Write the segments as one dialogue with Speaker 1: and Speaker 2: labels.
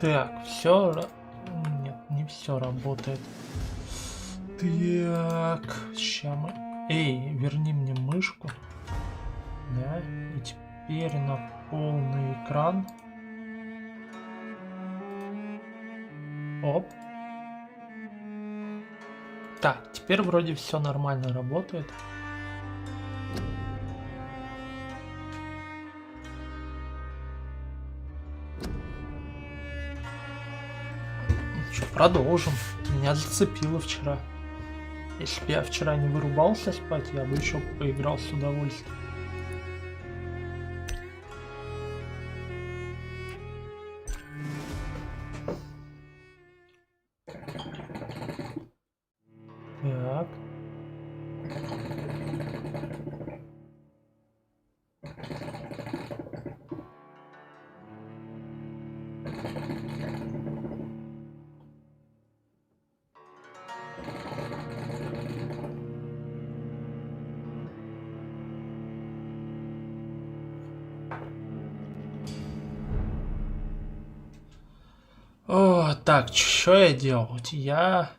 Speaker 1: Так, все... Нет, не все работает. Так, ща мы... Эй, верни мне мышку. Да, и теперь на полный экран. Оп. Так, теперь вроде все нормально работает. Ну что, продолжим. Меня зацепило вчера. Если бы я вчера не вырубался спать, я бы еще поиграл с удовольствием. Так. О, так, что я делал? Я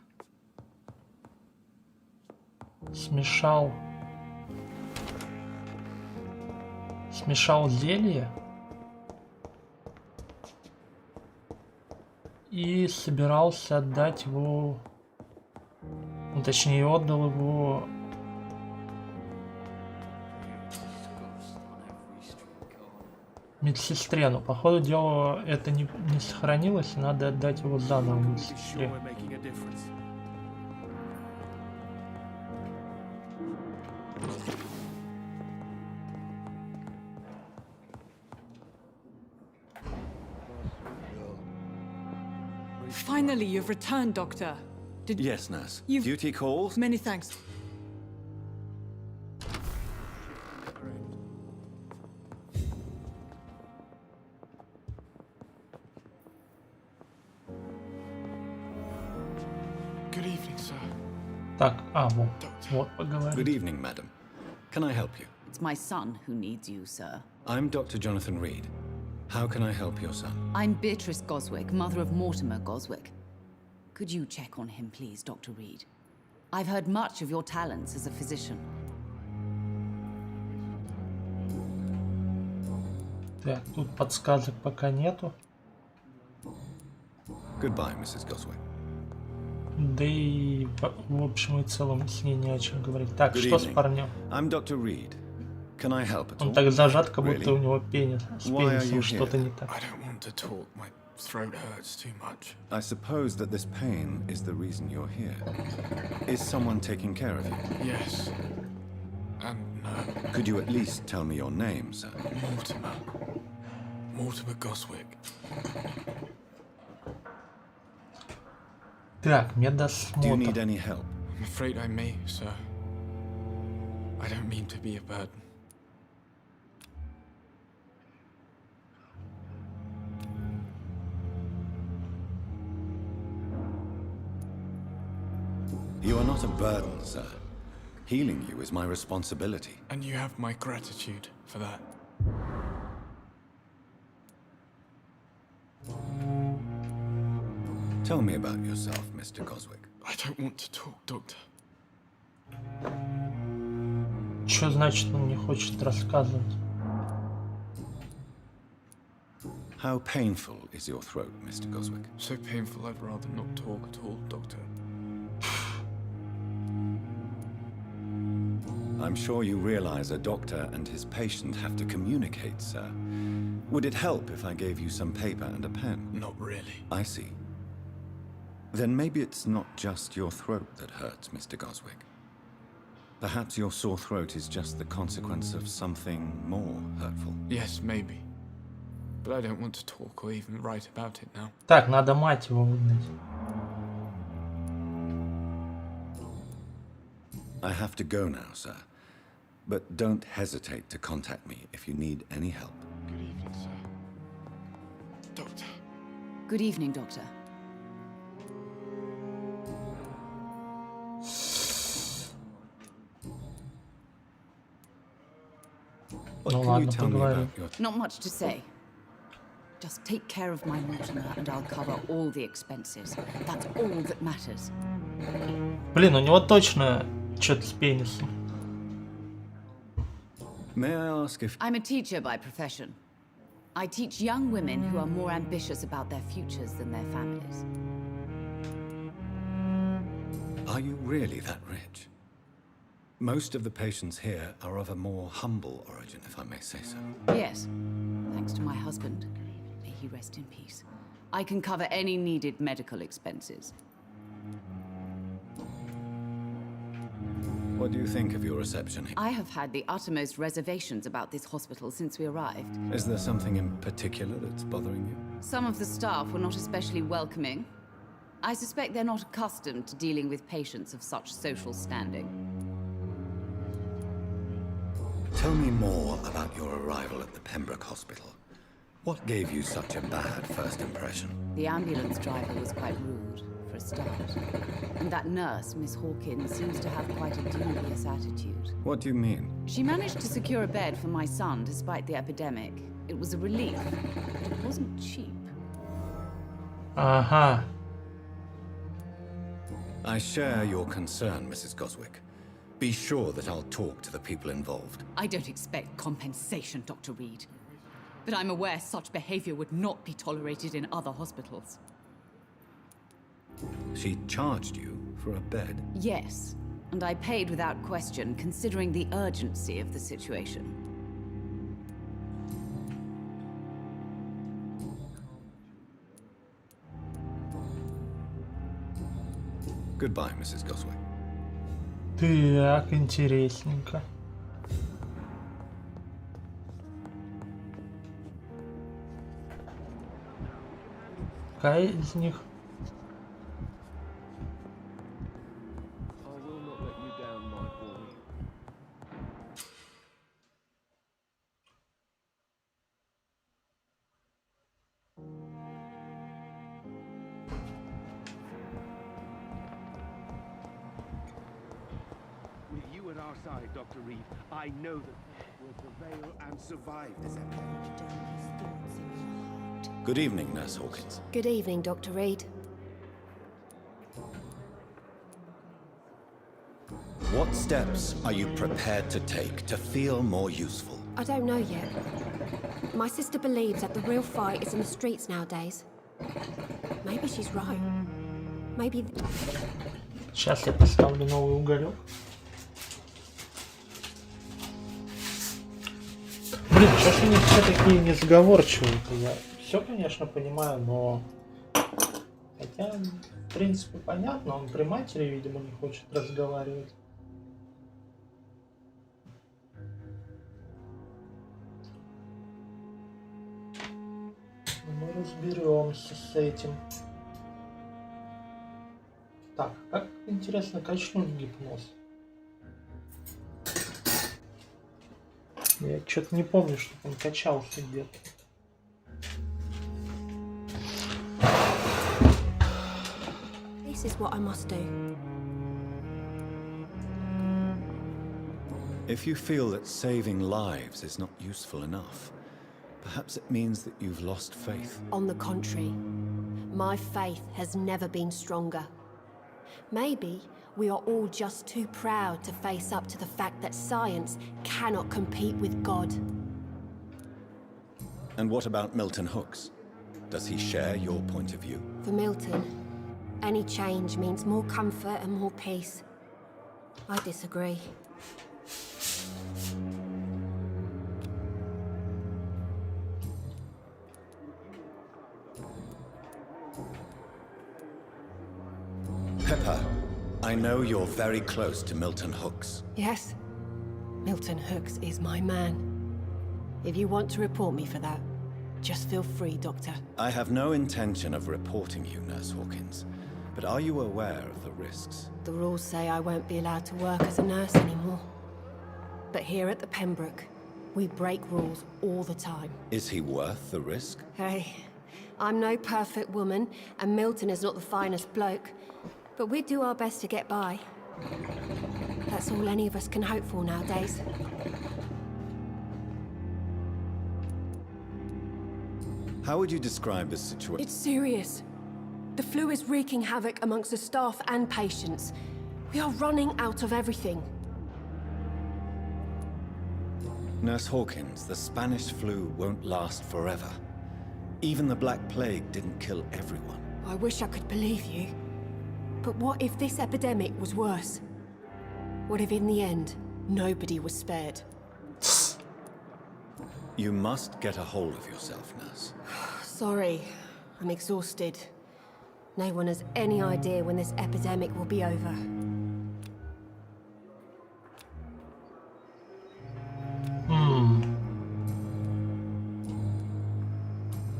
Speaker 1: смешал зелье и собирался отдать его, ну, точнее отдал его медсестре, но походу дела это не сохранилось, и надо отдать его заново медсестре.
Speaker 2: Finally, you've returned, Doctor.
Speaker 3: Yes, nurse.
Speaker 2: You've-
Speaker 3: Duty calls?
Speaker 2: Many thanks.
Speaker 4: Good evening, sir.
Speaker 1: Так, вот
Speaker 3: Good
Speaker 1: поговорим.
Speaker 3: evening, madam. Can I help you?
Speaker 5: It's my son who needs you, sir.
Speaker 3: I'm Dr. Jonathan Reed. How can I help your son?
Speaker 5: I'm Beatrice Goswick, mother of Mortimer Goswick. Could you check on him, please, Dr. Reed? I've heard much of your talents as a physician.
Speaker 1: Так, тут подсказок пока нету.
Speaker 3: Goodbye, Mrs. Goswick.
Speaker 1: Да и в общем и целом с ней не о чем говорить. Так,
Speaker 3: Good
Speaker 1: что с
Speaker 3: evening.
Speaker 1: парнем?
Speaker 3: I'm Dr. Reed. Can I help at all?
Speaker 1: Он так зажат, как будто
Speaker 3: Really?
Speaker 1: у него пенис. С
Speaker 3: Why are
Speaker 1: пенисом
Speaker 3: you
Speaker 1: что-то
Speaker 3: here?
Speaker 1: не так.
Speaker 4: I don't want to talk. My throat hurts too much.
Speaker 3: I suppose that this pain is the reason you're here. Is someone taking care of you?
Speaker 4: Yes. And no.
Speaker 3: Could you at least tell me your name, sir?
Speaker 4: Mortimer. Mortimer Goswick.
Speaker 1: Так,
Speaker 3: Do you
Speaker 1: медосмотр.
Speaker 3: need any help?
Speaker 4: I'm afraid I may, sir. I don't mean to be a burden.
Speaker 3: You are not a burden, sir. Healing you is my responsibility.
Speaker 4: And you have my gratitude for that.
Speaker 3: Tell me about yourself, Mr. Goswick.
Speaker 4: I don't want to talk, Doctor.
Speaker 1: Что значит он не хочет рассказывать?
Speaker 3: How painful is your throat, Mr. Goswick?
Speaker 4: So painful I'd rather not talk at all, Doctor.
Speaker 3: I'm sure you realize a doctor and his patient have to communicate, sir. Would it help if I gave you some paper and a pen?
Speaker 4: Not really.
Speaker 3: I see. Then maybe it's not just your throat that hurts, Mr. Goswick. Perhaps your sore throat is just the consequence of something more hurtful.
Speaker 4: Yes, maybe. But I don't want to talk or even write about it now.
Speaker 1: Так, надо мать его выгнать.
Speaker 3: I have to go now, sir. But don't hesitate to contact me if you need any help.
Speaker 4: Good evening, sir. Doctor.
Speaker 5: Good evening, Doctor.
Speaker 3: What
Speaker 1: Ну
Speaker 3: can
Speaker 1: ладно,
Speaker 3: you tell me
Speaker 1: поговорим.
Speaker 3: about your...
Speaker 5: Not much to say. Just take care of my Mortimer and I'll cover all the expenses. That's all that matters.
Speaker 1: Блин, у него точно что-то с пенисом.
Speaker 3: May I ask if...
Speaker 5: I'm a teacher by profession. I teach young women who are more ambitious about their futures than their families.
Speaker 3: Are you really that rich? Most of the patients here are of a more humble origin, if I may say so.
Speaker 5: Yes, thanks to my husband. May he rest in peace. I can cover any needed medical expenses.
Speaker 3: What do you think of your reception here?
Speaker 5: I have had the uttermost reservations about this hospital since we arrived.
Speaker 3: Is there something in particular that's bothering you?
Speaker 5: Some of the staff were not especially welcoming. I suspect they're not accustomed to dealing with patients of such social standing.
Speaker 3: Tell me more about your arrival at the Pembroke Hospital. What gave you such a bad first impression?
Speaker 5: The ambulance driver was quite rude, for a start. And that nurse, Miss Hawkins, seems to have quite a dubious attitude.
Speaker 3: What do you mean?
Speaker 5: She managed to secure a bed for my son despite the epidemic. It was a relief, but it wasn't cheap.
Speaker 1: Ага.
Speaker 3: I share your concern, Mrs. Goswick. Be sure that I'll talk to the people involved.
Speaker 5: I don't expect compensation, Dr. Reed. But I'm aware such behavior would not be tolerated in other hospitals.
Speaker 3: She charged you for a bed?
Speaker 5: Yes, and I paid without question, considering the urgency of the situation.
Speaker 3: Goodbye, Mrs. Goswick.
Speaker 1: Так, интересненько. Какая из них?
Speaker 6: With you at our side, Dr. Reed, I know that will prevail and survive this epidemic.
Speaker 3: Good evening, Nurse Hawkins.
Speaker 7: Good evening, Dr. Reed.
Speaker 3: What steps are you prepared to take to feel more useful?
Speaker 7: I don't know yet. My sister believes that the real fight is in the streets nowadays. Maybe she's right. Maybe...
Speaker 1: Сейчас я поставлю новый уголек. Блин, что ж они все такие несговорчивые-то? Я все, конечно, понимаю, но... Хотя, в принципе, понятно, он при матери, видимо, не хочет разговаривать. Мы разберемся с этим. Так, как интересно качнуть гипноз. Я что-то не помню, что он качался где-то.
Speaker 7: This is what I must do.
Speaker 3: If you feel that saving lives is not useful enough, perhaps it means that you've lost faith.
Speaker 7: On the contrary, my faith has never been stronger. Maybe we are all just too proud to face up to the fact that science cannot compete with God.
Speaker 3: And what about Milton Hooks? Does he share your point of view?
Speaker 7: For Milton, any change means more comfort and more peace. I disagree.
Speaker 3: Pepper, I know you're very close to Milton Hooks.
Speaker 7: Yes, Milton Hooks is my man. If you want to report me for that, just feel free, Doctor.
Speaker 3: I have no intention of reporting you, Nurse Hawkins, but are you aware of the risks?
Speaker 7: The rules say I won't be allowed to work as a nurse anymore. But here at the Pembroke, we break rules all the time.
Speaker 3: Is he worth the risk?
Speaker 7: Hey, I'm no perfect woman, and Milton is not the finest bloke, but we do our best to get by. That's all any of us can hope for nowadays.
Speaker 3: How would you describe this situation?
Speaker 7: It's serious. The flu is wreaking havoc amongst the staff and patients. We are running out of everything.
Speaker 3: Nurse Hawkins, the Spanish flu won't last forever. Even the Black Plague didn't kill everyone.
Speaker 7: I wish I could believe you. But what if this epidemic was worse? What if in the end, nobody was spared?
Speaker 3: You must get a hold of yourself, nurse.
Speaker 7: Sorry, I'm exhausted. No one has any idea when this epidemic will be over.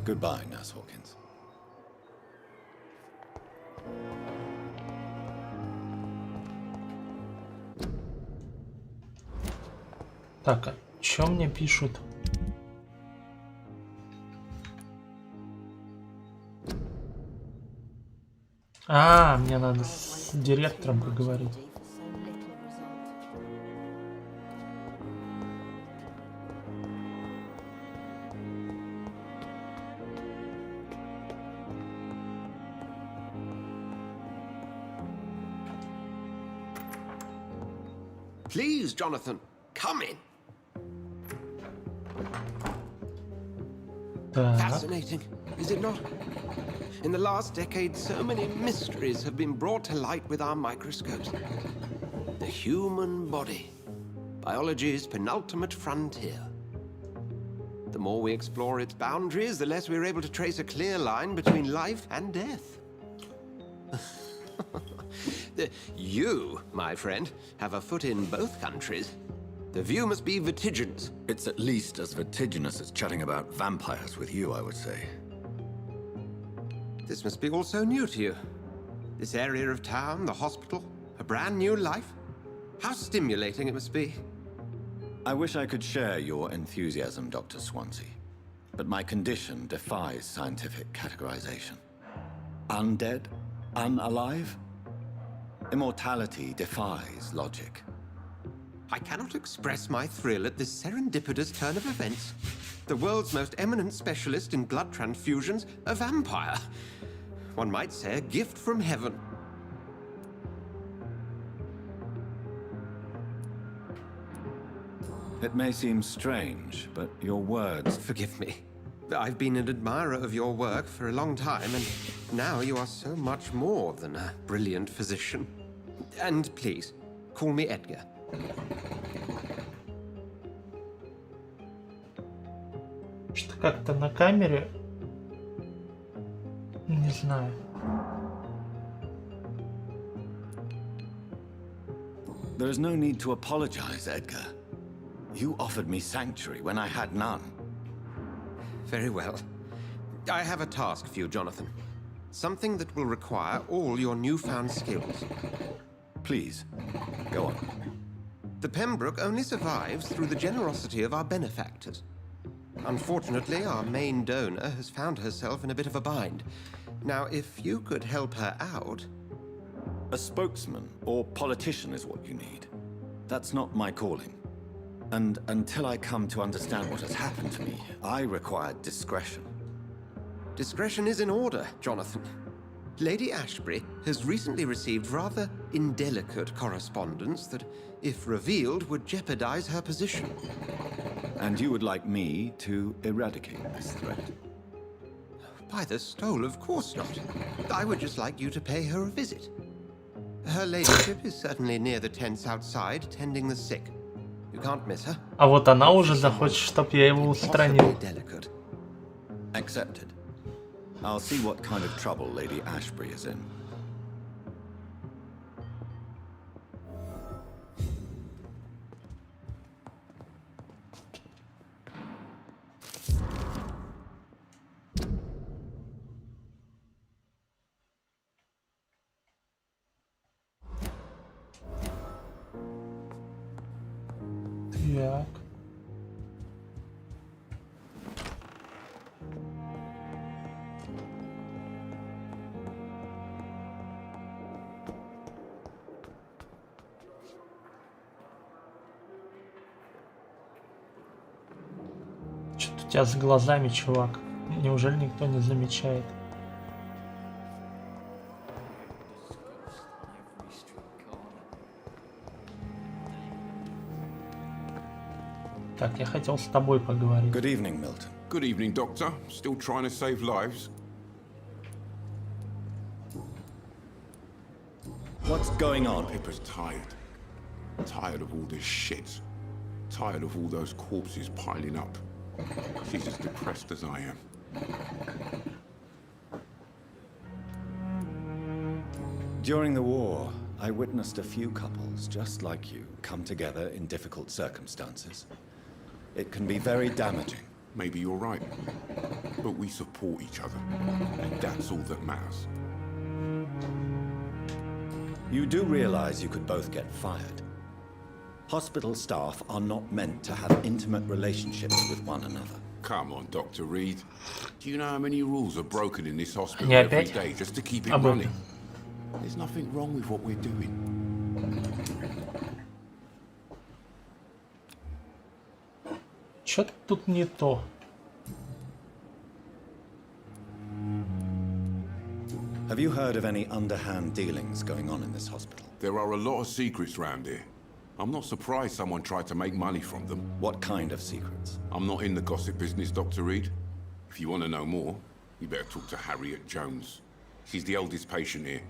Speaker 3: Goodbye, Nurse Hawkins.
Speaker 1: Так, а чё мне пишут? А, мне надо с директором поговорить.
Speaker 6: Please, Jonathan, come in.
Speaker 1: Так,
Speaker 6: Fascinating, is it not? In the last decade, so many mysteries have been brought to light with our microscopes. The human body, biology's penultimate frontier. The more we explore its boundaries, the less we're able to trace a clear line between life and death. You, my friend, have a foot in both countries. The view must be vertiginous.
Speaker 3: It's at least as vertiginous as chatting about vampires with you, I would say.
Speaker 6: This must be all so new to you. This area of town, the hospital, a brand new life. How stimulating it must be.
Speaker 3: I wish I could share your enthusiasm, Dr. Swansea. But my condition defies scientific categorization. Undead? Unalive? Immortality defies logic.
Speaker 6: I cannot express my thrill at this serendipitous turn of events. The world's most eminent specialist in blood transfusions, a vampire. One might say a gift from heaven.
Speaker 3: It may seem strange, but your words...
Speaker 6: Forgive me. I've been an admirer of your work for a long time, and now you are so much more than a brilliant physician. And please, call me Edgar.
Speaker 1: что как-то на камере... Не знаю.
Speaker 3: There is no need to apologize, Edgar. You offered me sanctuary when I had none.
Speaker 6: Very well. I have a task for you, Jonathan. Something that will require all your newfound skills.
Speaker 3: Please, go on.
Speaker 6: The Pembroke only survives through the generosity of our benefactors. Unfortunately, our main donor has found herself in a bit of a bind. Now, if you could help her out...
Speaker 3: A spokesman or politician is what you need. That's not my calling. And until I come to understand what has happened to me, I require discretion.
Speaker 6: Discretion is in order, Jonathan. Lady Ashbury has recently received rather indelicate correspondence that, if revealed, would jeopardize her position.
Speaker 3: And you would like me to eradicate this threat?
Speaker 6: By the stole, of course not. I would just like you to pay her a visit. Her ladyship is certainly near the tents outside, tending the sick. You can't miss her.
Speaker 1: А вот она уже захочет, чтоб я его устранил.
Speaker 6: Delicate.
Speaker 3: Accepted. I'll see what kind of trouble Lady Ashbury is in.
Speaker 1: Так. Что-то у тебя с глазами, чувак. Неужели никто не замечает? Так, я хотел с тобой поговорить.
Speaker 3: Good evening, Milton.
Speaker 8: Good evening, Doctor. Still trying to save lives?
Speaker 3: What's going on?
Speaker 8: Pippa's tired. Tired of all this shit. Tired of all those corpses piling up. She's as depressed as I am.
Speaker 3: During the war, I witnessed a few couples just like you come together in difficult circumstances. It can be very damaging.
Speaker 8: Maybe you're right. But we support each other. And that's all that matters.
Speaker 3: You do realize you could both get fired. Hospital staff are not meant to have intimate relationships with one another.
Speaker 8: Come on, Dr. Reed. Do you know how many rules are broken in this hospital
Speaker 1: Они
Speaker 8: every
Speaker 1: опять
Speaker 8: day just to keep it
Speaker 1: об этом.
Speaker 8: running? There's nothing wrong with what we're doing.
Speaker 1: Что-то тут не то.
Speaker 3: Have you heard of any underhand dealings going on in this hospital?
Speaker 8: There are a lot of secrets round here. I'm not surprised someone tried to make money from them.
Speaker 3: What kind of secrets?
Speaker 8: I'm not in the gossip business, Dr. Reed. If you want to know more, you better talk to Harriet Jones. She's the oldest patient here.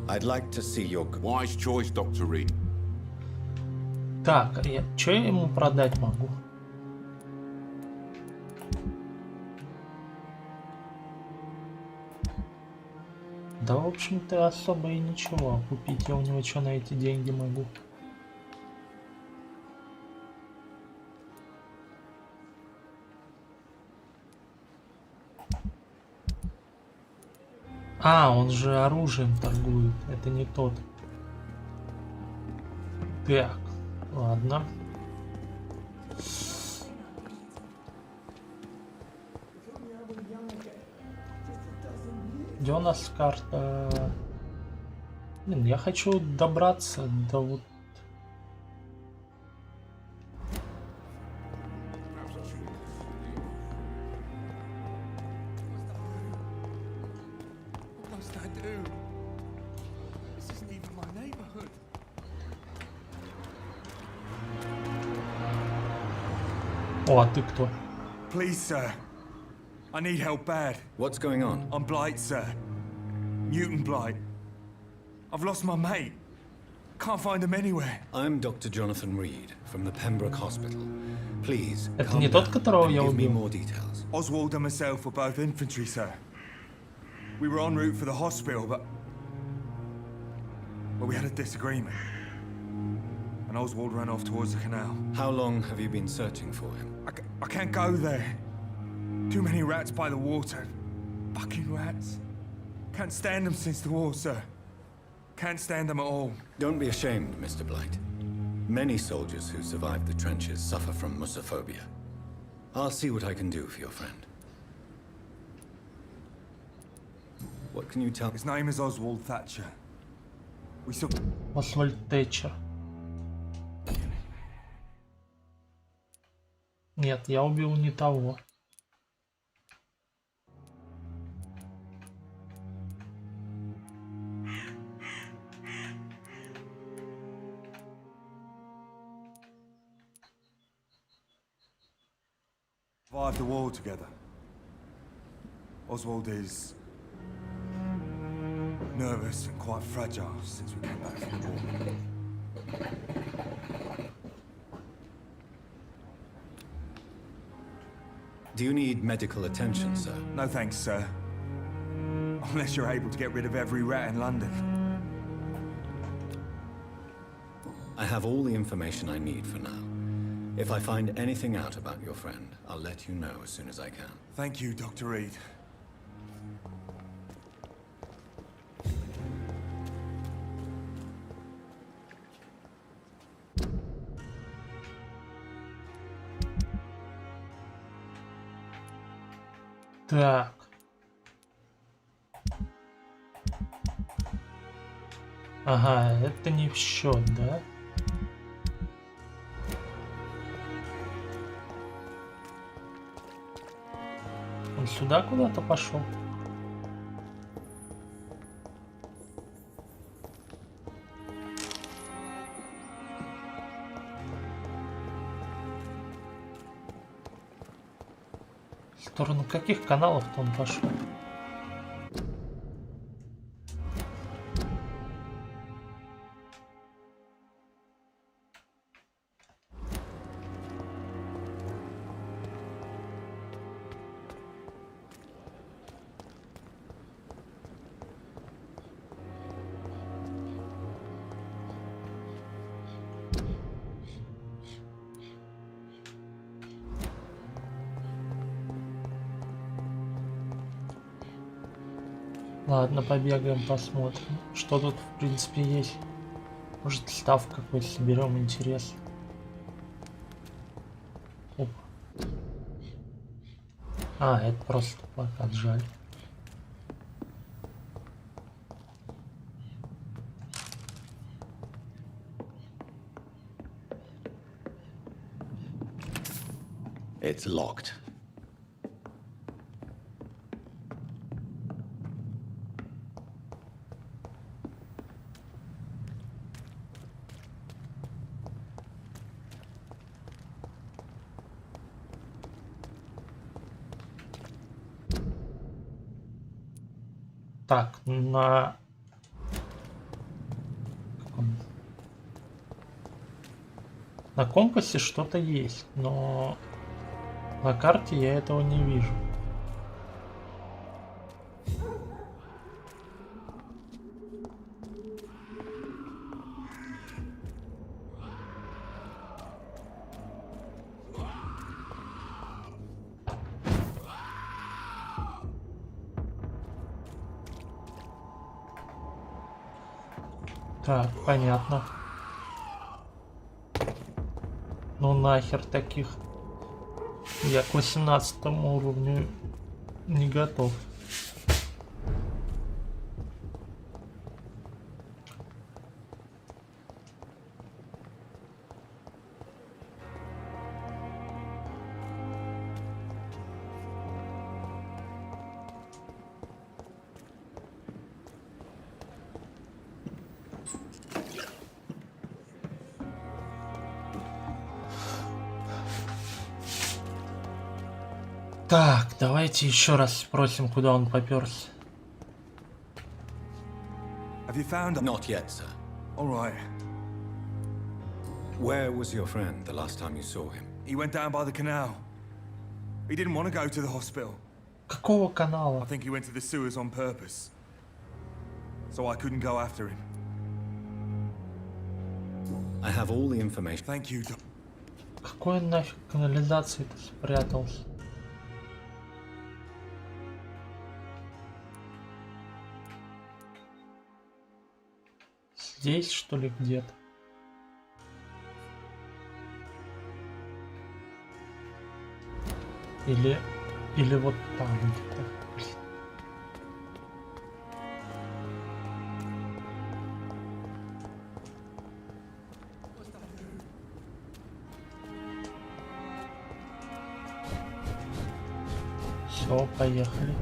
Speaker 3: I'd like to see your...
Speaker 8: Wise choice, Dr. Reed.
Speaker 1: Так, что я ему продать могу? Да, в общем-то, особо и ничего. Купить я у него что на эти деньги могу? А, он же оружием торгует. Это не тот. Так, ладно. Где у нас карта? Блин, я хочу добраться до вот...
Speaker 4: What must I do? This isn't even my neighborhood.
Speaker 1: О, а ты кто?
Speaker 9: Please, sir. I need help bad.
Speaker 3: What's going on?
Speaker 9: I'm Blight, sir. Newton Blight. I've lost my mate. Can't find him anywhere.
Speaker 3: I'm Dr. Jonathan Reed from the Pembroke Hospital. Please,
Speaker 1: Это
Speaker 3: calm
Speaker 1: не тот,
Speaker 3: down
Speaker 1: которого
Speaker 3: and
Speaker 1: я
Speaker 3: give me
Speaker 1: убил?
Speaker 3: more details.
Speaker 9: Oswald and myself were both infantry, sir. We were en route for the hospital, but we had a disagreement. And Oswald ran off towards the canal.
Speaker 3: How long have you been searching for him?
Speaker 9: I can't go there. Too many rats by the water. Fucking rats. Can't stand them since the war, sir. Can't stand them at all.
Speaker 3: Don't be ashamed, Mr. Blight. Many soldiers who survived the trenches suffer from musophobia. I'll see what I can do for your friend. What can you tell me?
Speaker 9: His name is Oswald Thatcher. We saw...
Speaker 1: Освальд Тэтчер. Нет, я убил не того.
Speaker 9: Survived the war together. Oswald is nervous and quite fragile since we came back from the war.
Speaker 3: Do you need medical attention, sir?
Speaker 9: No thanks, sir. Unless you're able to get rid of every rat in London.
Speaker 3: I have all the information I need for now. If I find anything out about your friend, I'll let you know as soon as I can.
Speaker 9: Thank you, Dr. Reed.
Speaker 1: Так. Ага, это не в счет, да? Он сюда куда-то пошел. В сторону каких каналов-то он пошел? Ладно, побегаем, посмотрим, что тут в принципе есть. Может, став какой-то соберем, интерес. Опа. А, это просто плакат, жаль.
Speaker 3: It's locked.
Speaker 1: Так, на... На компасе что-то есть, но на карте я этого не вижу. Так, понятно. Ну нахер таких. Я к 18 уровню не готов. Так, давайте еще раз спросим, куда он поперся.
Speaker 9: Have you found him?
Speaker 3: Not yet, sir.
Speaker 9: All right.
Speaker 3: Where was your friend the last time you saw him?
Speaker 9: He went down by the canal. He didn't want to go to the hospital.
Speaker 1: Какого
Speaker 9: I
Speaker 1: канала?
Speaker 9: think he went to the sewers on purpose. So I couldn't go after him.
Speaker 3: I have all the information.
Speaker 9: Thank you, Doc.
Speaker 1: Какой он нафиг канализации-то спрятался? Здесь, что ли, где-то? Или вот там где-то. Блин. Все, поехали.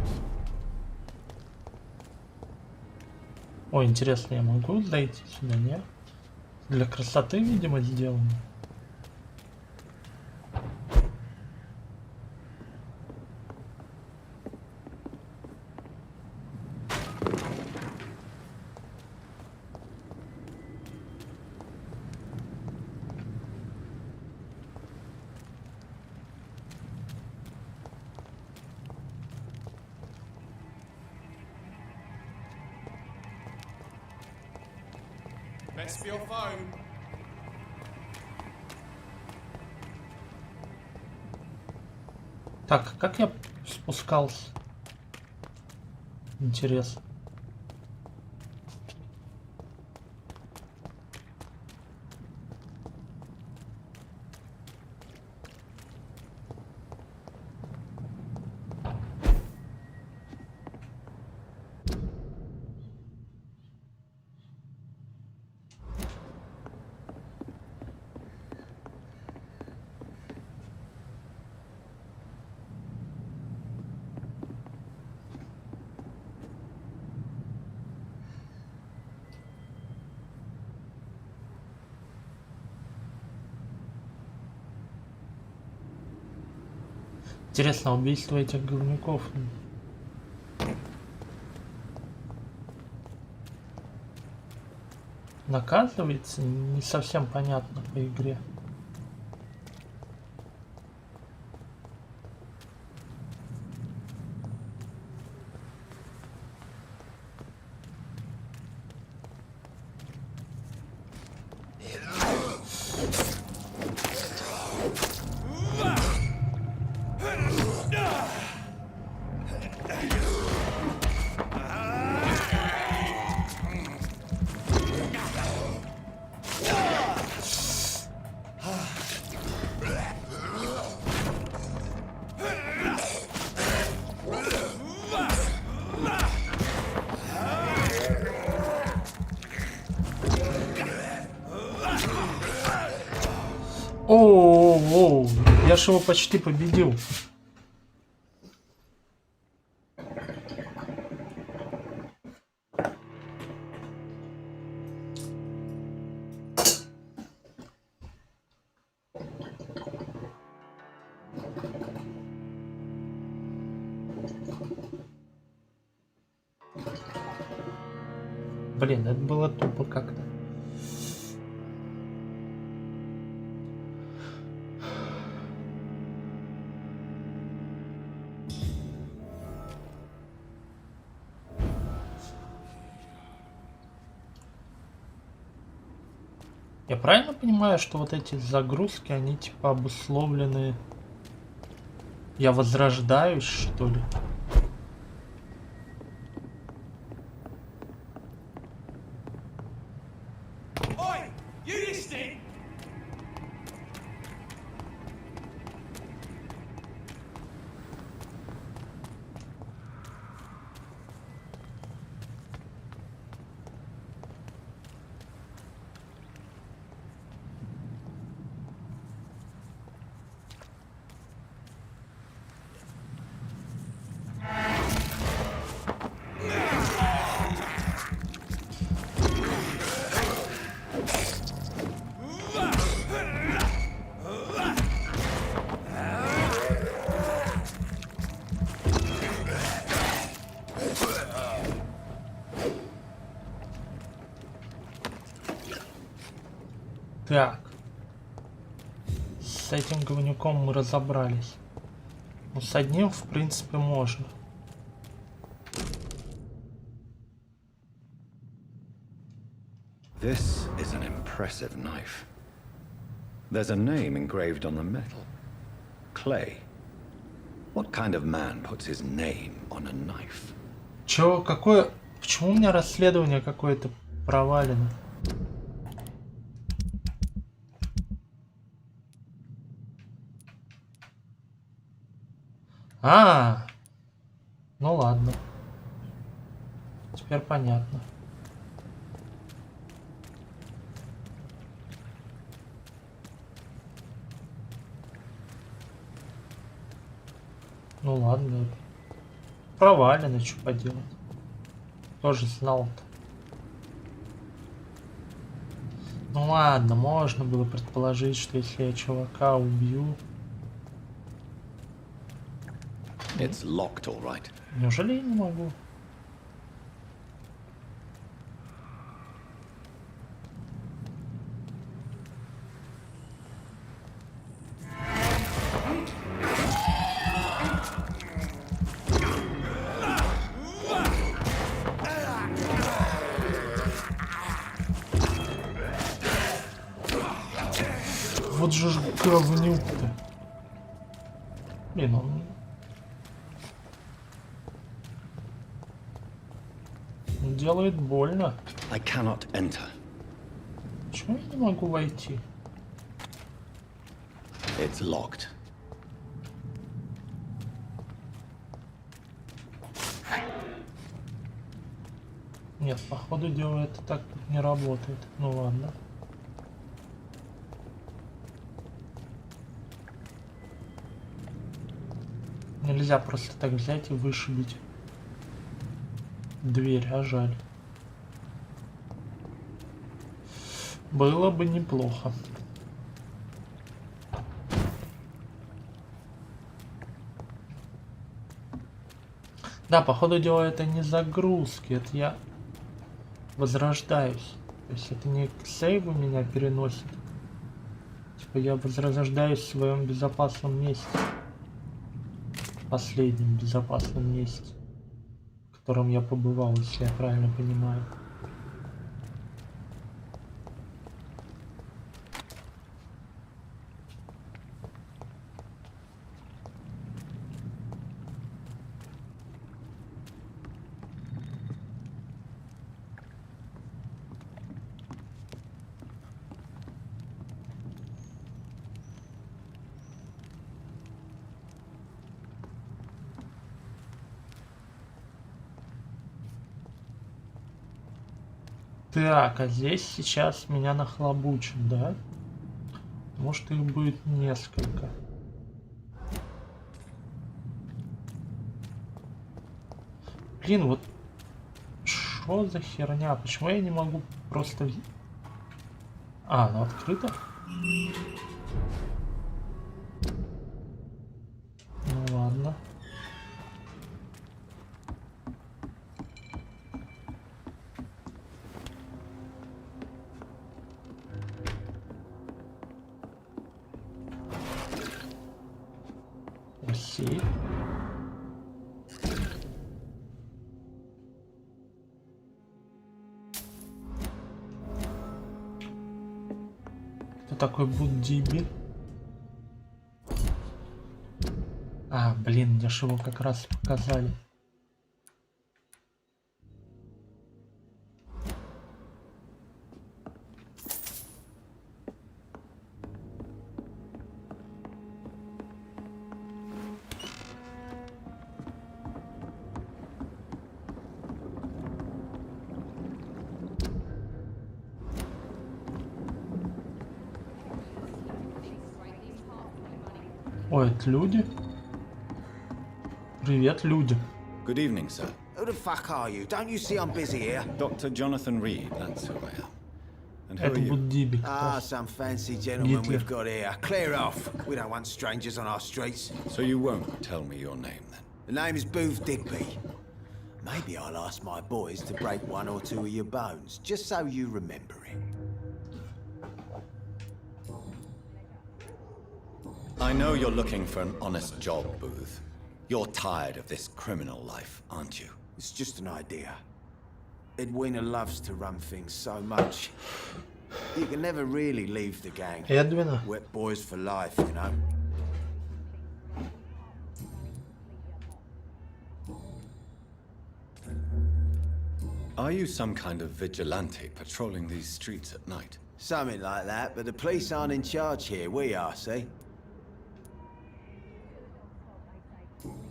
Speaker 1: Ой, интересно, я могу зайти сюда, нет? Для красоты, видимо, сделано.
Speaker 4: Best for your phone.
Speaker 1: Так, как я спускался? Интересно. Интересно, убийство этих говнюков наказывается? Не совсем понятно по игре. Оу, я ж его почти победил. Блин, это было тупо как-то. Я правильно понимаю, что вот эти загрузки, они типа обусловлены... Я возрождаюсь, что ли? Так. С этим говнюком мы разобрались. Ну, с одним, в принципе, можно.
Speaker 3: This is an impressive knife. There's a name engraved on the metal. Clay. What kind of man puts his name on a knife?
Speaker 1: Чё, какое... Почему у меня расследование какое-то провалено? Ну ладно. Теперь понятно. Ну ладно. Провалено, что поделать. Тоже знал-то. Ну ладно, можно было предположить, что если я чувака убью...
Speaker 3: It's locked, all right.
Speaker 1: Неужели я не могу? Вот же говнюк-то. Блин, он делает больно.
Speaker 3: I cannot enter.
Speaker 1: Почему я не могу войти?
Speaker 3: It's locked.
Speaker 1: Нет, походу дела это так не работает. Ну ладно. Нельзя просто так взять и вышибить дверь, а жаль. Было бы неплохо. Да, по ходу дела это не загрузки, это я возрождаюсь. То есть это не к сейву меня переносит. Типа я возрождаюсь в своем безопасном месте. Последнем безопасном месте, в котором я побывал, если я правильно понимаю. Так, а здесь сейчас меня нахлобучат, да? Может, их будет несколько. Блин, вот что за херня? Почему я не могу просто... А, оно открыто? Ну ладно. Россия. Кто такой Буддиби? А, блин, мне ж его как раз показали. Ой, это люди? Привет, люди.
Speaker 3: Good evening, sir.
Speaker 10: Who the fuck are you? Don't you see I'm busy here?
Speaker 3: Dr. Jonathan Reed, that's who I am. And who are
Speaker 1: Это
Speaker 3: you?
Speaker 1: Буддиби. как
Speaker 10: Ah,
Speaker 1: раз.
Speaker 10: some fancy gentleman
Speaker 1: Гитлер.
Speaker 10: we've got here. Clear off. We don't want strangers on our streets.
Speaker 3: So you won't tell me your name, then?
Speaker 10: The name is Booth Digby. Maybe I'll ask my boys to break one or two of your bones, just so you remember it.
Speaker 3: I know you're looking for an honest job, Booth. You're tired of this criminal life, aren't you?
Speaker 10: It's just an idea. Edwina loves to run things so much. You can never really leave the gang.
Speaker 1: Эдвина.
Speaker 10: Wet boys for life, you know.
Speaker 3: Are you some kind of vigilante patrolling these streets at night?
Speaker 10: Something like that, but the police aren't in charge here. We are, see?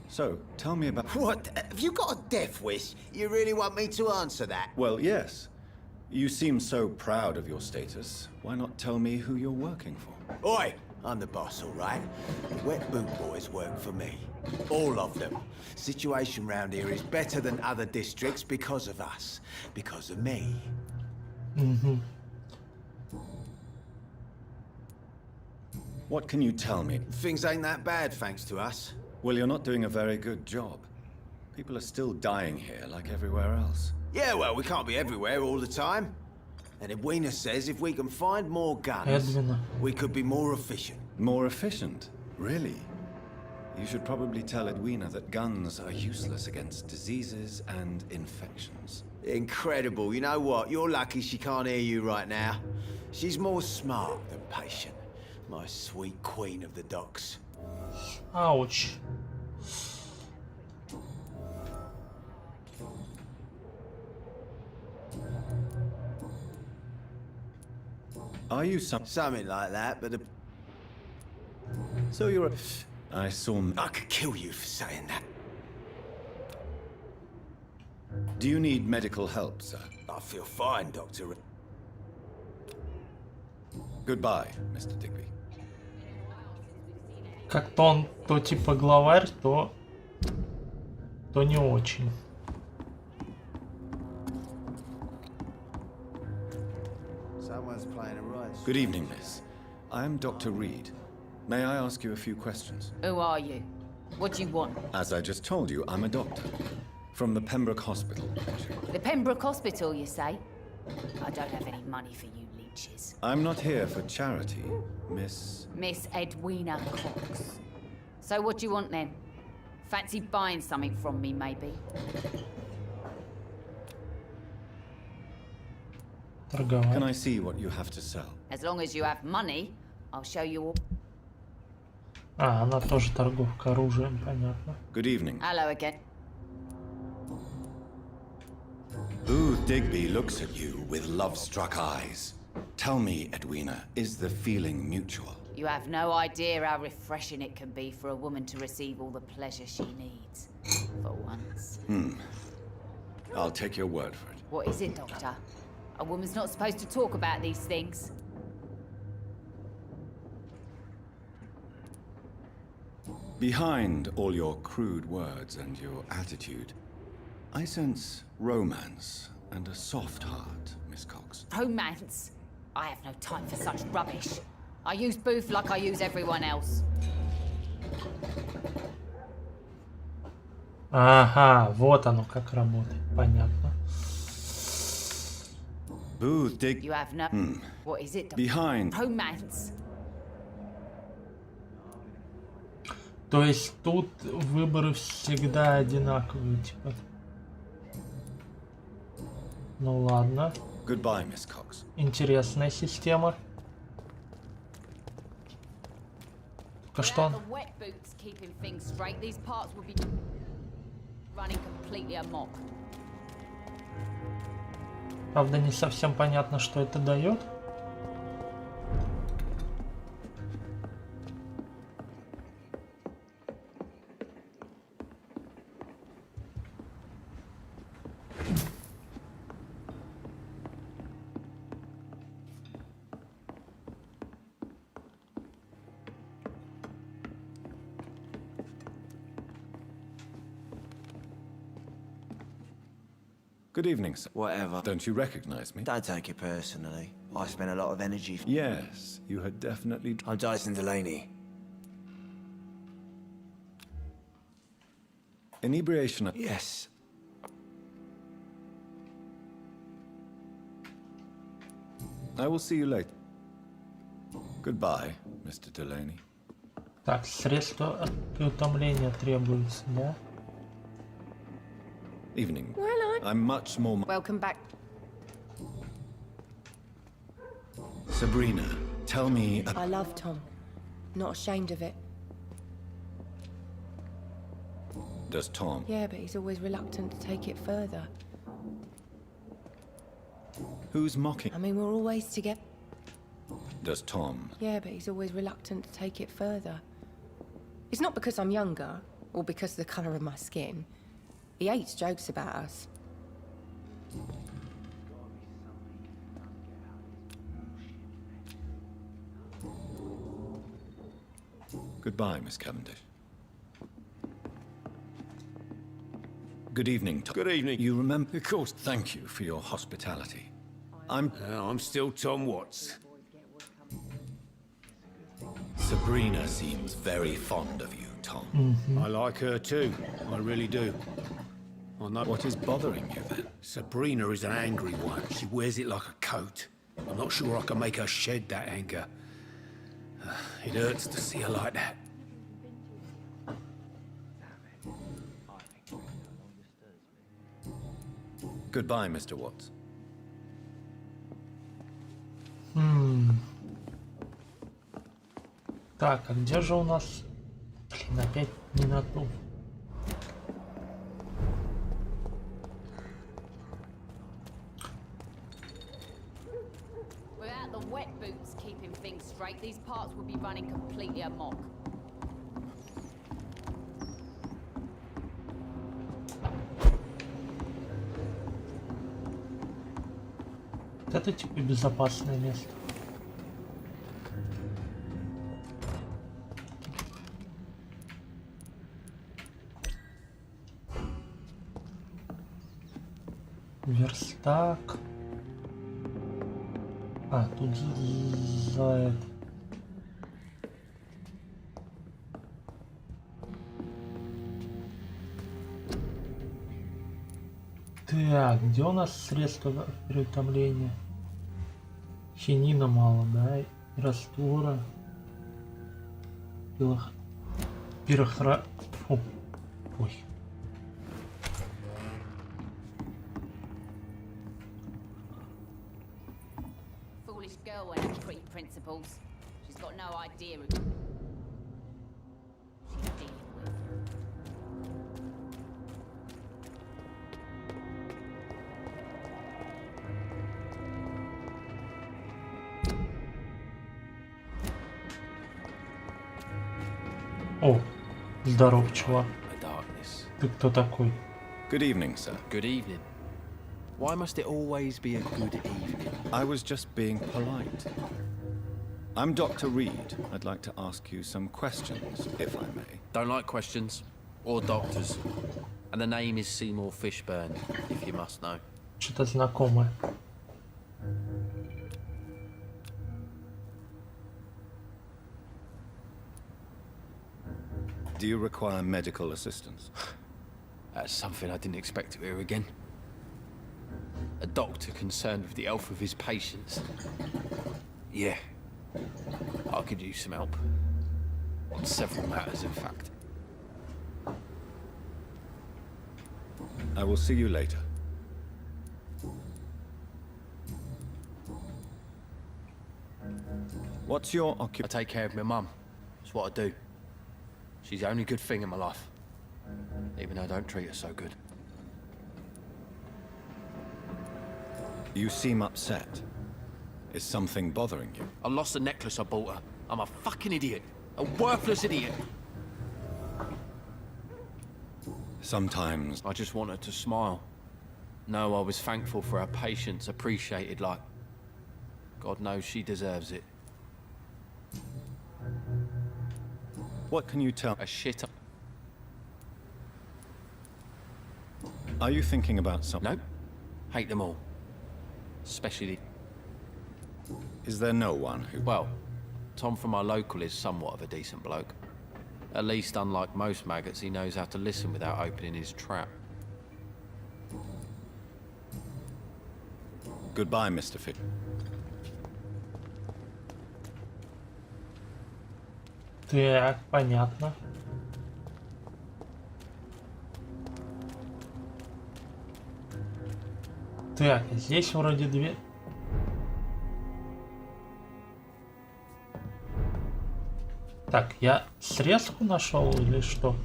Speaker 3: So, tell me about...
Speaker 10: What? Have you got a death wish? You really want me to answer that?
Speaker 3: Well, yes. You seem so proud of your status. Why not tell me who you're working for?
Speaker 10: Oi! I'm the boss, all right? The Wet Boot Boys work for me. All of them. Situation round here is better than other districts because of us. Because of me.
Speaker 3: What can you tell me?
Speaker 10: Things ain't that bad, thanks to us.
Speaker 3: Well, you're not doing a very good job. People are still dying here like everywhere else.
Speaker 10: Yeah, well, we can't be everywhere all the time. And Edwina says if we can find more guns,
Speaker 1: Эдвина.
Speaker 10: we could be more efficient.
Speaker 3: More efficient? Really? You should probably tell Edwina that guns are useless against diseases and infections.
Speaker 10: Incredible. You know what? You're lucky she can't hear you right now. She's more smart than patient. My sweet queen of the docks.
Speaker 1: Ауч.
Speaker 3: Are you some...
Speaker 10: Something like that, but
Speaker 3: So you're a... I saw...
Speaker 10: I could kill you for saying that.
Speaker 3: Do you need medical help, sir?
Speaker 10: I feel fine, Doctor.
Speaker 3: Goodbye, Mr. Digby.
Speaker 1: Как-то он то типа главарь, то не очень.
Speaker 10: Someone's playing a right.
Speaker 3: Good evening, miss. I am Dr. Reed. May I ask you a few questions?
Speaker 5: Who are you? What do you want?
Speaker 3: As I just told you, I'm a doctor. From the Pembroke Hospital.
Speaker 5: The Pembroke Hospital, you say? I don't have any money for you leeches.
Speaker 3: I'm not here for charity, Miss...
Speaker 5: Miss Edwina Cox. So what do you want then? Fancy buying something from me, maybe?
Speaker 3: Can I see what you have to sell?
Speaker 5: As long as you have money, I'll show you all.
Speaker 1: А, она тоже торговка оружием, понятно.
Speaker 3: Good evening.
Speaker 5: Hello again.
Speaker 3: Booth Digby looks at you with love-struck eyes. Tell me, Edwina, is the feeling mutual?
Speaker 5: You have no idea how refreshing it can be for a woman to receive all the pleasure she needs. For once.
Speaker 3: I'll take your word for it.
Speaker 5: What is it, Doctor? A woman's not supposed to talk about these things.
Speaker 3: Behind all your crude words and your attitude, I sense romance and a soft heart, Miss Cox.
Speaker 5: Romance? I have no time for such rubbish. I use Booth like I use everyone else.
Speaker 1: Ага, вот оно как работает, понятно.
Speaker 3: Booth Dig...
Speaker 5: You have no... What is it, Doctor?
Speaker 3: Behind...
Speaker 5: Romance?
Speaker 1: То есть тут выборы всегда одинаковые, типа. Ну ладно.
Speaker 3: Goodbye, Miss Cox.
Speaker 1: Интересная система. Только что он... Правда, не совсем понятно, что это дает.
Speaker 3: Good evening, sir.
Speaker 10: Whatever.
Speaker 3: Don't you recognize me?
Speaker 10: Don't take it personally. I spent a lot of energy...
Speaker 3: Yes, you had definitely...
Speaker 10: I'm Dyson Delaney.
Speaker 3: Inebriation...
Speaker 10: Yes.
Speaker 3: I will see you later. Goodbye, Mr. Delaney.
Speaker 1: Так, средства от утомления требуется, да?
Speaker 3: Evening. I'm much more...
Speaker 7: Welcome back.
Speaker 3: Sabrina, tell me...
Speaker 11: I love Tom. Not ashamed of it.
Speaker 3: Does Tom...
Speaker 11: Yeah, but he's always reluctant to take it further.
Speaker 3: Who's mocking?
Speaker 11: I mean, we're always together.
Speaker 3: Does Tom...
Speaker 11: Yeah, but he's always reluctant to take it further. It's not because I'm younger, or because of the colour of my skin. He hates jokes about us.
Speaker 3: Goodbye, Miss Cavendish. Good evening, Tom.
Speaker 12: Good evening.
Speaker 3: You remember... Of course. Thank you for your hospitality.
Speaker 12: I'm still Tom Watts.
Speaker 3: Sabrina seems very fond of you, Tom.
Speaker 12: I like her too. I really do. I know...
Speaker 3: What is bothering you, then?
Speaker 12: Sabrina is an angry one. She wears it like a coat. I'm not sure I can make her shed that anger. It hurts to see her like that.
Speaker 3: Goodbye, Mr. Watts.
Speaker 1: Так, а где же у нас... Блин, опять не на ту.
Speaker 5: Without the wet boots keeping things straight, these parts would be running completely amok.
Speaker 1: Это типа безопасное место. Верстак. А, тут за это. Так, где у нас средства переутомления? Хинина мало, да? И раствора. Пирохра... Фу. Ой.
Speaker 5: Foolish girl won't have pretty principles. She's got no idea who she's dealing with.
Speaker 1: О, здоров, чувак.
Speaker 12: The darkness.
Speaker 1: Ты кто такой?
Speaker 3: Good evening, sir.
Speaker 12: Good evening. Why must it always be a good evening?
Speaker 3: I was just being polite. I'm Dr. Reed. I'd like to ask you some questions, if I may.
Speaker 12: Don't like questions. Or doctors. And the name is Seymour Fishburne, if you must know.
Speaker 1: Что-то знакомое.
Speaker 3: Do you require medical assistance?
Speaker 12: That's something I didn't expect to hear again. A doctor concerned with the health of his patients. Yeah. I could use some help. On several matters, in fact.
Speaker 3: I will see you later. What's your
Speaker 12: I
Speaker 3: occupation?
Speaker 12: take care of my mum. That's what I do. She's the only good thing in my life. Even though I don't treat her so good.
Speaker 3: You seem upset. Is something bothering you?
Speaker 12: I lost the necklace I bought her. I'm a fucking idiot. A worthless idiot.
Speaker 3: Sometimes
Speaker 12: I just want her to smile. No, I was thankful for her patience, appreciated like... God knows she deserves it.
Speaker 3: what can you tell?
Speaker 12: A shit...
Speaker 3: Are you thinking about something?
Speaker 12: Nope. Hate them all. Especially...
Speaker 3: Is there no one who...
Speaker 12: Well, Tom from our local is somewhat of a decent bloke. At least, unlike most maggots, he knows how to listen without opening his trap.
Speaker 3: Goodbye, Mr. Fish.
Speaker 1: Так, понятно. Так, здесь вроде две... Так, я срезку нашел или что?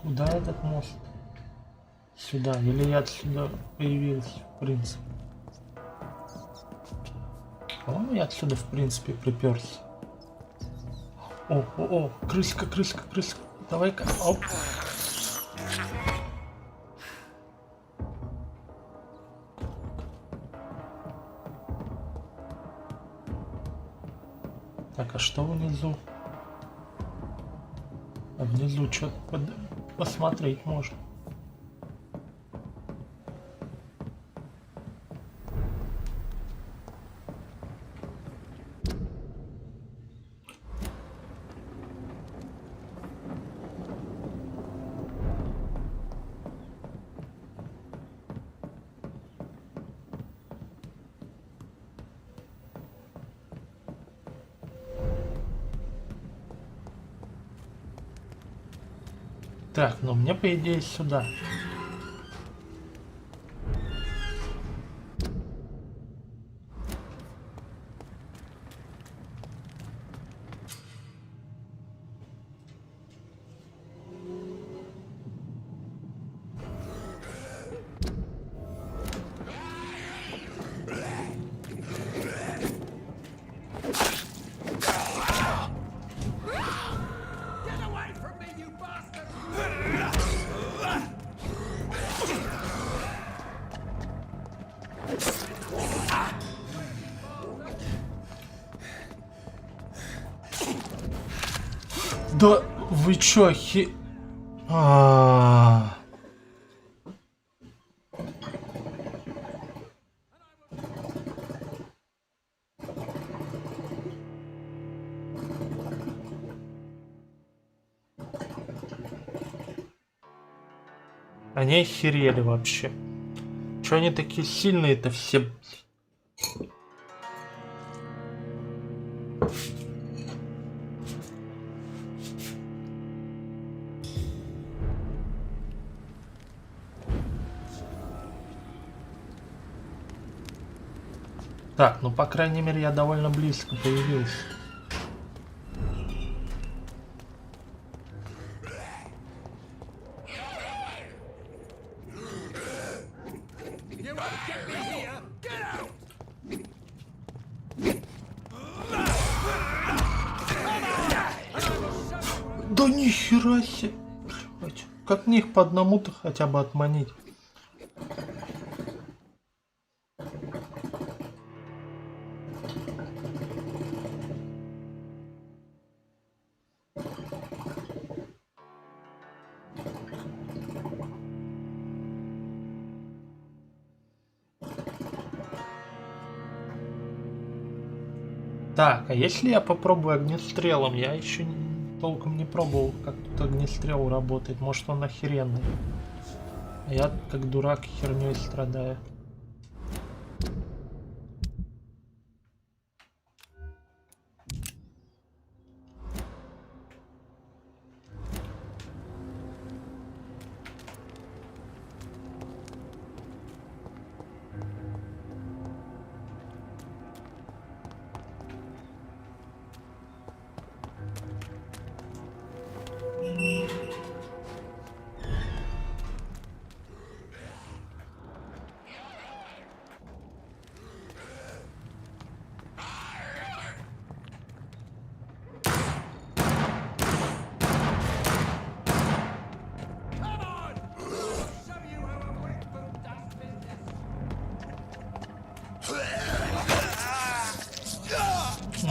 Speaker 1: Куда этот мост? Сюда. Или я отсюда появился, в принципе? По-моему, я отсюда, в принципе, приперся. О, крыска, крыска, крыска. Давай-ка. Оп. Так, а что внизу? А внизу что-то посмотреть можно. Так, ну мне по идее сюда. Да вы чё, Они охерели вообще. Чё они такие сильные-то все? Так, ну по крайней мере я довольно близко появился. Да нихера себе! Блядь, как мне их по одному-то хотя бы отманить? Так, а если я попробую огнестрелом? Я еще толком не пробовал, как тут огнестрел работает. Может, он охеренный. А я как дурак херней страдаю.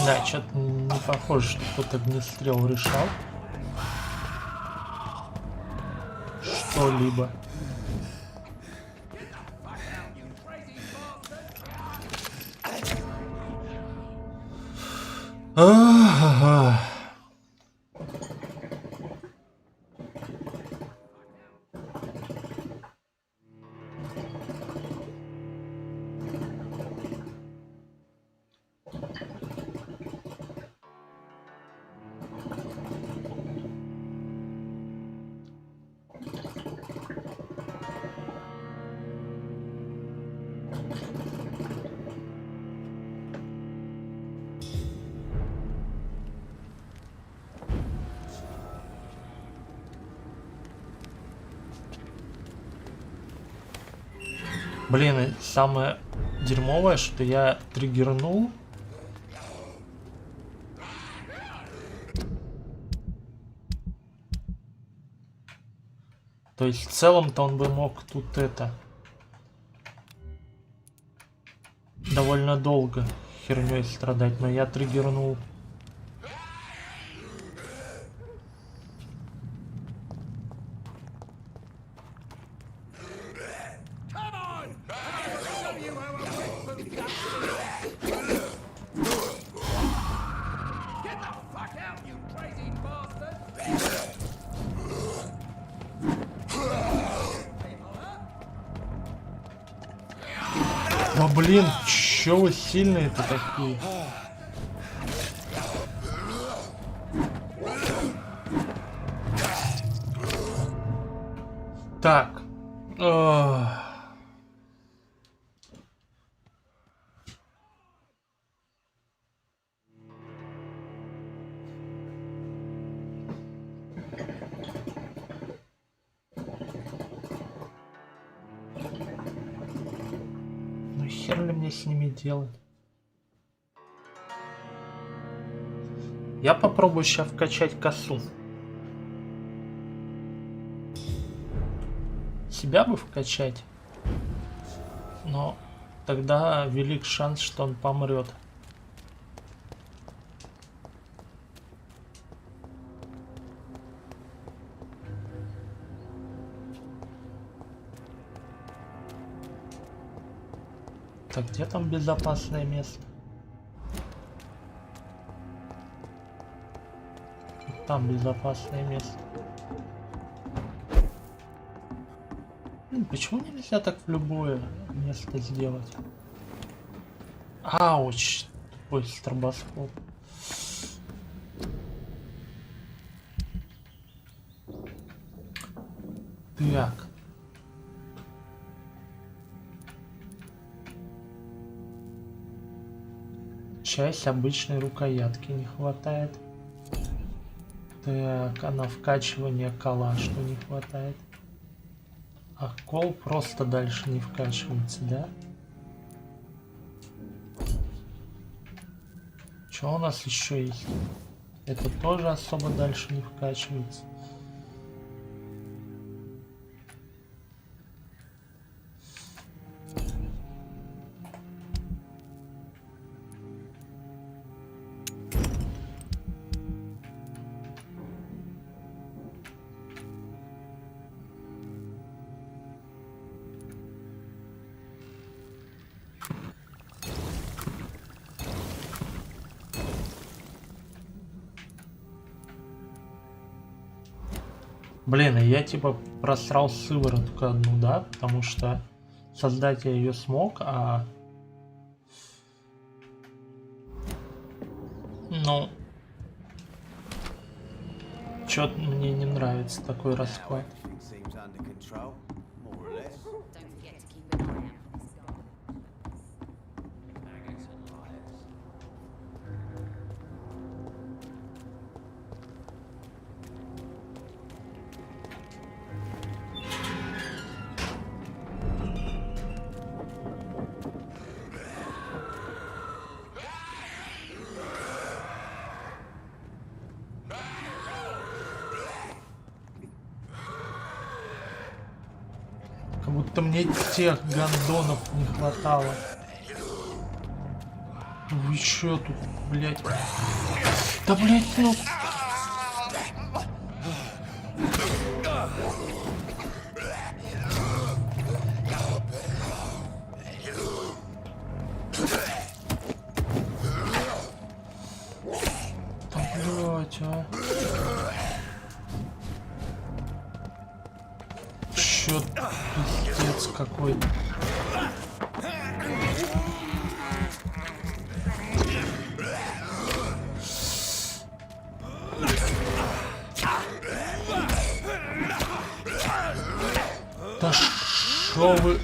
Speaker 1: Да, что-то не похоже, что кто-то огнестрел решал. Что-либо. Ага. Блин, и самое дерьмовое, что я триггернул. То есть в целом-то он бы мог тут это довольно долго херней страдать, но я триггернул. Да блин, чё вы сильные-то такие? Так. Ну хер ли мне с ними делать? Я попробую сейчас вкачать косу. Себя бы вкачать, но тогда велик шанс, что он помрет. Так, где там безопасное место? Там безопасное место. Почему нельзя так в любое место сделать? Ауч! Тупой стробоскоп. Так. Часть обычной рукоятки не хватает. Так, а на вкачивание калашку не хватает. А кол просто дальше не вкачивается, да? Что у нас еще есть? Это тоже особо дальше не вкачивается. Блин, и я типа просрал сыворотку одну, да? Потому что создать я ее смог, а... Ну... Чё-то мне не нравится такой расклад. Как будто мне тех гандонов не хватало. Вы чё тут, блядь? Да, блядь, ну... Да, блядь, а... Чё пиздец какой-то. Да шо вы...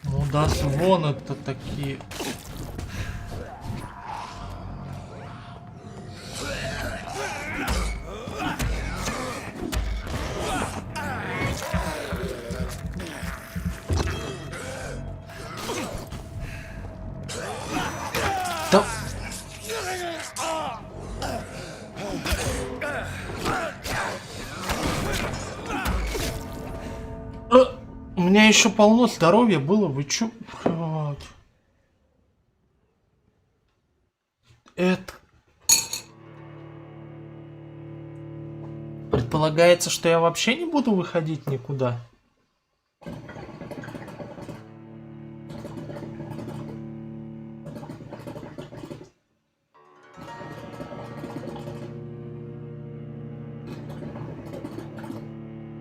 Speaker 1: Ну да, звон это такие... Да... У меня еще полно здоровья было, вы чё? Блядь. Это... Предполагается, что я вообще не буду выходить никуда.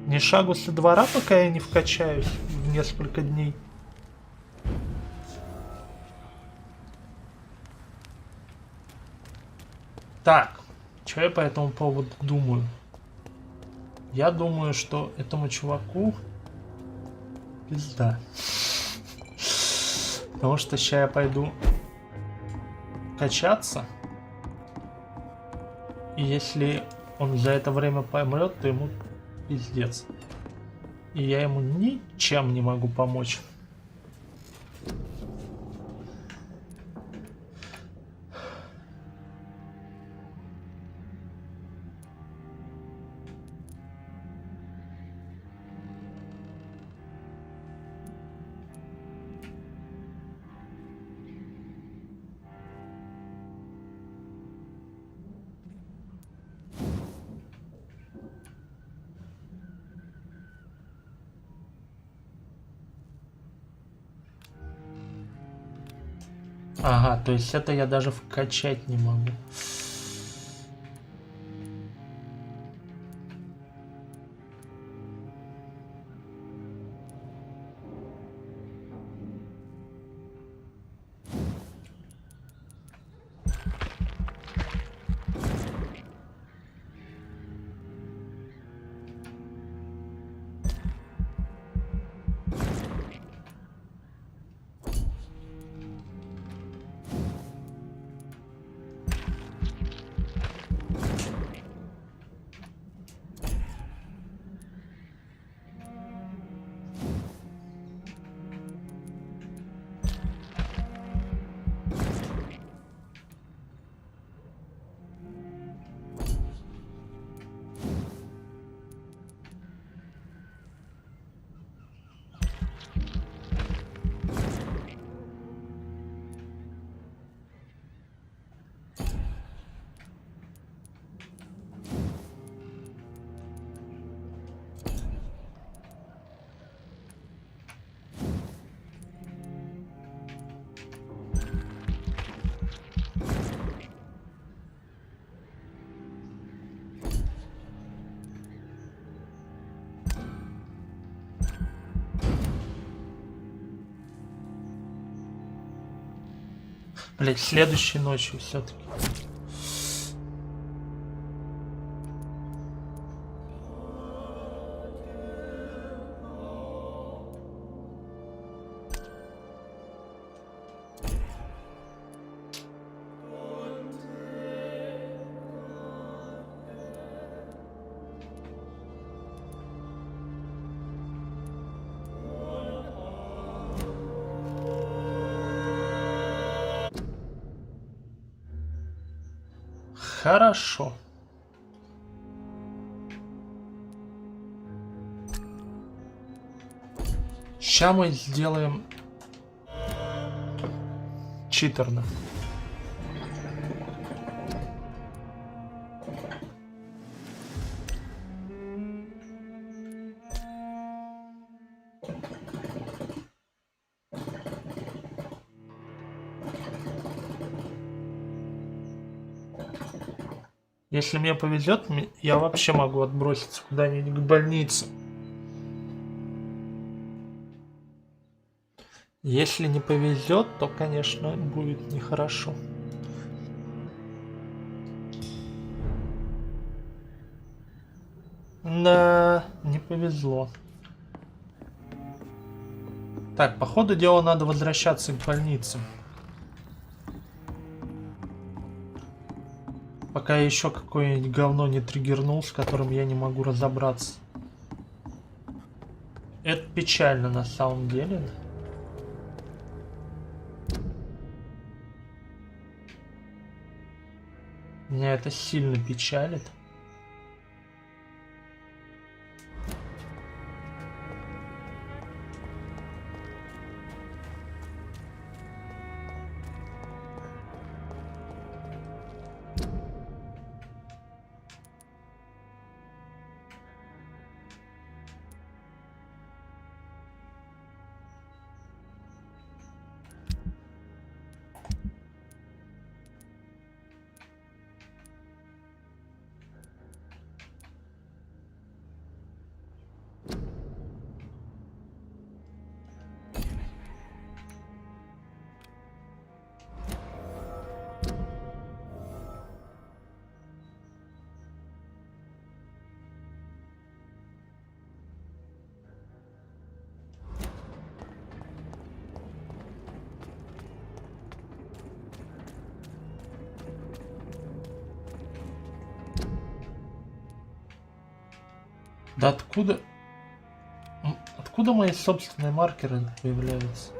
Speaker 1: Ни шагу со двора, пока я не вкачаюсь в несколько дней. Так, что я по этому поводу думаю? Я думаю, что этому чуваку пизда. Потому что сейчас я пойду качаться. И если он за это время помрет, то ему пиздец. И я ему ничем не могу помочь. Ага, то есть это я даже вкачать не могу. Блять, следующей ночью все-таки. Хорошо. Сейчас мы сделаем читерно. Если мне повезет, я вообще могу отброситься куда-нибудь к больнице. Если не повезет, то, конечно, будет нехорошо. Да, не повезло. Так, по ходу дела надо возвращаться к больнице. Пока я еще какое-нибудь говно не триггернул, с которым я не могу разобраться. Это печально на самом деле. Меня это сильно печалит. Да откуда... Откуда мои собственные маркеры появляются?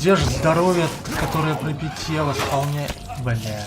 Speaker 1: Где же здоровье, которое припятело вполне... Бля.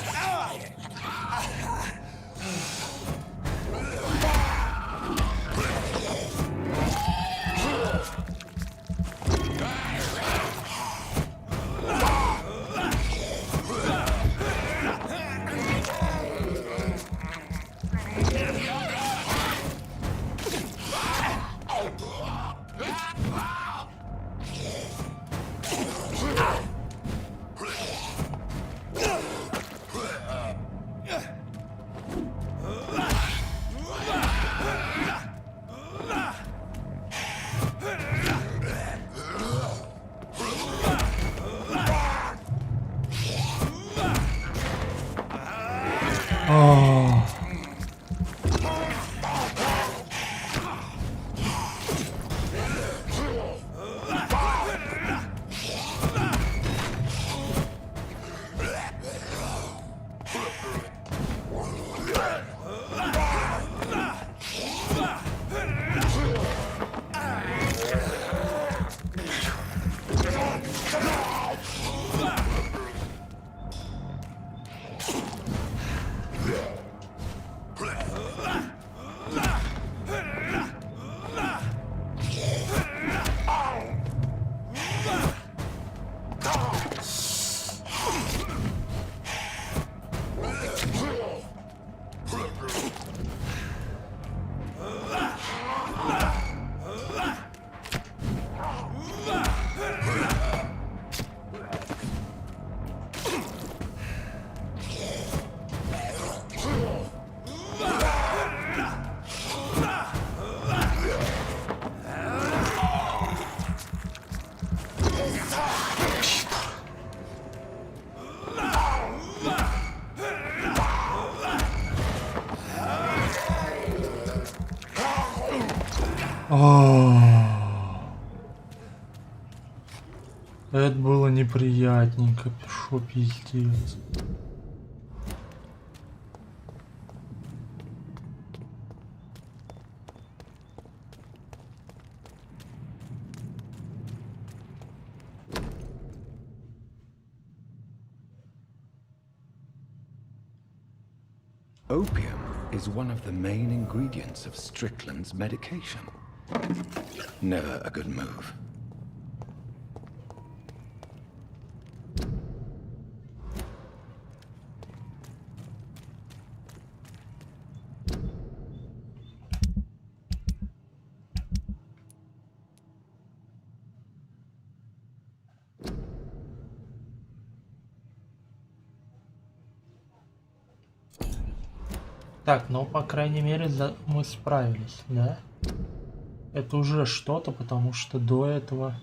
Speaker 1: Это было неприятненько, шо пиздец.
Speaker 3: Opium is one of the main ingredients of Strickland's medication. Never a good move.
Speaker 1: Так, ну, по крайней мере, мы справились, да? Это уже что-то, потому что до этого...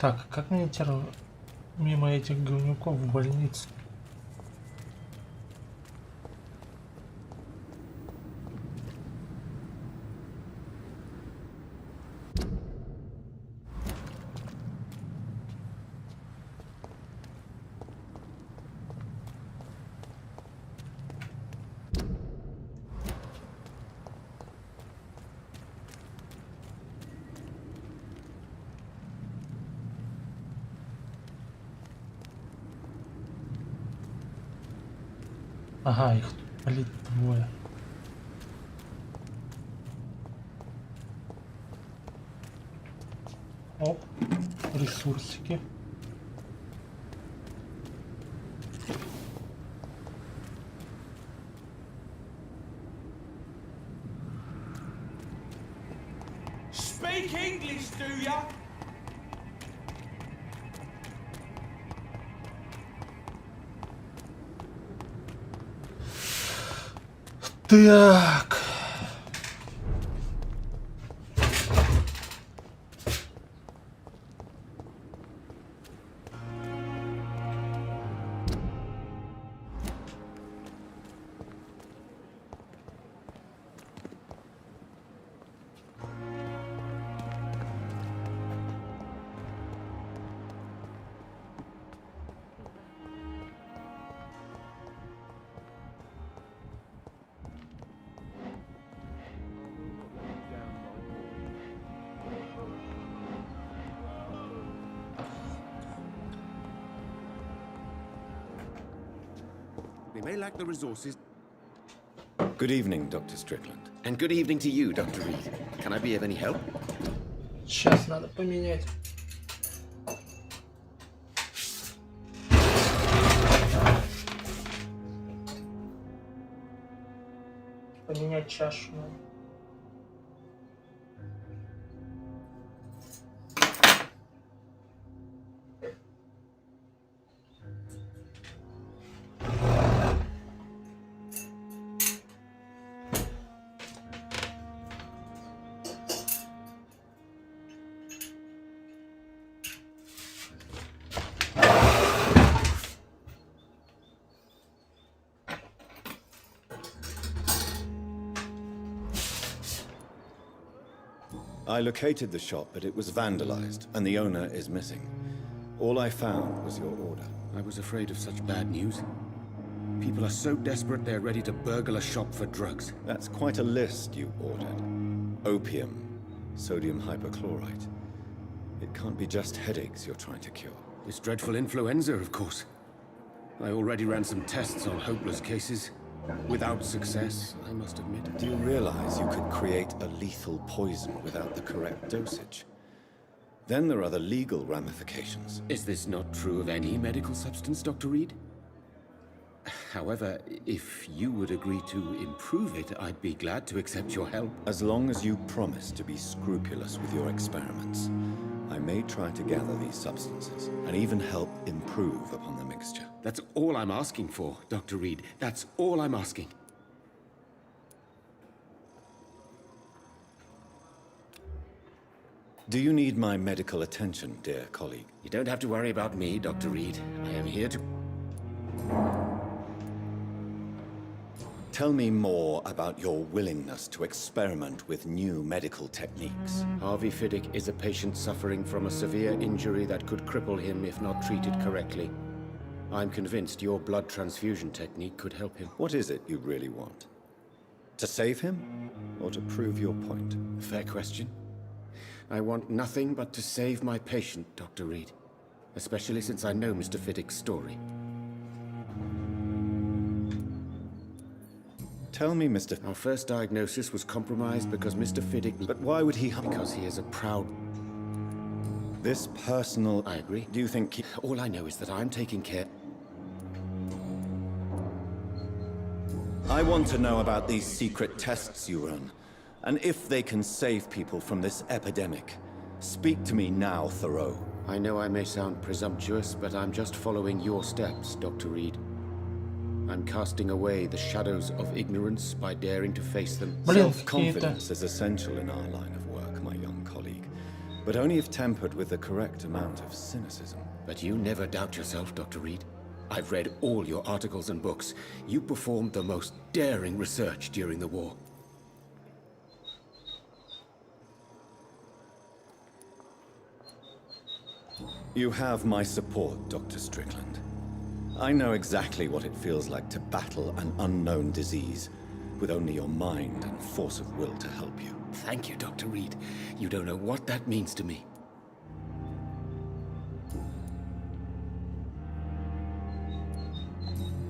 Speaker 1: Так, как мне теперь мимо этих говнюков в больницу? Ага, их тут, блин, двое. Оп, ресурсики.
Speaker 9: Speak English, do ya?
Speaker 1: Так.
Speaker 13: We may lack the resources.
Speaker 3: Good evening, Dr. Strickland.
Speaker 13: And good evening to you, Dr. Reed. Can I be of any help?
Speaker 1: Сейчас надо поменять. Поменять чашу надо.
Speaker 3: I located the shop, but it was vandalized, and the owner is missing. All I found was your order.
Speaker 13: I was afraid of such bad news. People are so desperate they're ready to burgle a shop for drugs.
Speaker 3: That's quite a list you ordered. Opium, sodium hypochlorite. It can't be just headaches you're trying to cure.
Speaker 13: This dreadful influenza, of course. I already ran some tests on hopeless cases. Without success, I must admit.
Speaker 3: Do you realize you could create a lethal poison without the correct dosage? Then there are the legal ramifications.
Speaker 13: Is this not true of any medical substance, Dr. Reed? However, if you would agree to improve it, I'd be glad to accept your help.
Speaker 3: As long as you promise to be scrupulous with your experiments, I may try to gather these substances, and even help improve upon the mixture.
Speaker 13: That's all I'm asking for, Dr. Reed. That's all I'm asking.
Speaker 3: Do you need my medical attention, dear colleague?
Speaker 13: You don't have to worry about me, Dr. Reed. I am here to...
Speaker 3: Tell me more about your willingness to experiment with new medical techniques.
Speaker 13: Harvey Fiddick is a patient suffering from a severe injury that could cripple him if not treated correctly. I'm convinced your blood transfusion technique could help him.
Speaker 3: What is it you really want? To save him, or to prove your point?
Speaker 13: Fair question. I want nothing but to save my patient, Dr. Reed. Especially since I know Mr. Fiddick's story.
Speaker 3: Tell me, Mr.
Speaker 13: Our first diagnosis was compromised because Mr. Fiddick...
Speaker 3: But why would he...
Speaker 13: Because he is a proud...
Speaker 3: This personal...
Speaker 13: I agree.
Speaker 3: Do you think...
Speaker 13: All I know is that I'm taking care...
Speaker 3: I want to know about these secret tests you run, and if they can save people from this epidemic. Speak to me now, Thoreau.
Speaker 13: I know I may sound presumptuous, but I'm just following your steps, Dr. Reed. I'm casting away the shadows of ignorance by daring to face them.
Speaker 3: Self-confidence is essential in our line of work, my young colleague, but only if tempered with the correct amount of cynicism.
Speaker 13: But you never doubt yourself, Dr. Reed. I've read all your articles and books. You performed the most daring research during the war.
Speaker 3: You have my support, Dr. Strickland. I know exactly what it feels like to battle an unknown disease, with only your mind and force of will to help you.
Speaker 13: Thank you, Dr. Reed. You don't know what that means to me.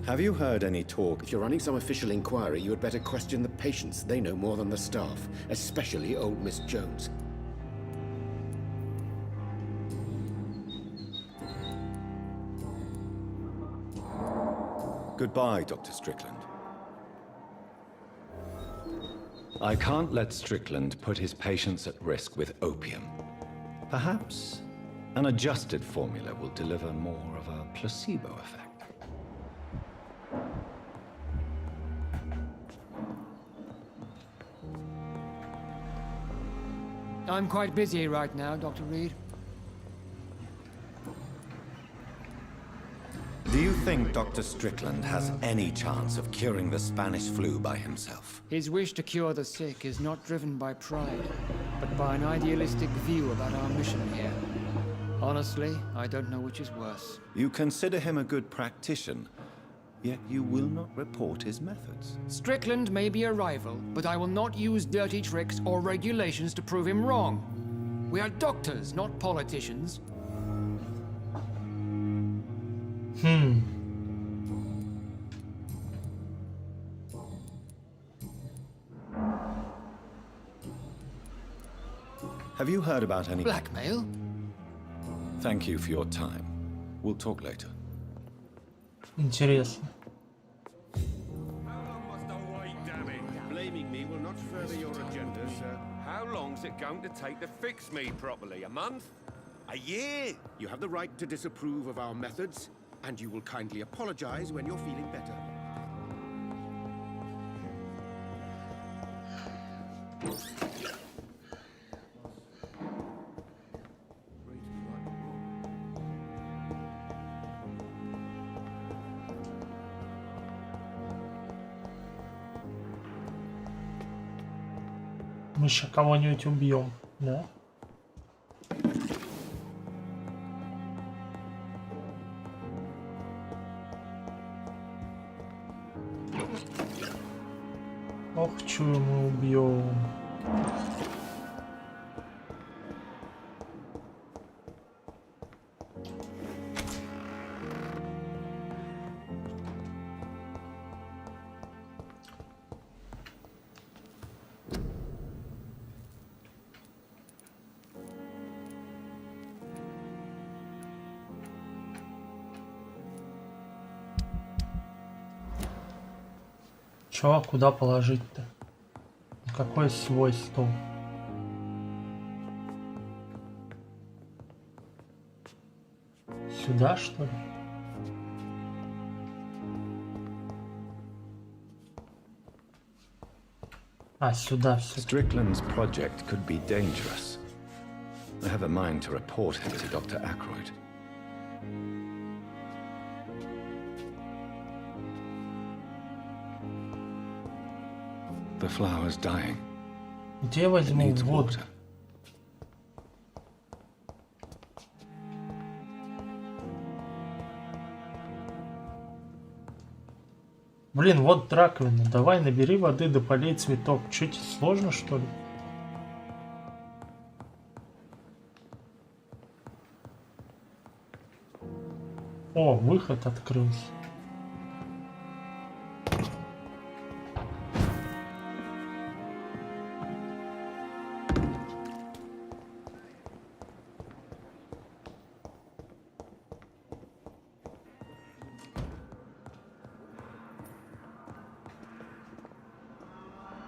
Speaker 3: Have you heard any talk?
Speaker 13: If you're running some official inquiry, you had better question the patients. They know more than the staff, especially old Miss Jones.
Speaker 3: Goodbye, Dr. Strickland. I can't let Strickland put his patients at risk with opium. Perhaps an adjusted formula will deliver more of a placebo effect.
Speaker 14: I'm quite busy right now, Dr. Reed.
Speaker 3: Do you think Dr. Strickland has any chance of curing the Spanish flu by himself?
Speaker 14: His wish to cure the sick is not driven by pride, but by an idealistic view about our mission here. Honestly, I don't know which is worse.
Speaker 3: You consider him a good practitioner, yet you will not report his methods.
Speaker 14: Strickland may be a rival, but I will not use dirty tricks or regulations to prove him wrong. We are doctors, not politicians.
Speaker 3: Have you heard about any...
Speaker 14: Blackmail?
Speaker 3: Thank you for your time. We'll talk later.
Speaker 1: Интересно.
Speaker 15: Blaming me will not further your agenda, sir. How long's it going to take to fix me properly? A month? A year?
Speaker 10: You have the right to disapprove of our methods, and you will kindly apologize when you're feeling better.
Speaker 1: Мы сейчас кого-нибудь убьем, да? Ох, чую, мы убьем. Чё, куда положить-то? Какой свой стол? Сюда, что ли? А, сюда все.
Speaker 3: Strickland's project could be dangerous. I have a mind to report him to Dr. Ackroyd. The flower's dying.
Speaker 1: Где я возьму воду? Блин, вот раковина. Давай набери воды да полей цветок. Чё тебе сложно, что ли? О, выход открылся.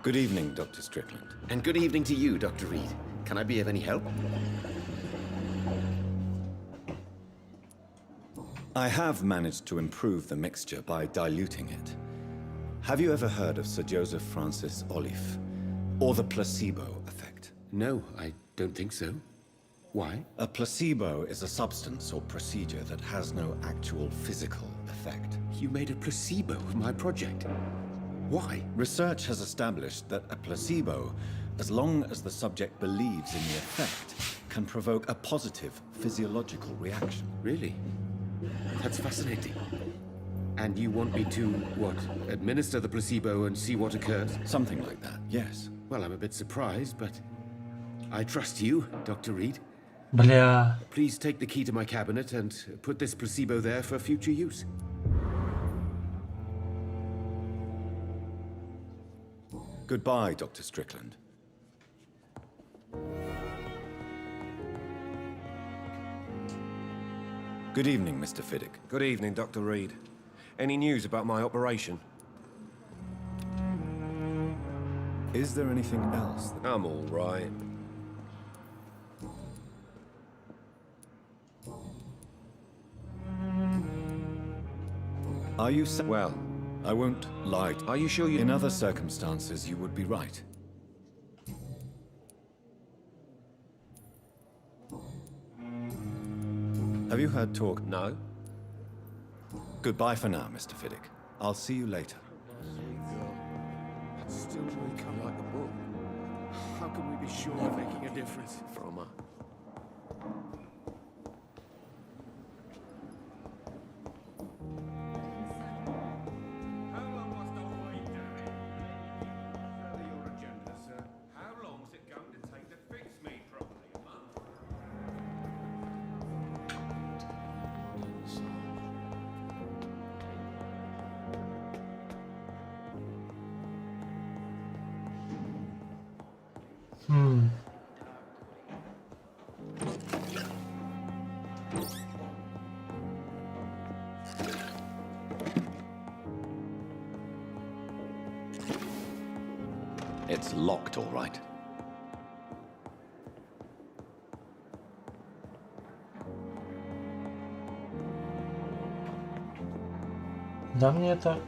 Speaker 3: Good evening, Dr. Strickland.
Speaker 13: And good evening to you, Dr. Reed. Can I be of any help?
Speaker 3: I have managed to improve the mixture by diluting it. Have you ever heard of Sir Joseph Francis Olive, or the placebo effect?
Speaker 13: No, I don't think so. Why?
Speaker 3: A placebo is a substance or procedure that has no actual physical effect.
Speaker 13: You made a placebo of my project. Why?
Speaker 3: Research has established that a placebo, as long as the subject believes in the effect, can provoke a positive physiological reaction.
Speaker 13: Really? That's fascinating. And you want me to, what, administer the placebo and see what occurs?
Speaker 3: Something like that, yes.
Speaker 13: Well, I'm a bit surprised, but I trust you, Dr. Reed.
Speaker 1: Бля.
Speaker 13: Please take the key to my cabinet and put this placebo there for future use.
Speaker 3: Goodbye, Dr. Strickland. Good evening, Mr. Fiddick.
Speaker 15: Good evening, Dr. Reed. Any news about my operation?
Speaker 3: Is there anything else?
Speaker 15: I'm all right.
Speaker 3: Are you
Speaker 15: well?
Speaker 3: I won't lie.
Speaker 15: Are you sure you...
Speaker 3: In other circumstances, you would be right. Have you heard talk?
Speaker 15: No.
Speaker 3: Goodbye for now, Mr. Fiddick. I'll see you later.
Speaker 10: Still really come like a book. How can we be sure of making a difference?
Speaker 15: From her.
Speaker 3: It's locked, all right.
Speaker 1: Да мне это...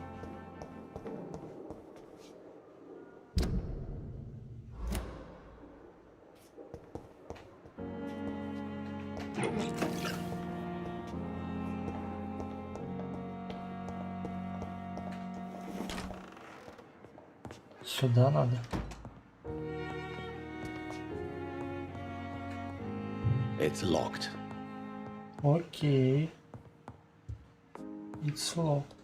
Speaker 1: Сюда надо.
Speaker 3: It's locked.
Speaker 1: Окей. It's locked.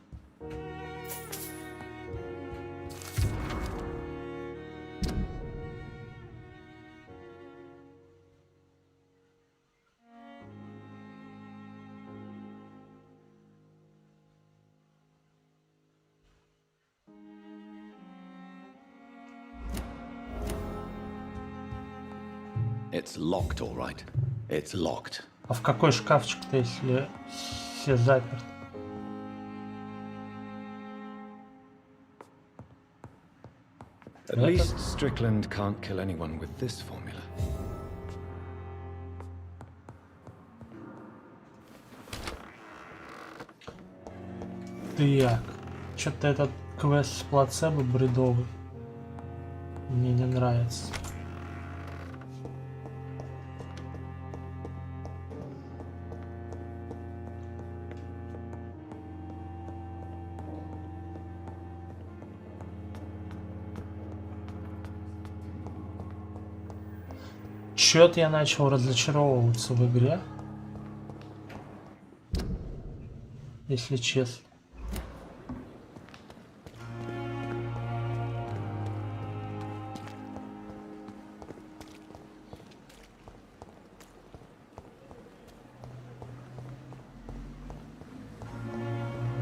Speaker 3: It's locked, all right. It's locked.
Speaker 1: А в какой шкафчик-то, если все заперты?
Speaker 3: At least Strickland can't kill anyone with this formula.
Speaker 1: Так, что-то этот квест с плацебо бредовый. Мне не нравится. Чё-то я начал разочаровываться в игре, если честно.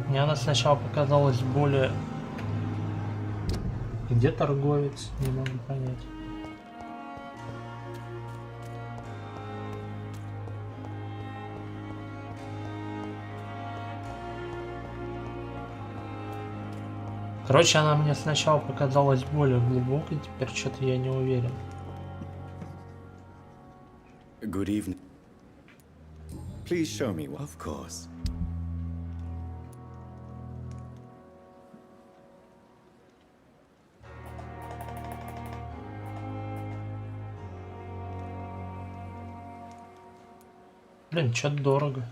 Speaker 1: Мне она сначала показалась более... Где торговец? Не могу понять. Короче, она мне сначала показалась более глубокой, теперь что-то я не уверен.
Speaker 3: Good evening. Please show me. Of course.
Speaker 1: Блин, что-то дорого.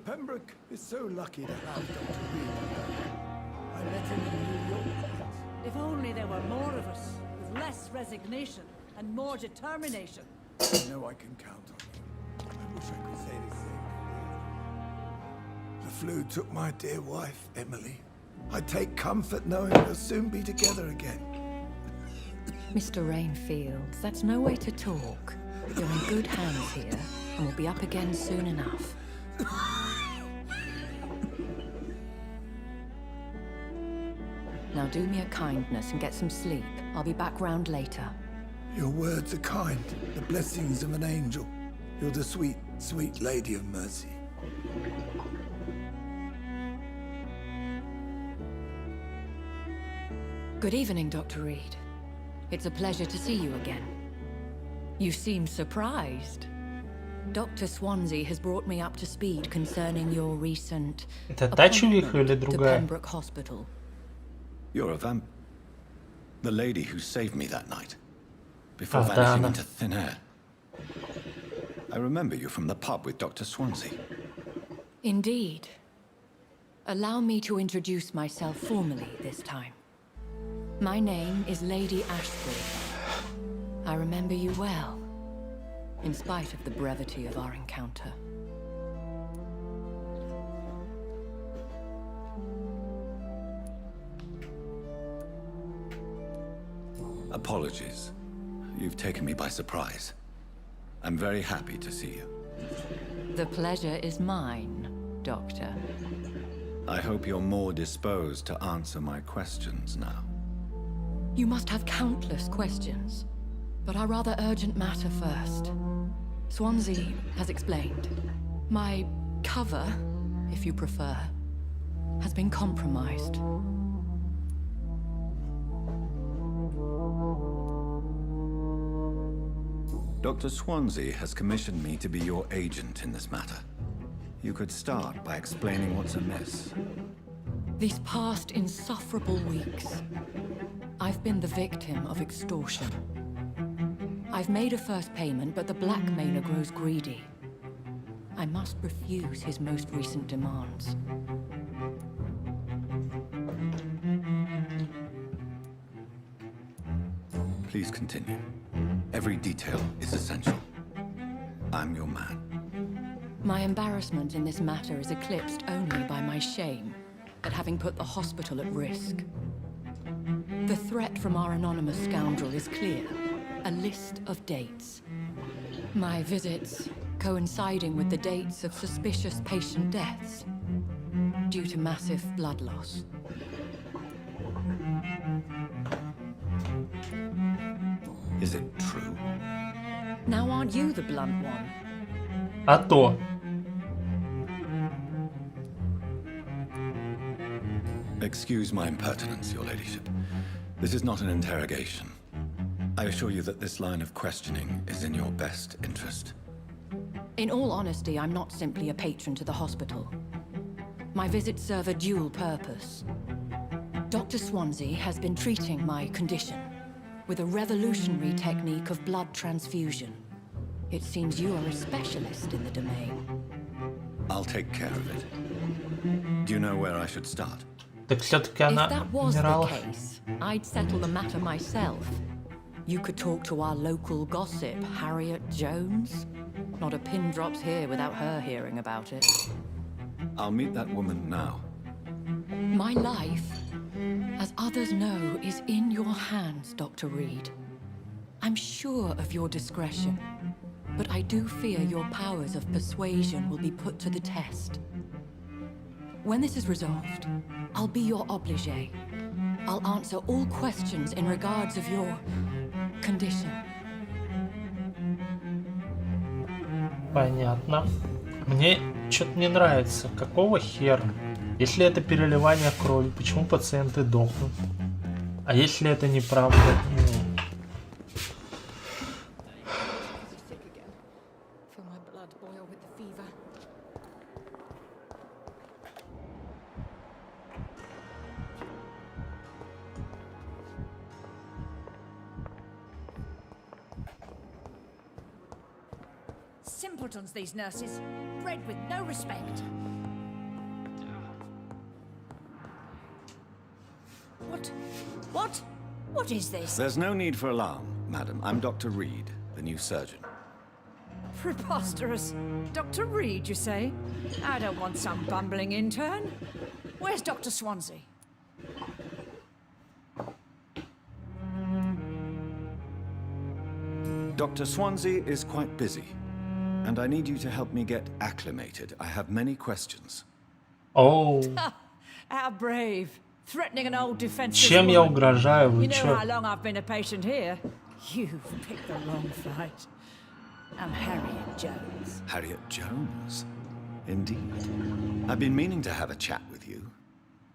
Speaker 16: Pembroke is so lucky to have Dr. Reed. I met him in New York.
Speaker 2: If only there were more of us, with less resignation and more determination.
Speaker 16: I know I can count on you. I wish I could say the same. The flu took my dear wife, Emily. I take comfort knowing we'll soon be together again.
Speaker 11: Mr. Rainfield, that's no way to talk. You're in good hands here, and we'll be up again soon enough. Now do me a kindness and get some sleep. I'll be back round later.
Speaker 16: Your words are kind, the blessings of an angel. You're the sweet, sweet Lady of Mercy.
Speaker 11: Good evening, Dr. Reed. It's a pleasure to see you again. You seem surprised. Dr. Swansea has brought me up to speed concerning your recent
Speaker 1: Это та чувиха или
Speaker 11: to
Speaker 1: другая?
Speaker 11: Pembroke Hospital.
Speaker 3: You're a vamp. The lady who saved me that night. Before
Speaker 1: Ah,
Speaker 3: vanishing
Speaker 1: Diana.
Speaker 3: into thin air. I remember you from the pub with Dr. Swansea.
Speaker 11: Indeed. Allow me to introduce myself formally this time. My name is Lady Ashbury. I remember you well, in spite of the brevity of our encounter.
Speaker 3: Apologies. You've taken me by surprise. I'm very happy to see you.
Speaker 11: The pleasure is mine, Doctor.
Speaker 3: I hope you're more disposed to answer my questions now.
Speaker 11: You must have countless questions, but our rather urgent matter first. Swansea has explained. My cover, if you prefer, has been compromised.
Speaker 3: Dr. Swansea has commissioned me to be your agent in this matter. You could start by explaining what's amiss.
Speaker 11: These past insufferable weeks, I've been the victim of extortion. I've made a first payment, but the blackmailer grows greedy. I must refuse his most recent demands.
Speaker 3: Please continue. Every detail is essential. I'm your man.
Speaker 11: My embarrassment in this matter is eclipsed only by my shame at having put the hospital at risk. The threat from our anonymous scoundrel is clear. A list of dates. My visits coinciding with the dates of suspicious patient deaths due to massive blood loss.
Speaker 3: Is it true?
Speaker 11: Now aren't you the blunt one?
Speaker 1: А то.
Speaker 3: Excuse my impertinence, your ladyship. This is not an interrogation. I assure you that this line of questioning is in your best interest.
Speaker 11: In all honesty, I'm not simply a patron to the hospital. My visits serve a dual purpose. Dr. Swansea has been treating my condition with a revolutionary technique of blood transfusion. It seems you are a specialist in the domain.
Speaker 3: I'll take care of it. Do you know where I should start?
Speaker 1: Так все-таки
Speaker 11: If
Speaker 1: она
Speaker 11: that was the
Speaker 1: умирала.
Speaker 11: case, I'd settle the matter myself. You could talk to our local gossip, Harriet Jones. Not a pin drops here without her hearing about it.
Speaker 3: I'll meet that woman now.
Speaker 11: My life, as others know, is in your hands, Dr. Reed. I'm sure of your discretion, but I do fear your powers of persuasion will be put to the test. When this is resolved, I'll be your obligé. I'll answer all questions in regards of your condition.
Speaker 1: Понятно. Мне что-то не нравится. Какого хера? Если это переливание крови, почему пациенты дохнут? А если это неправда?
Speaker 2: Simpletons, these nurses. Bred with no respect. What is this?
Speaker 3: There's no need for alarm, madam. I'm Dr. Reed, the new surgeon.
Speaker 2: Preposterous. Dr. Reed, you say? I don't want some bumbling intern. Where's Dr. Swansea?
Speaker 3: Dr. Swansea is quite busy, and I need you to help me get acclimated. I have many questions.
Speaker 1: Oh.
Speaker 2: How brave. Threatening an old defenseless
Speaker 1: Чем я
Speaker 2: woman.
Speaker 1: угрожаю? Вы
Speaker 2: You know
Speaker 1: чё?
Speaker 2: how long I've been a patient here? You've picked the wrong fight. I'm Harriet Jones.
Speaker 3: Harriet Jones? Indeed. I've been meaning to have a chat with you.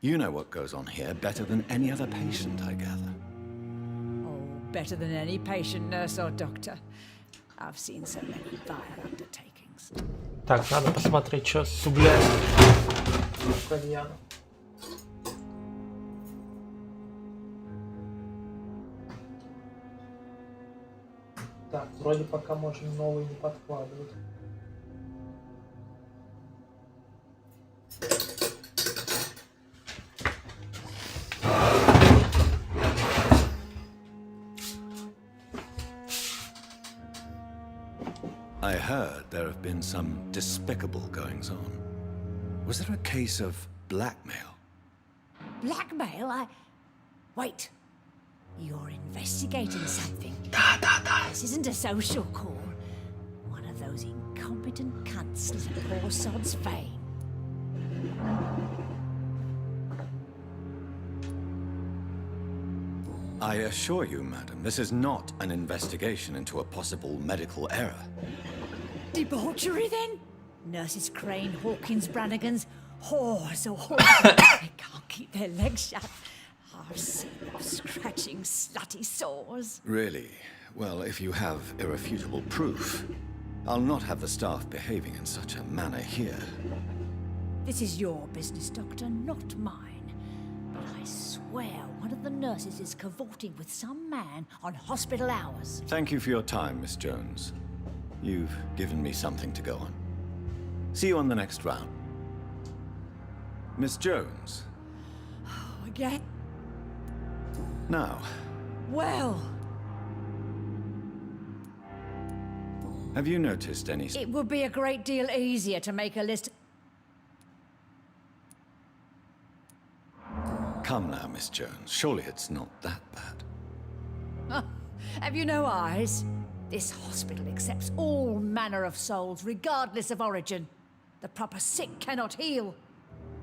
Speaker 3: You know what goes on here better than any other patient, I gather.
Speaker 2: Oh, better than any patient, nurse or doctor. I've seen so many vile undertakings.
Speaker 1: Так, надо посмотреть, что с углями. Кальяна. Так, вроде пока можно новый не подкладывать.
Speaker 3: I heard there have been some despicable goings-on. Was there a case of blackmail?
Speaker 2: Blackmail? Wait. You're investigating something. This isn't a social call. One of those incompetent cunts is a poor sod's fame.
Speaker 3: I assure you, madam, this is not an investigation into a possible medical error.
Speaker 2: Debauchery, then? Nurses Crane, Hawkins, Brannigans, whores or whores. They can't keep their legs shut. I've seen them scratching slutty sores.
Speaker 3: Really? Well, if you have irrefutable proof, I'll not have the staff behaving in such a manner here.
Speaker 2: This is your business, Doctor, not mine. But I swear one of the nurses is cavorting with some man on hospital hours.
Speaker 3: Thank you for your time, Miss Jones. You've given me something to go on. See you on the next round. Miss Jones.
Speaker 2: Again?
Speaker 3: Now,
Speaker 2: Well,
Speaker 3: have you noticed any...
Speaker 2: it would be a great deal easier to make a list.
Speaker 3: Come now, Miss Jones. Surely it's not that bad.
Speaker 2: Have you no eyes? This hospital accepts all manner of souls, regardless of origin. The proper sick cannot heal.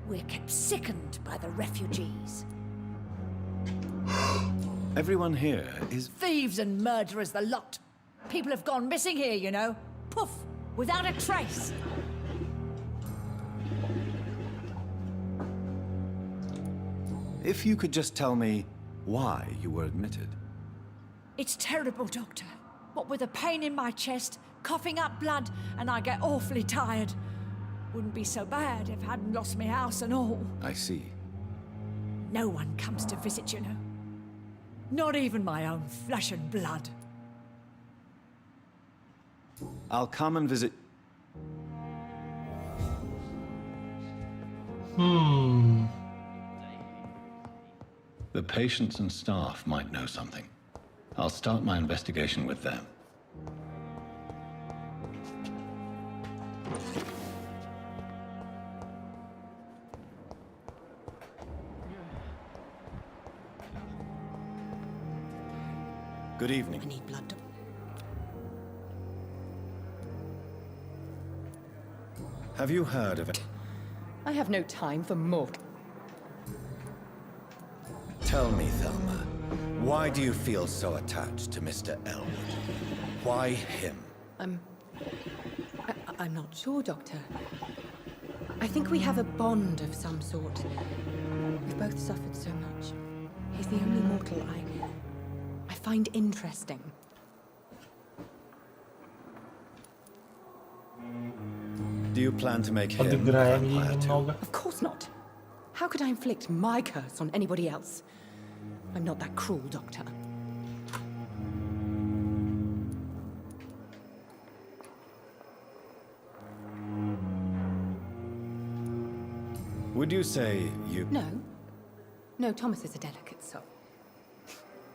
Speaker 2: We're kept sickened by the refugees.
Speaker 3: Everyone here is...
Speaker 2: Thieves and murderers, the lot. People have gone missing here, you know. Poof, without a trace.
Speaker 3: If you could just tell me why you were admitted.
Speaker 2: It's terrible, Doctor. What with a pain in my chest, coughing up blood, and I get awfully tired. Wouldn't be so bad if I hadn't lost my house and all.
Speaker 3: I see.
Speaker 2: No one comes to visit, you know. Not even my own flesh and blood.
Speaker 3: I'll come and visit... The patients and staff might know something. I'll start my investigation with them. Good evening.
Speaker 2: I need blood.
Speaker 3: Have you heard of it?
Speaker 11: I have no time for mortal.
Speaker 3: Tell me, Thelma, why do you feel so attached to Mr. Elwood? Why him?
Speaker 11: I'm not sure, Doctor. I think we have a bond of some sort. We've both suffered so much. He's the only mortal I find interesting.
Speaker 3: Do you plan to make him a vampire too?
Speaker 11: Of course not. How could I inflict my curse on anybody else? I'm not that cruel, Doctor.
Speaker 3: Would you say you...
Speaker 11: No. No, Thomas is a delicate soul.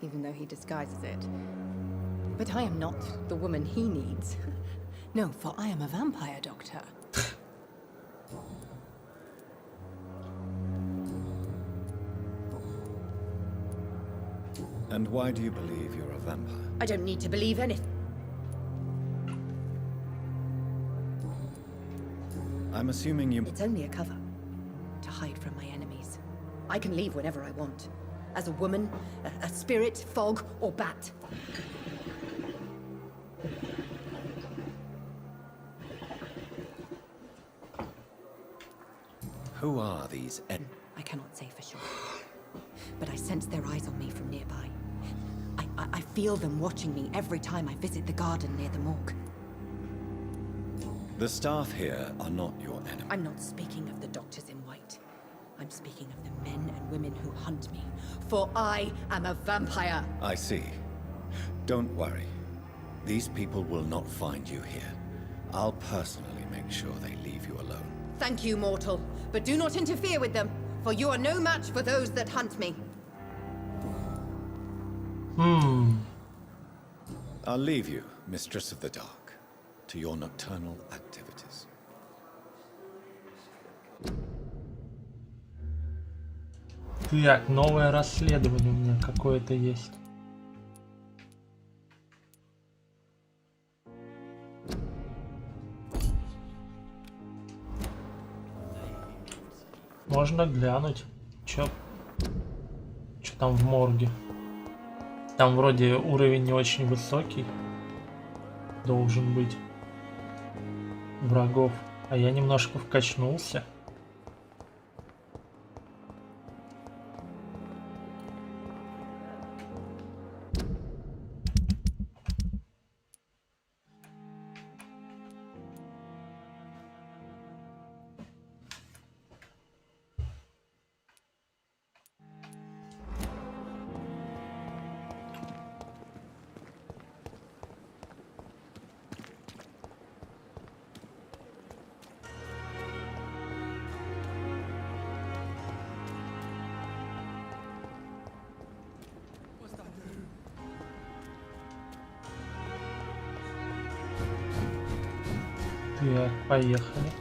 Speaker 11: Even though he disguises it. But I am not the woman he needs. No, for I am a vampire, Doctor.
Speaker 3: And why do you believe you're a vampire?
Speaker 11: I don't need to believe anything.
Speaker 3: I'm assuming you...
Speaker 11: It's only a cover. To hide from my enemies. I can leave whenever I want. As a woman, a spirit, fog, or bat.
Speaker 3: Who are these
Speaker 11: I cannot say for sure. But I sense their eyes on me from nearby. I feel them watching me every time I visit the garden near the morgue.
Speaker 3: The staff here are not your enemy.
Speaker 11: I'm not speaking of the doctors in white. I'm speaking of the men and women who hunt me. For I am a vampire.
Speaker 3: I see. Don't worry. These people will not find you here. I'll personally make sure they leave you alone.
Speaker 17: Thank you, mortal. But do not interfere with them, for you are no match for those that hunt me.
Speaker 3: I'll leave you, Mistress of the Dark, to your nocturnal activities.
Speaker 1: Так, новое расследование у меня какое-то есть. Можно глянуть, чё там в морге. Там вроде уровень не очень высокий должен быть врагов, а я немножко вкачнулся. Так, поехали.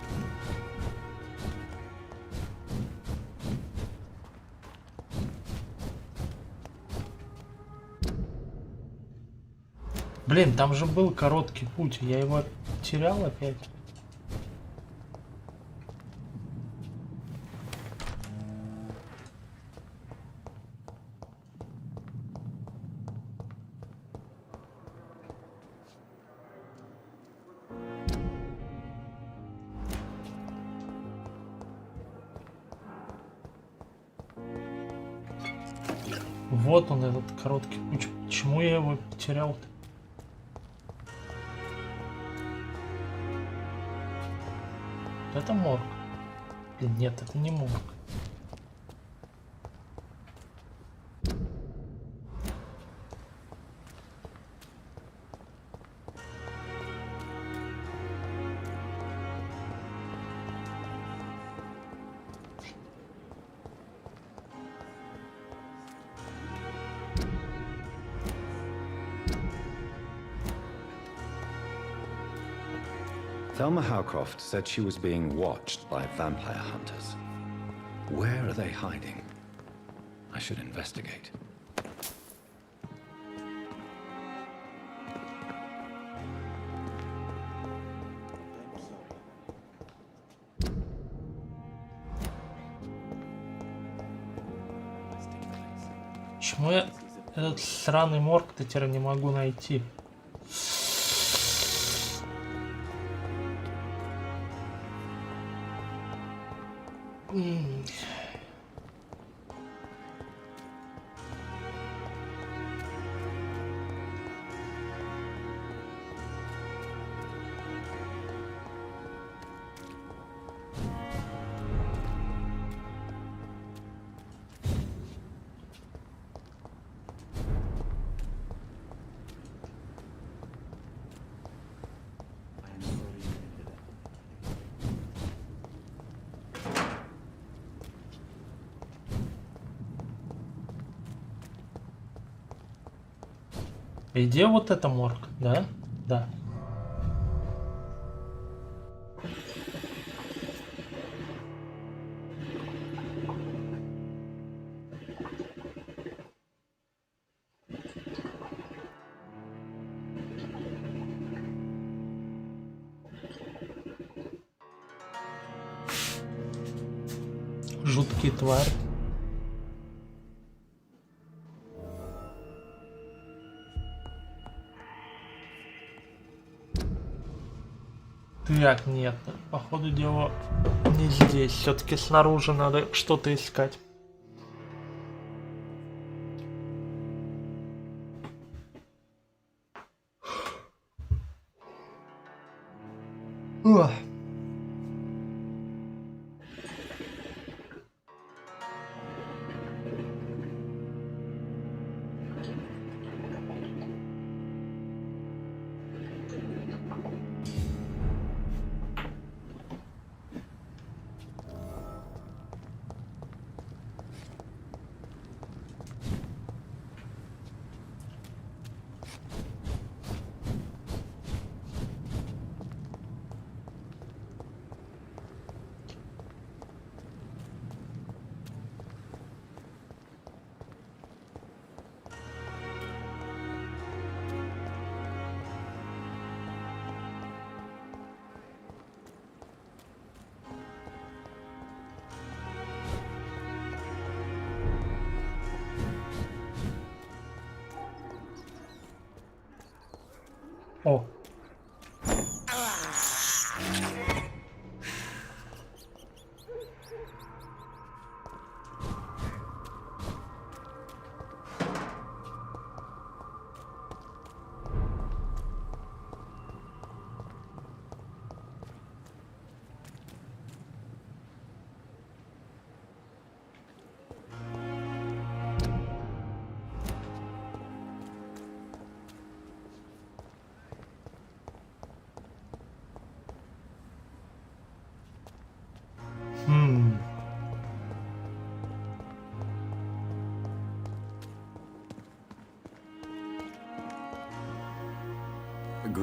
Speaker 1: Блин, там же был короткий путь, я его терял опять. Вот он, этот короткий путь. Почему я его потерял-то? Это морг. Или нет, это не морг.
Speaker 3: Thelma Howcroft said she was being watched by vampire hunters. Where are they hiding? I should investigate.
Speaker 1: Почему я этот сраный морг-то теперь не могу найти? Где вот это морг, да? Да. Жуткие твари. Так, нет, походу дела не здесь. Все-таки снаружи надо что-то искать. Ух.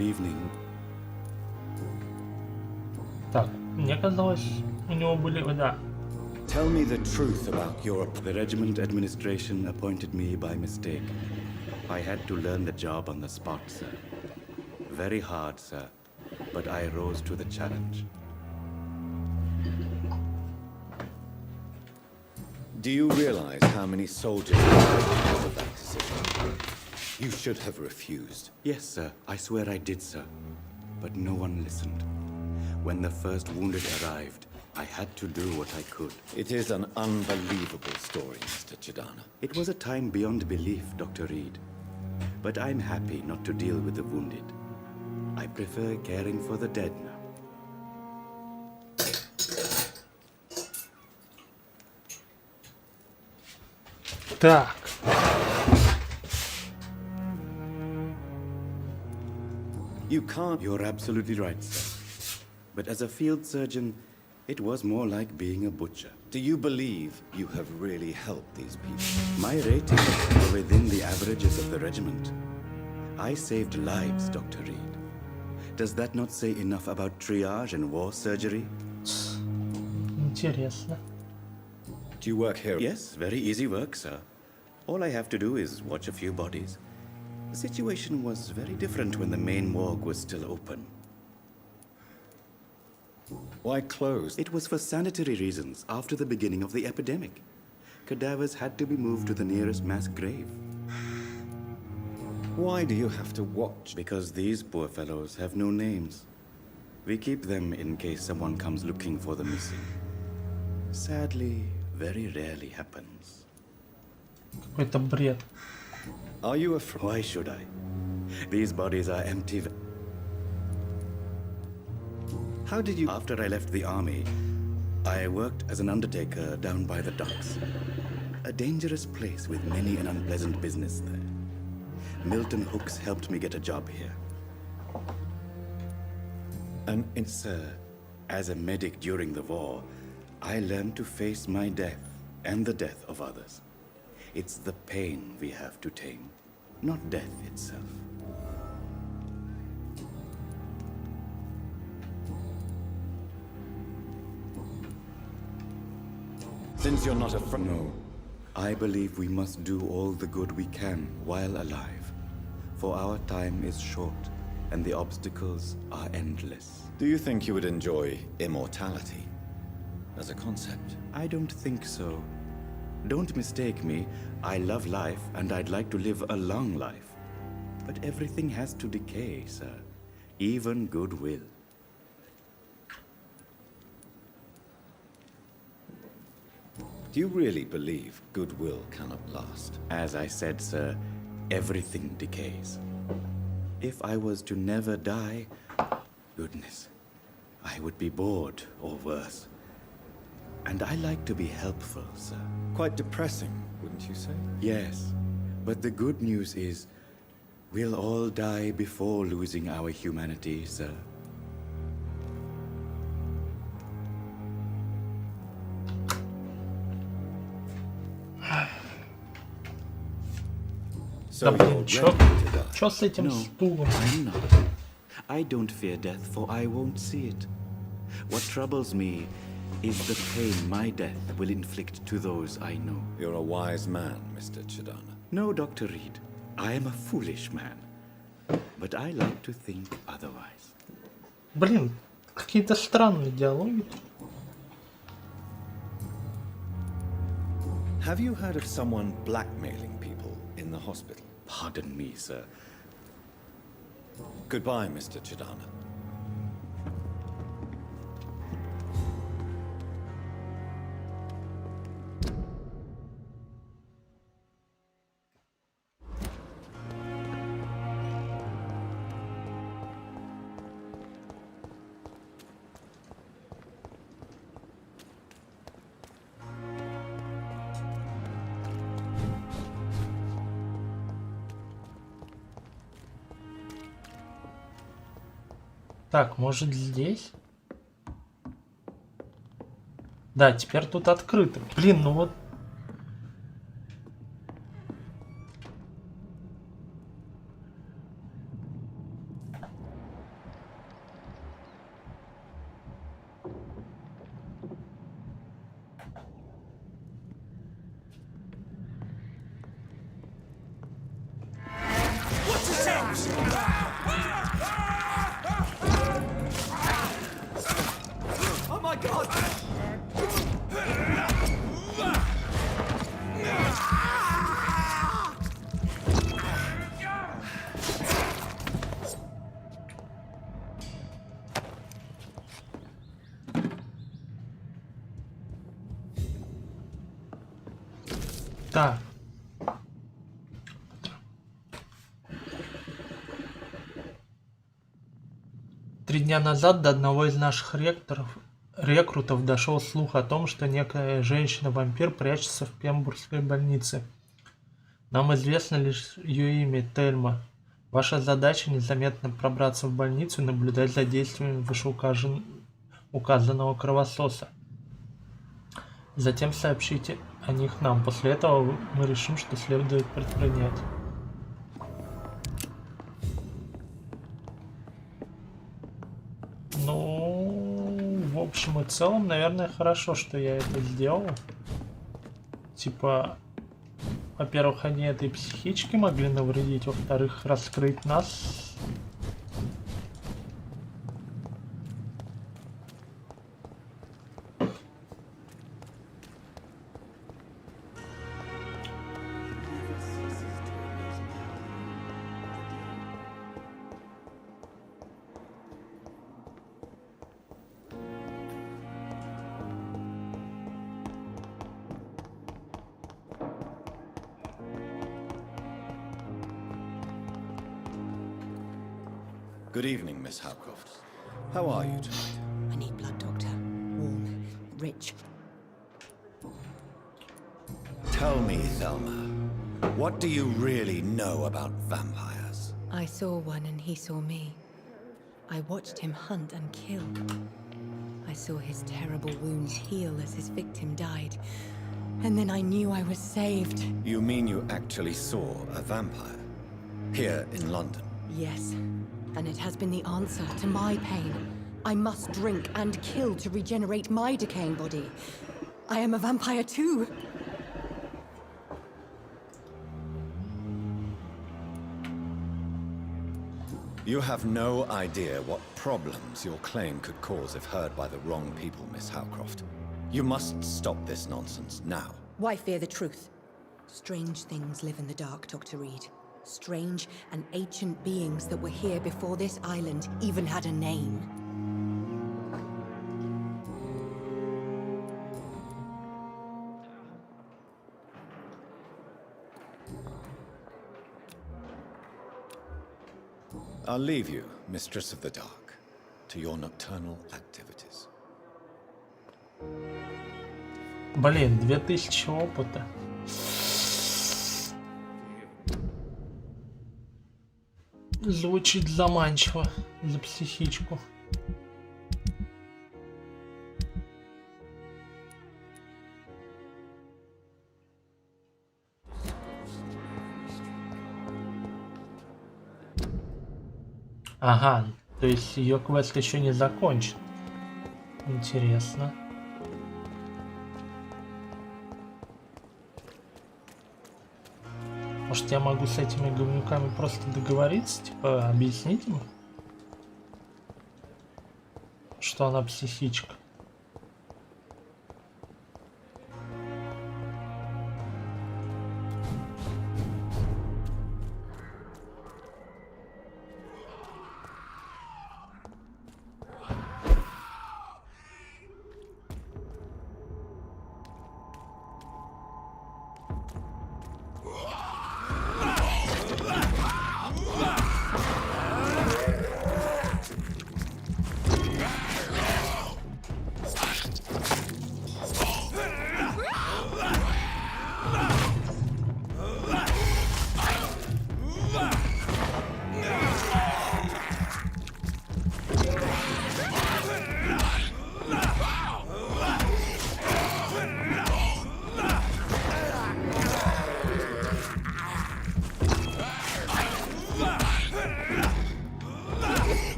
Speaker 3: Good evening.
Speaker 1: Так, мне казалось, у него были, да.
Speaker 3: Tell me the truth about your... The regiment administration appointed me by mistake. I had to learn the job on the spot, sir. Very hard, sir, but I rose to the challenge. Do you realize how many soldiers died because of that decision? You should have refused. Yes, sir. I swear I did, sir. But no one listened. When the first wounded arrived, I had to do what I could. It is an unbelievable story, Mr. Chidana. It was a time beyond belief, Dr. Reed. But I'm happy not to deal with the wounded. I prefer caring for the dead now.
Speaker 1: Так.
Speaker 3: You can't. You're absolutely right, sir. But as a field surgeon, it was more like being a butcher. Do you believe you have really helped these people? My ratings are within the averages of the regiment. I saved lives, Dr. Reed. Does that not say enough about triage and war surgery?
Speaker 1: Интересно.
Speaker 3: Do you work here? Yes, very easy work, sir. All I have to do is watch a few bodies. The situation was very different when the main morgue was still open. Why closed? It was for sanitary reasons after the beginning of the epidemic. Cadavers had to be moved to the nearest mass grave. Why do you have to watch? Because these poor fellows have no names. We keep them in case someone comes looking for the missing. Sadly, very rarely happens.
Speaker 1: Какой-то бред.
Speaker 3: Are you afraid? Why should I? These bodies are empty. How did you... After I left the army, I worked as an undertaker down by the docks. A dangerous place with many an unpleasant business there. Milton Hooks helped me get a job here. And sir, as a medic during the war, I learned to face my death and the death of others. It's the pain we have to tame, not death itself. Since you're not afraid... No. I believe we must do all the good we can while alive. For our time is short, and the obstacles are endless. Do you think you would enjoy immortality as a concept? I don't think so. Don't mistake me. I love life, and I'd like to live a long life. But everything has to decay, sir. Even goodwill. Do you really believe goodwill cannot last? As I said, sir, everything decays. If I was to never die, goodness, I would be bored or worse. And I like to be helpful, sir. Quite depressing, wouldn't you say? Yes, but the good news is we'll all die before losing our humanity, sir.
Speaker 1: Да блин, чё с этим стулом?
Speaker 3: I don't fear death, for I won't see it. What troubles me is the pain my death will inflict to those I know. You're a wise man, Mr. Chidana. No, Dr. Reed. I am a foolish man. But I like to think otherwise.
Speaker 1: Блин, какие-то странные диалоги.
Speaker 3: Have you heard of someone blackmailing people in the hospital? Pardon me, sir. Goodbye, Mr. Chidana.
Speaker 1: Так, может здесь? Да, теперь тут открыто. Блин, ну вот... Так. 3 дня назад до одного из наших рекрутов дошел слух о том, что некая женщина-вампир прячется в Пембургской больнице. Нам известно лишь ее имя — Тельма. Ваша задача — незаметно пробраться в больницу и наблюдать за действиями вышеуказанного кровососа. Затем сообщите о них нам. После этого мы решим, что следует предпринять. Ну, в общем и целом, наверное, хорошо, что я это сделал. Типа, во-первых, они этой психичке могли навредить, во-вторых, раскрыть нас.
Speaker 13: Good evening, Miss Howcroft. How are you tonight?
Speaker 2: I need blood, Doctor. Warm, rich.
Speaker 10: Tell me, Thelma, what do you really know about vampires?
Speaker 11: I saw one and he saw me. I watched him hunt and kill. I saw his terrible wounds heal as his victim died. And then I knew I was saved.
Speaker 10: You mean you actually saw a vampire? Here in London?
Speaker 11: Yes. And it has been the answer to my pain. I must drink and kill to regenerate my decaying body. I am a vampire too.
Speaker 10: You have no idea what problems your claim could cause if heard by the wrong people, Miss Howcroft. You must stop this nonsense now.
Speaker 11: Why fear the truth? Strange things live in the dark, Dr. Reed. Strange and ancient beings that were here before this island even had a name.
Speaker 10: I'll leave you, Mistress of the Dark, to your nocturnal activities.
Speaker 1: Блин, 2000 опыта. Звучит заманчиво за психичку. Ага, то есть ее квест еще не закончен. Интересно. Может, я могу с этими говнюками просто договориться, типа, объяснить им, что она психичка.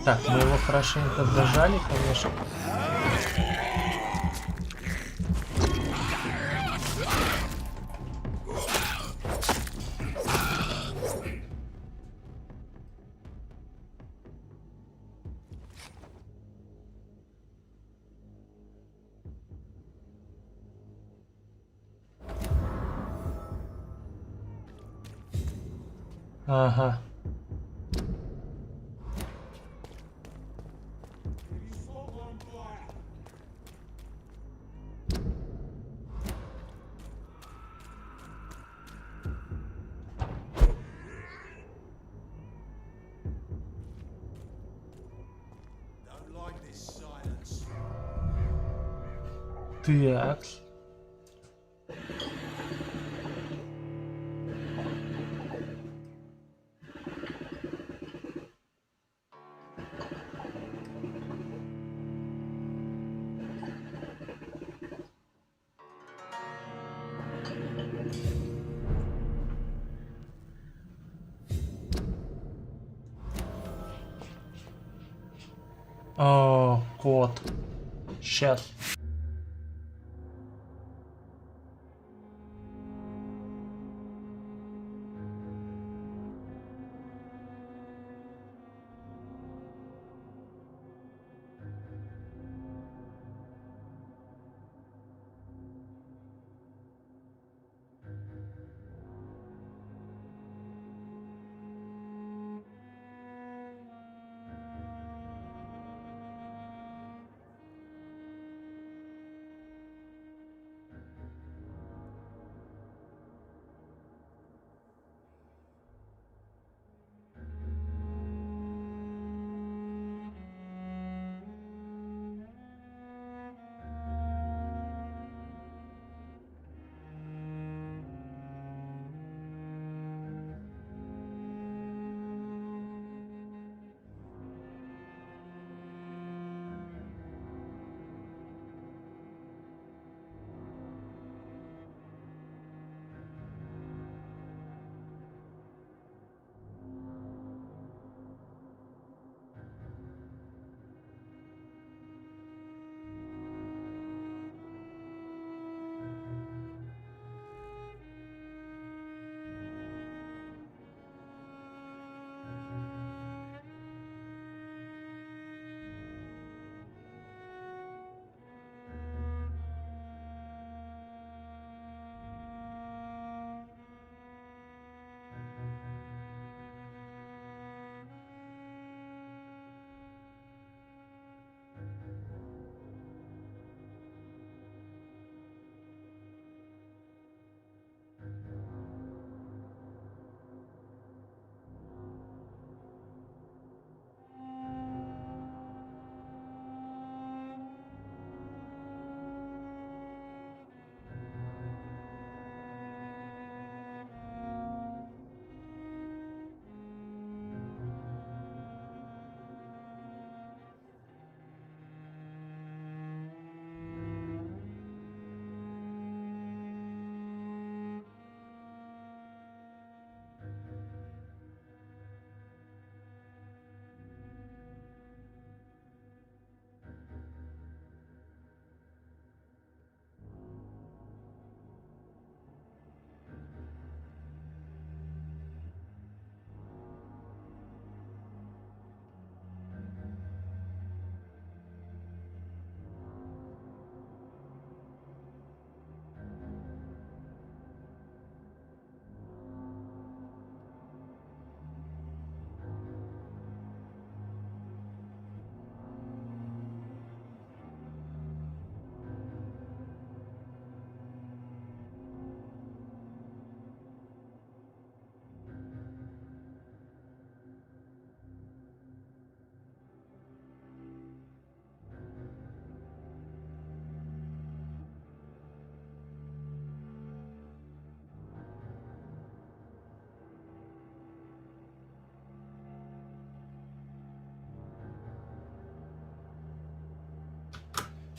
Speaker 1: Так, мы его хорошенько зажали, конечно. Ага. Так. О, кот. Сейчас.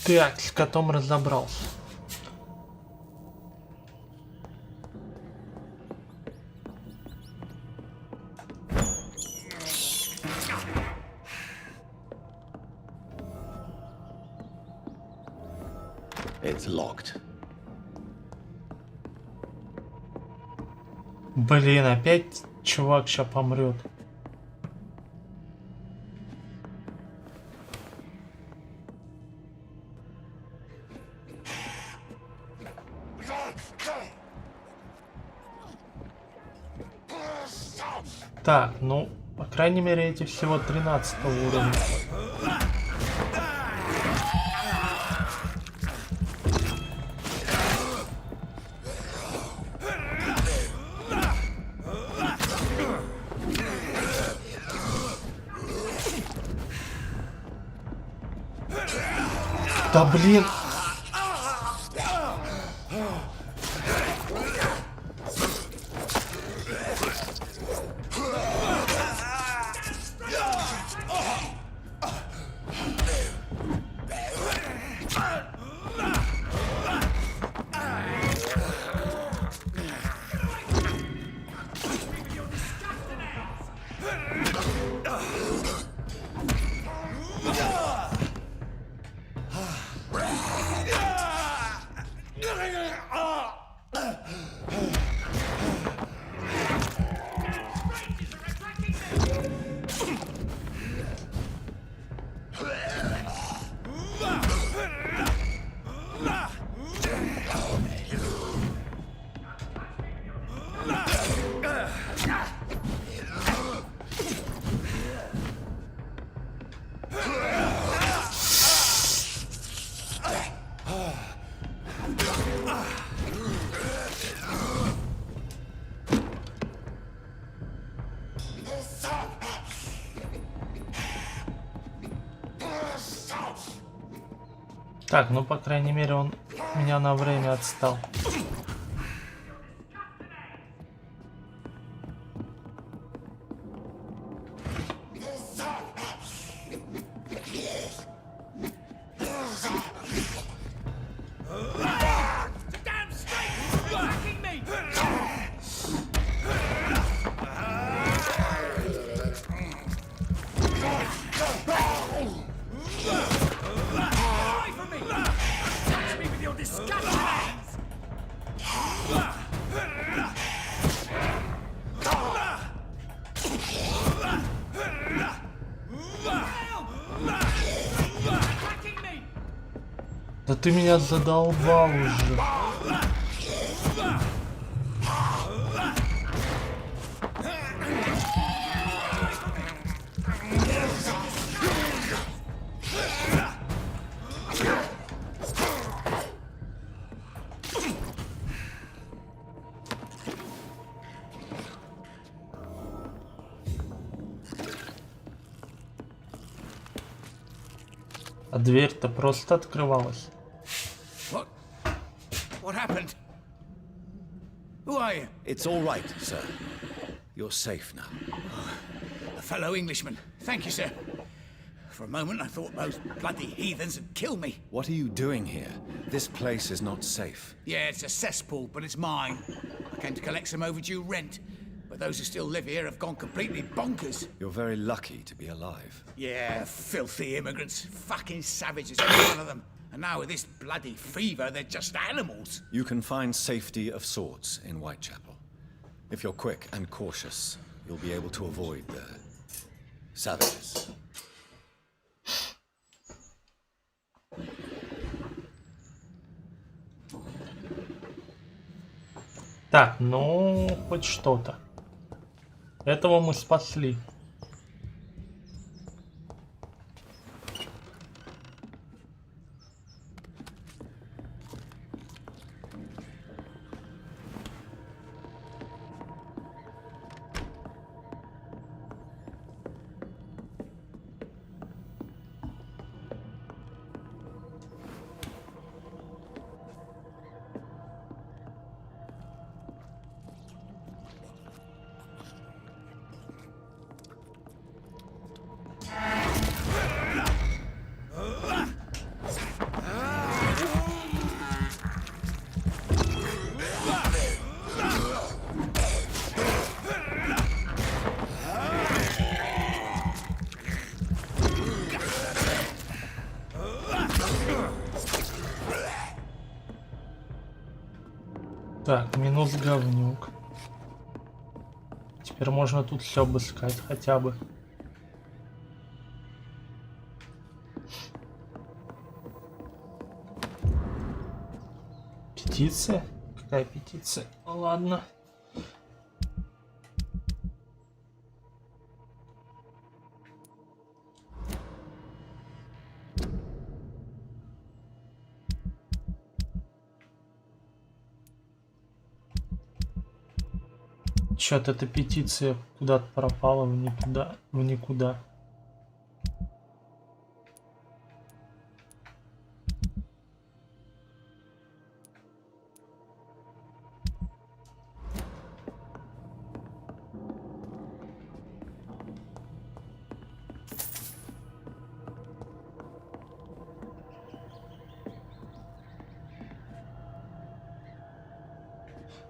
Speaker 1: Так, с котом разобрался.
Speaker 10: It's locked.
Speaker 1: Блин, опять чувак сейчас помрет. Так, ну, по крайней мере, эти всего 13 уровня. Да блин! Так, ну по крайней мере он меня на время отстал. Да ты меня задолбал уже. А дверь-то просто открывалась.
Speaker 10: What happened? Who are you? It's all right, sir. You're safe now. A fellow Englishman. Thank you, sir. For a moment, I thought those bloody heathens had killed me.
Speaker 18: What are you doing here? This place is not safe.
Speaker 10: Yeah, it's a cesspool, but it's mine. I came to collect some overdue rent, but those who still live here have gone completely bonkers.
Speaker 18: You're very lucky to be alive.
Speaker 10: Yeah, filthy immigrants. Fucking savages, every one of them. And now with this bloody fever, they're just animals.
Speaker 18: You can find safety of sorts in Whitechapel. If you're quick and cautious, you'll be able to avoid the savages.
Speaker 1: Так, ну, хоть что-то. Этого мы спасли. Так, минус говнюк. Теперь можно тут все обыскать хотя бы. Петиция? Какая петиция? Ну, ладно. Чё-то эта петиция куда-то пропала в никуда.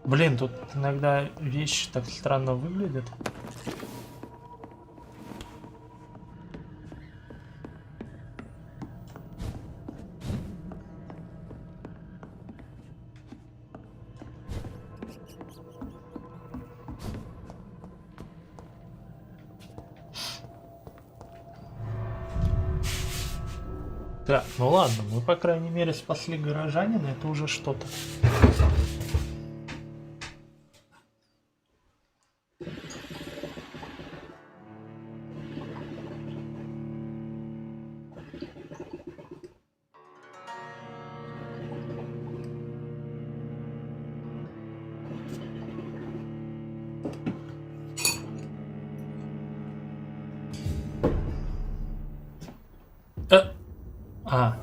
Speaker 1: Блин, тут иногда вещи так странно выглядят. Так, ну ладно, мы по крайней мере спасли горожанина, это уже что-то. А.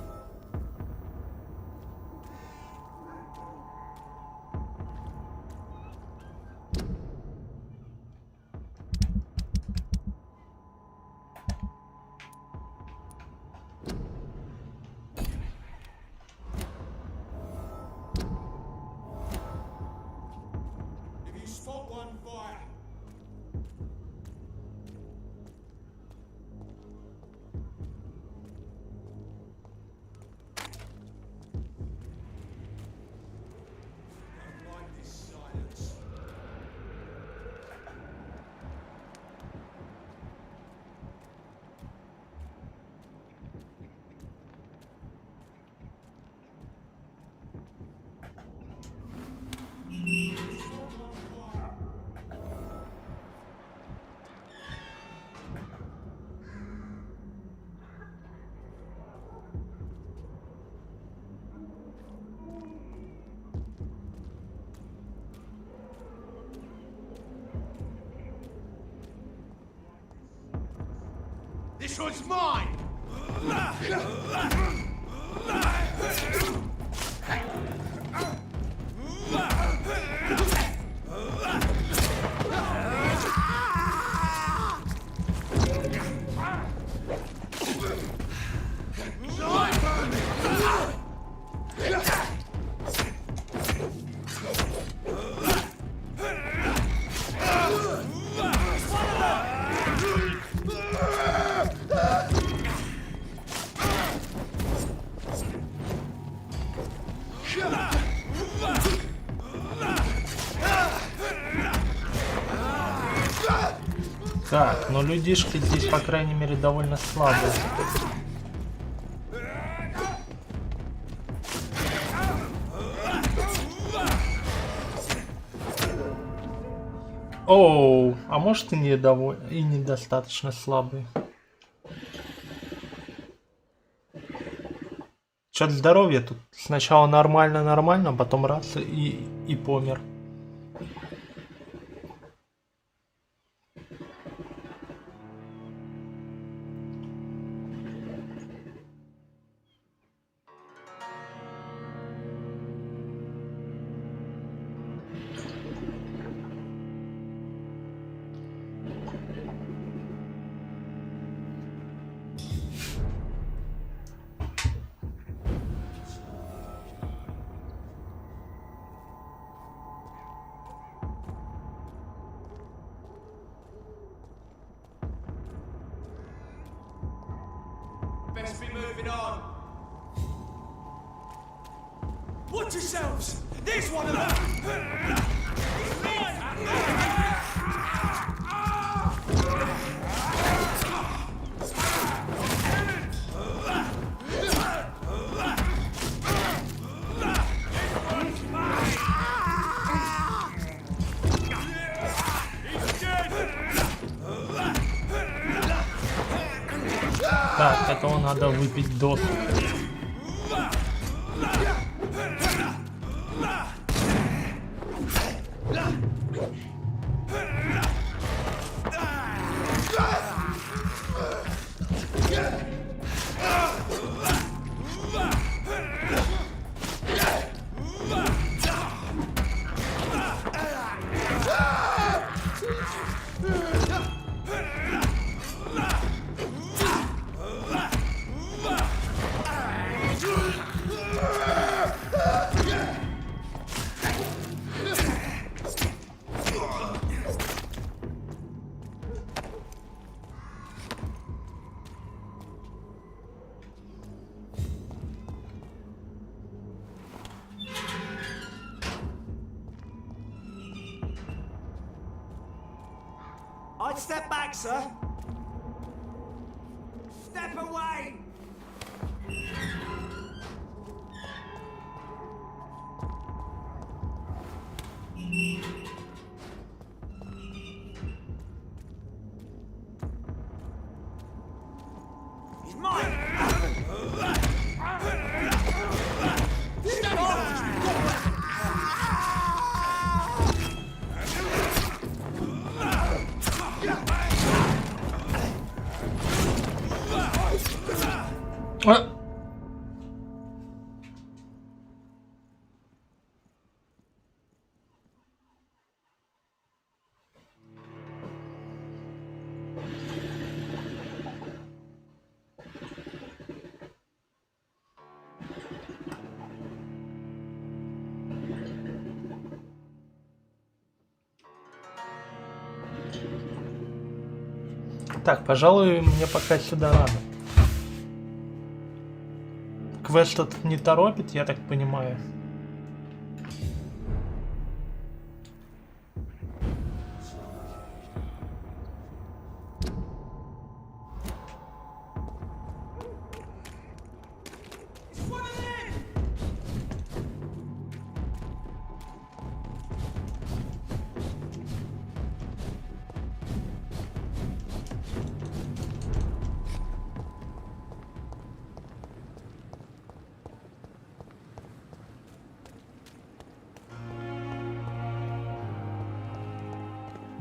Speaker 19: This one's mine!
Speaker 1: Так, но людишки здесь, по крайней мере, довольно слабые. Оу, а может и недостаточно слабые. Чё-то здоровье тут сначала нормально, а потом раз и помер.
Speaker 19: Best be moving on. Watch yourselves! There's one of them!
Speaker 1: Так, этого надо выпить доску.
Speaker 19: I'd step back, sir. Step away! He's mine! Step off!
Speaker 1: Так, пожалуй, мне пока сюда рано. Квест этот не торопит, я так понимаю.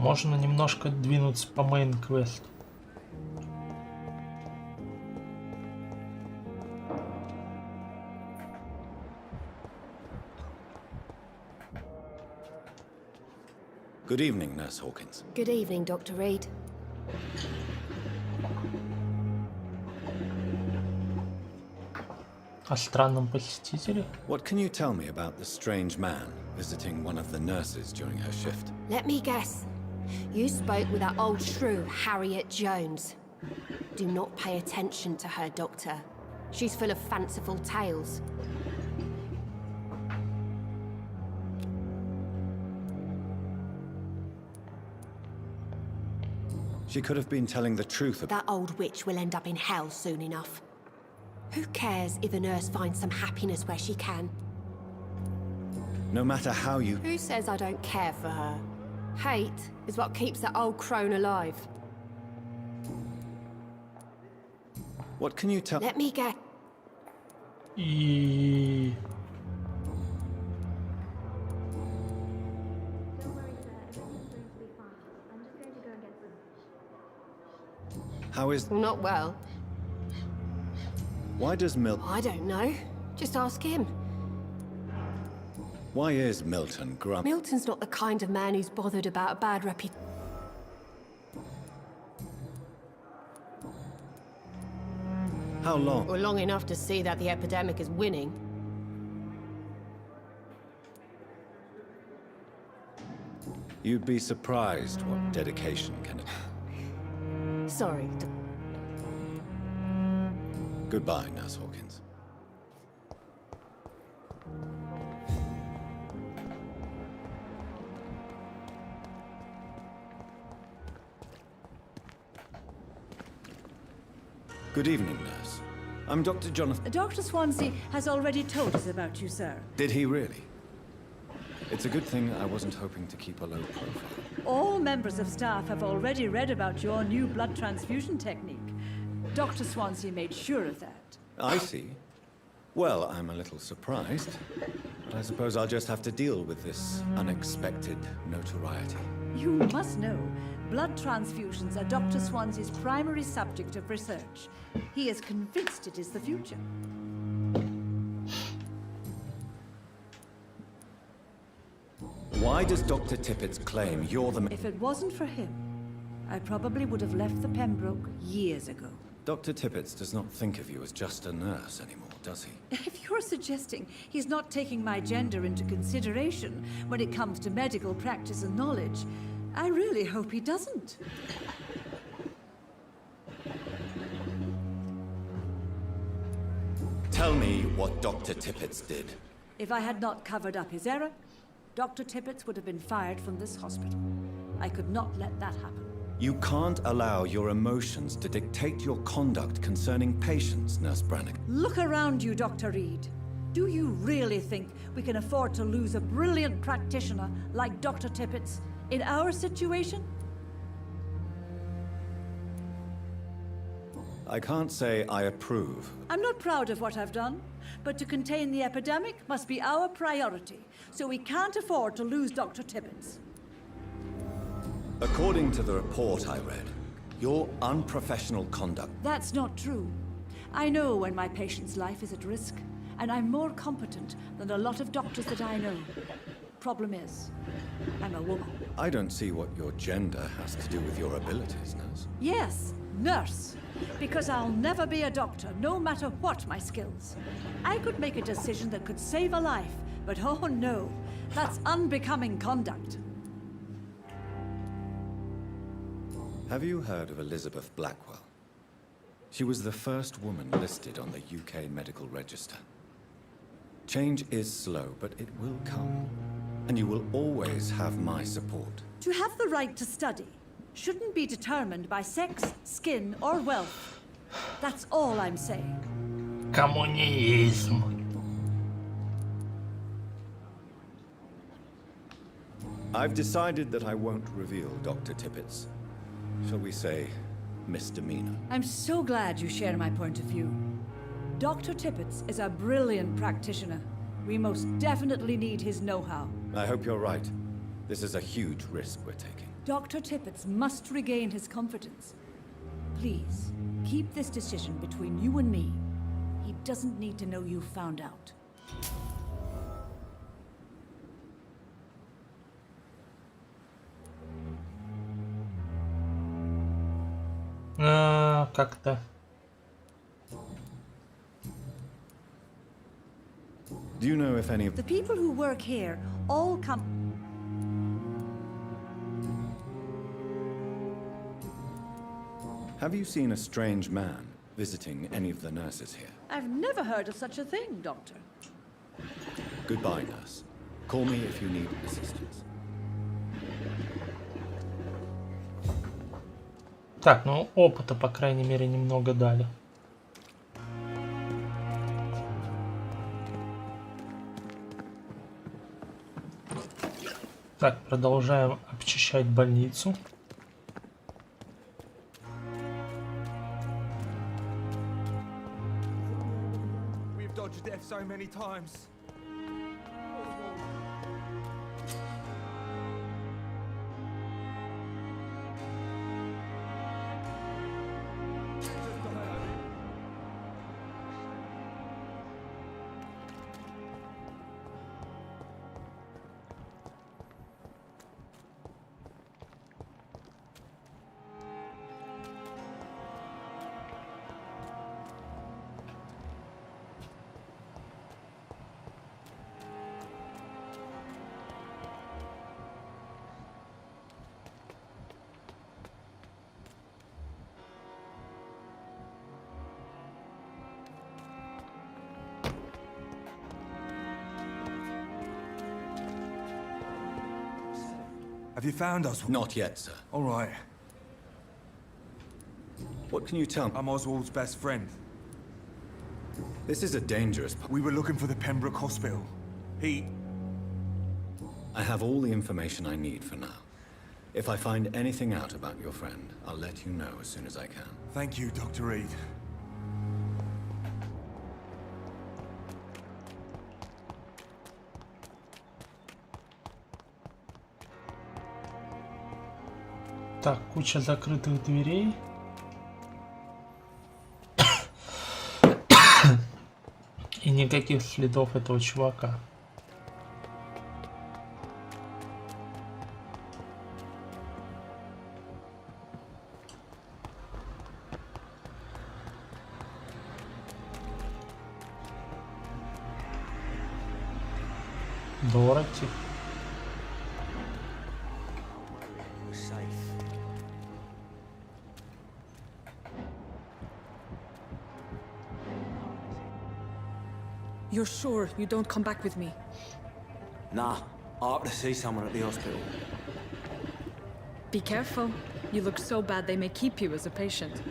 Speaker 1: Можно немножко двинуться по мейн-квесту.
Speaker 18: Good evening, Nurse Hawkins.
Speaker 7: Good evening, Dr. Reed.
Speaker 1: О странном посетителе.
Speaker 18: What can you tell me about the strange man visiting one of the nurses during her shift?
Speaker 7: Let me guess. You spoke with that old shrew, Harriet Jones. Do not pay attention to her, Doctor. She's full of fanciful tales.
Speaker 18: She could have been telling the truth about...
Speaker 7: That old witch will end up in hell soon enough. Who cares if a nurse finds some happiness where she can?
Speaker 18: No matter how you...
Speaker 7: Who says I don't care for her? Hate is what keeps that old crone alive.
Speaker 18: What can you tell...
Speaker 7: Let me get...
Speaker 18: How is...
Speaker 7: Not well.
Speaker 18: Why does
Speaker 7: I don't know. Just ask him.
Speaker 18: Why is Milton grumpy?
Speaker 7: Milton's not the kind of man who's bothered about a bad reputation.
Speaker 18: How long?
Speaker 7: Well, long enough to see that the epidemic is winning.
Speaker 18: You'd be surprised what dedication can...
Speaker 7: Sorry.
Speaker 18: Goodbye, Nurse Hawkins. Good evening, nurse. I'm Dr. Jonathan...
Speaker 20: Dr. Swansea has already told us about you, sir.
Speaker 18: Did he really? It's a good thing I wasn't hoping to keep a low profile.
Speaker 20: All members of staff have already read about your new blood transfusion technique. Dr. Swansea made sure of that.
Speaker 18: I see. Well, I'm a little surprised, but I suppose I'll just have to deal with this unexpected notoriety.
Speaker 20: You must know, blood transfusions are Dr. Swansea's primary subject of research. He is convinced it is the future.
Speaker 18: Why does Dr. Tippett's claim you're the...
Speaker 20: If it wasn't for him, I probably would have left the Pembroke years ago.
Speaker 18: Dr. Tippett does not think of you as just a nurse anymore. does he?
Speaker 20: If you're suggesting he's not taking my gender into consideration when it comes to medical practice and knowledge, I really hope he doesn't.
Speaker 18: Tell me what Dr. Tippett did.
Speaker 20: If I had not covered up his error, Dr. Tippett would have been fired from this hospital. I could not let that happen.
Speaker 18: You can't allow your emotions to dictate your conduct concerning patients, Nurse Brannigan.
Speaker 20: Look around you, Dr. Reed. Do you really think we can afford to lose a brilliant practitioner like Dr. Tippett in our situation?
Speaker 18: I can't say I approve.
Speaker 20: I'm not proud of what I've done, but to contain the epidemic must be our priority, so we can't afford to lose Dr. Tippett.
Speaker 18: According to the report I read, your unprofessional conduct...
Speaker 20: That's not true. I know when my patient's life is at risk, and I'm more competent than a lot of doctors that I know. Problem is, I'm a woman.
Speaker 18: I don't see what your gender has to do with your abilities, nurse.
Speaker 20: Yes, nurse. Because I'll never be a doctor, no matter what my skills. I could make a decision that could save a life, but oh no, that's unbecoming conduct.
Speaker 18: Have you heard of Elizabeth Blackwell? She was the first woman listed on the UK Medical Register. Change is slow, but it will come. And you will always have my support.
Speaker 20: To have the right to study shouldn't be determined by sex, skin, or wealth. That's all I'm saying.
Speaker 1: Коммунизм.
Speaker 18: I've decided that I won't reveal Dr. Tippett's, shall we say, misdemeanor.
Speaker 20: I'm so glad you share my point of view. Dr. Tippett is a brilliant practitioner. We most definitely need his know-how.
Speaker 18: I hope you're right. This is a huge risk we're taking.
Speaker 20: Dr. Tippett must regain his confidence. Please, keep this decision between you and me. He doesn't need to know you found out.
Speaker 1: Как-то.
Speaker 18: Do you know if any of
Speaker 20: the people who work here all come...
Speaker 18: Have you seen a strange man visiting any of the nurses here?
Speaker 20: I've never heard of such a thing, Doctor.
Speaker 18: Goodbye, nurse. Call me if you need assistance.
Speaker 1: Так, ну опыта, по крайней мере, немного дали. Так, продолжаем обчищать больницу.
Speaker 9: We've dodged death so many times. Have you found us?
Speaker 18: Not yet, sir.
Speaker 9: All right.
Speaker 18: What can you tell me?
Speaker 9: I'm Oswald's best friend.
Speaker 18: This is a dangerous...
Speaker 9: We were looking for the Pembroke Hospital.
Speaker 18: I have all the information I need for now. If I find anything out about your friend, I'll let you know as soon as I can.
Speaker 9: Thank you, Dr. Reed.
Speaker 1: Так, куча закрытых дверей. И никаких следов этого чувака. Дороти.
Speaker 21: You're sure you don't come back with me?
Speaker 22: Nah, I ought to see someone at the hospital.
Speaker 21: Be careful. You look so bad they may keep you as a patient.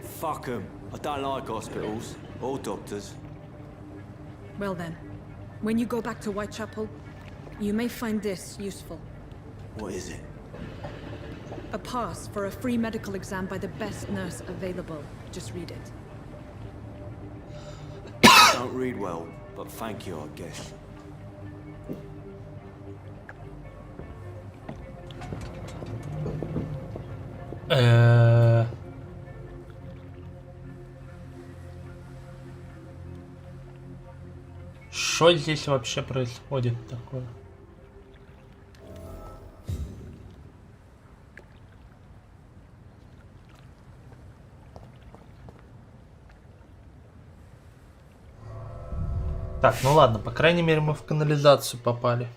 Speaker 22: Fuck 'em. I don't like hospitals or doctors.
Speaker 21: Well then, when you go back to Whitechapel, you may find this useful.
Speaker 22: What is it?
Speaker 21: A pass for a free medical exam by the best nurse available. Just read it.
Speaker 22: Don't read well, but thank you, I guess.
Speaker 1: Что здесь вообще происходит такое? Так, ну ладно, по крайней мере мы в канализацию попали.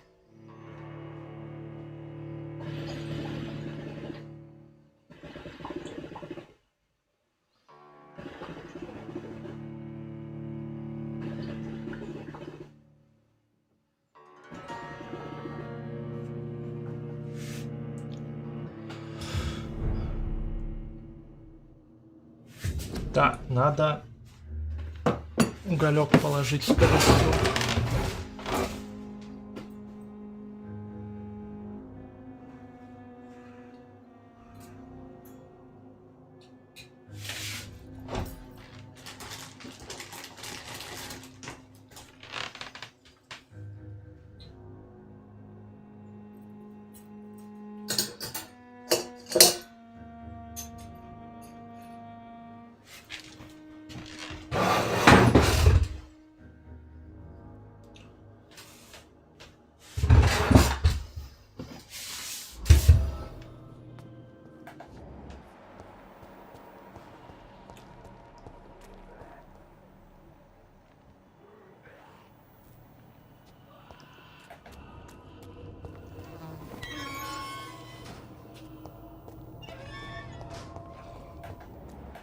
Speaker 1: Да, надо уголек положить в корзину.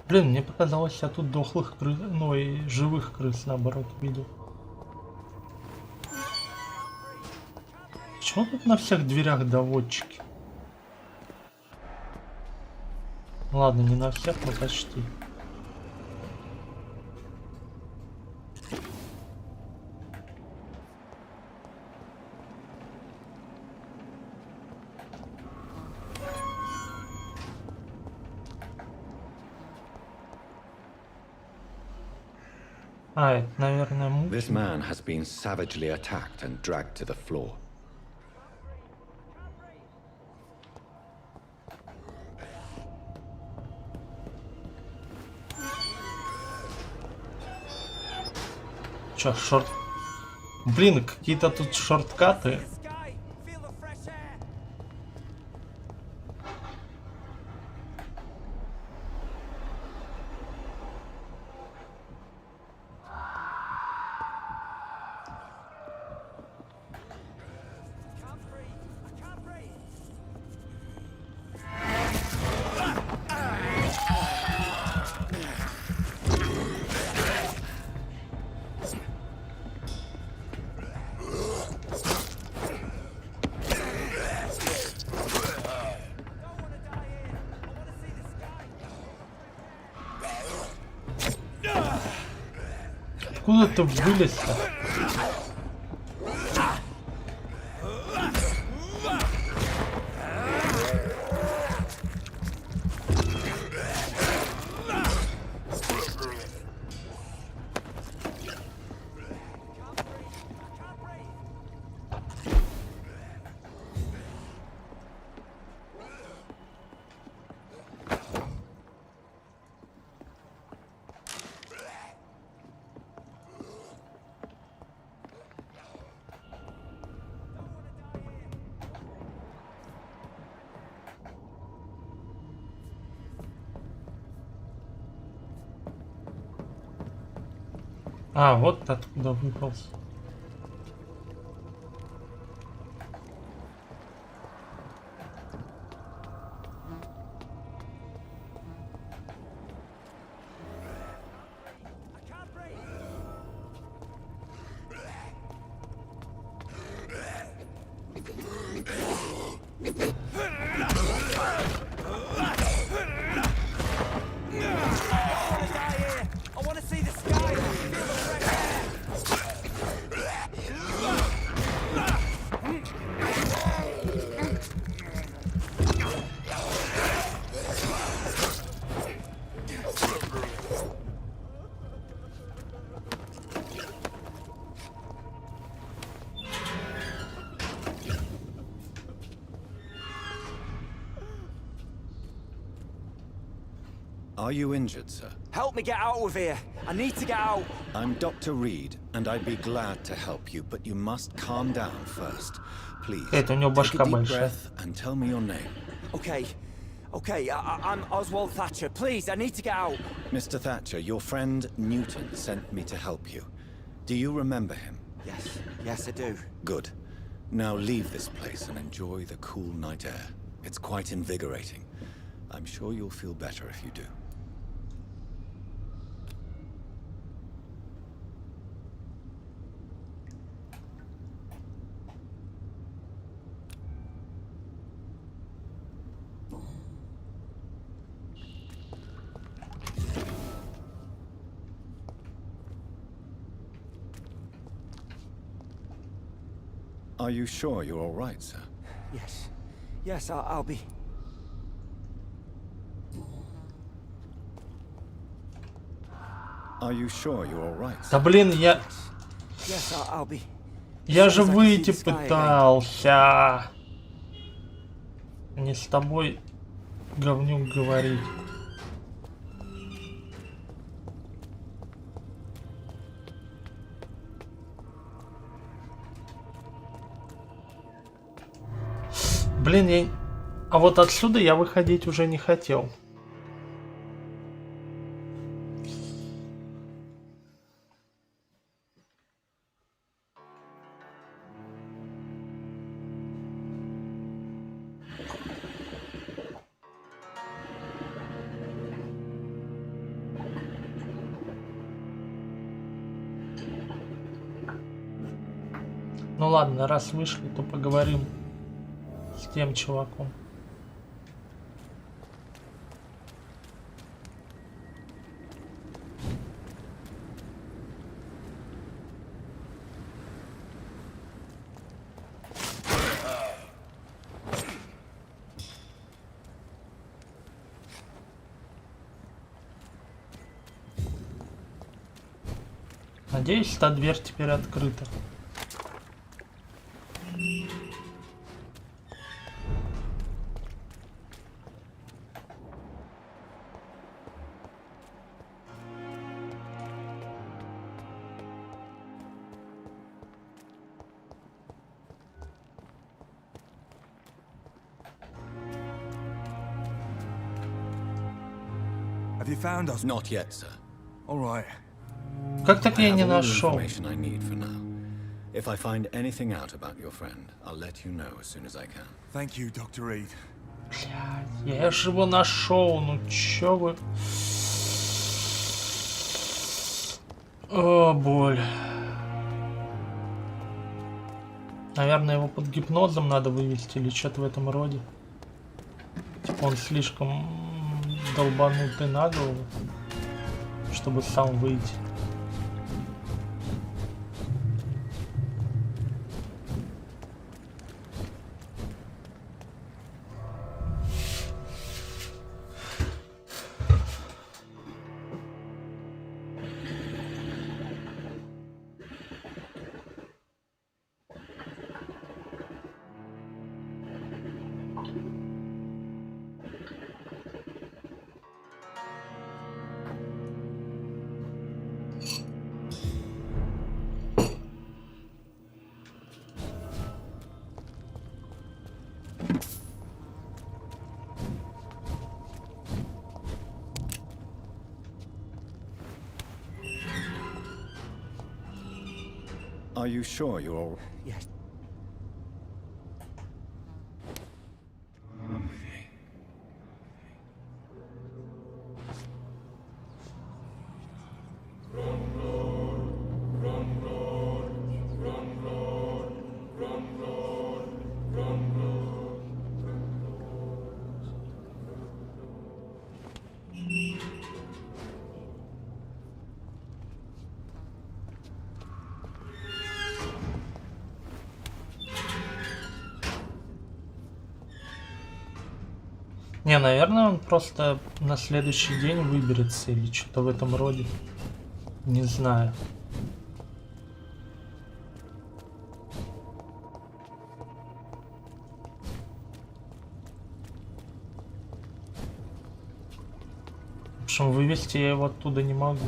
Speaker 1: Блин, мне показалось, я тут дохлых крыс, ну и живых крыс наоборот видел. Почему тут на всех дверях доводчики? Ладно, не на всех, но почти. А, это, наверное, муж.
Speaker 18: This man has been savagely attacked and dragged to the floor.
Speaker 1: Чё, шорт? Блин, какие-то тут шорткаты. Откуда ты вылез-то? А, вот откуда выполз.
Speaker 19: I want to see the sky. Feel the fresh air.
Speaker 18: Are you injured, sir?
Speaker 19: Help me get out of here. I need to get out.
Speaker 18: I'm Dr. Reed, and I'd be glad to help you, but you must calm down first. Please,
Speaker 1: Это у него
Speaker 18: take
Speaker 1: башка
Speaker 18: a deep
Speaker 1: большая.
Speaker 18: breath and tell me your name.
Speaker 19: Okay. Okay, I'm Oswald Thatcher. Please, I need to get out.
Speaker 18: Mr. Thatcher, your friend Newton sent me to help you. Do you remember him?
Speaker 19: Yes, I do.
Speaker 18: Good. Now leave this place and enjoy the cool night air. It's quite invigorating. I'm sure you'll feel better if you do. Are you sure you're all right, sir?
Speaker 19: Yes. Yes, I'll be.
Speaker 18: Are you sure you're all right, sir?
Speaker 1: Да блин, я...
Speaker 19: Yes, I'll be.
Speaker 1: Я же выйти пытался. Не с тобой, говнюк, говорить. Блин, я... А вот отсюда я выходить уже не хотел. Ну ладно, раз вышли, то поговорим с тем чуваком. Надеюсь, та дверь теперь открыта.
Speaker 9: Have you found us?
Speaker 18: Not yet, sir.
Speaker 9: All right.
Speaker 1: Как так я не нашел?
Speaker 18: Information I need for now. If I find anything out about your friend, I'll let you know as soon as I can.
Speaker 9: Thank you, Dr. Reed.
Speaker 1: Я же его нашел, ну чё вы? О, боль. Наверное, его под гипнозом надо вывести или что-то в этом роде. Типа он слишком долбанутый на голову, чтобы сам выйти.
Speaker 18: Are you sure you're all...
Speaker 19: Yes.
Speaker 1: Не, наверное, он просто на следующий день выберется или что-то в этом роде. Не знаю. В общем, вывести я его оттуда не могу.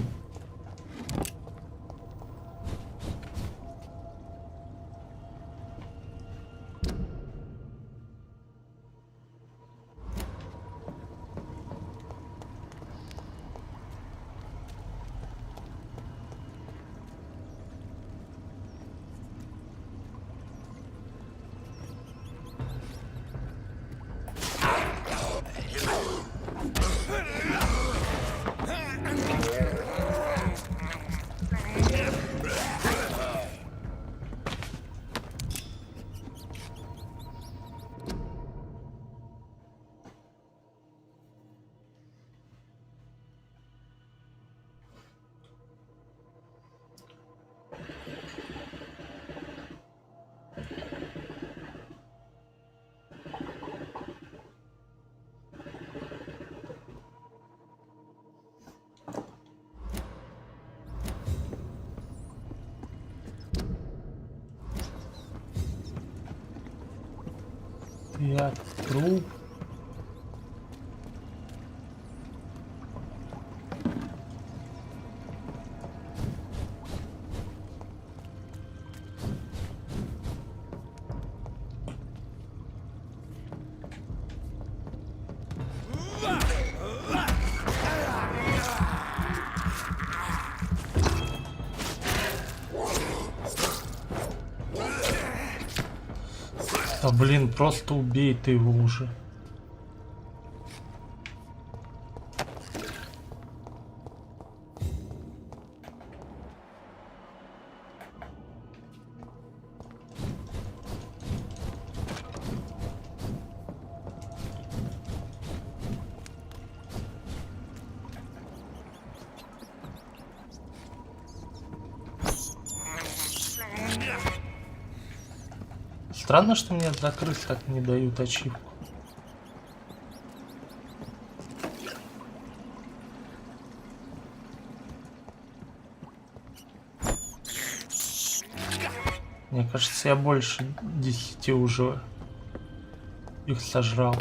Speaker 1: Я труп. А блин, просто убей ты его уже. Странно, что мне за крыс так не дают ачивку. Мне кажется, я больше 10 уже их сожрал.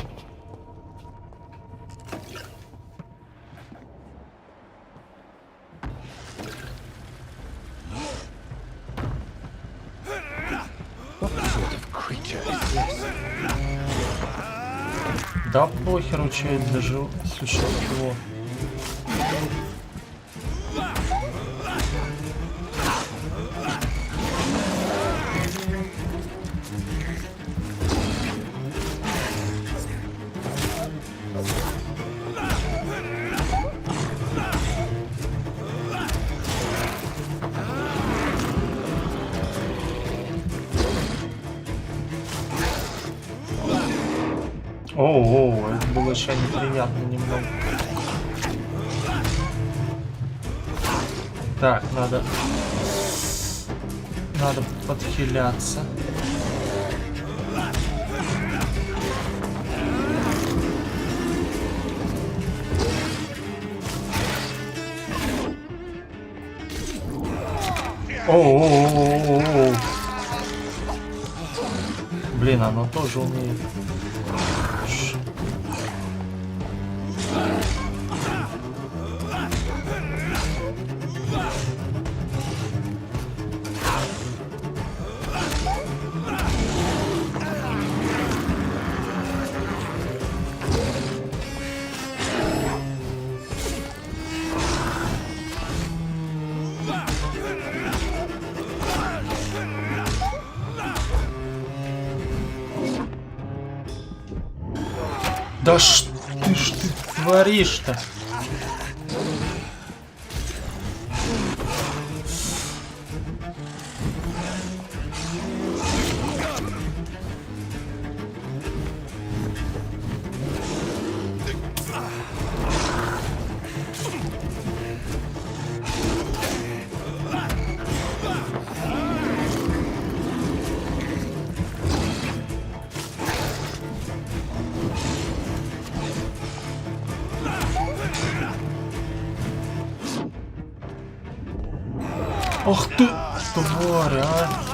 Speaker 1: Да похеру, что это даже существо. О, это было еще неприятно немного. Так, надо подхиляться. О. Блин, оно тоже умеет. Да что ж ты творишь-то? Ах ты, тварь, а!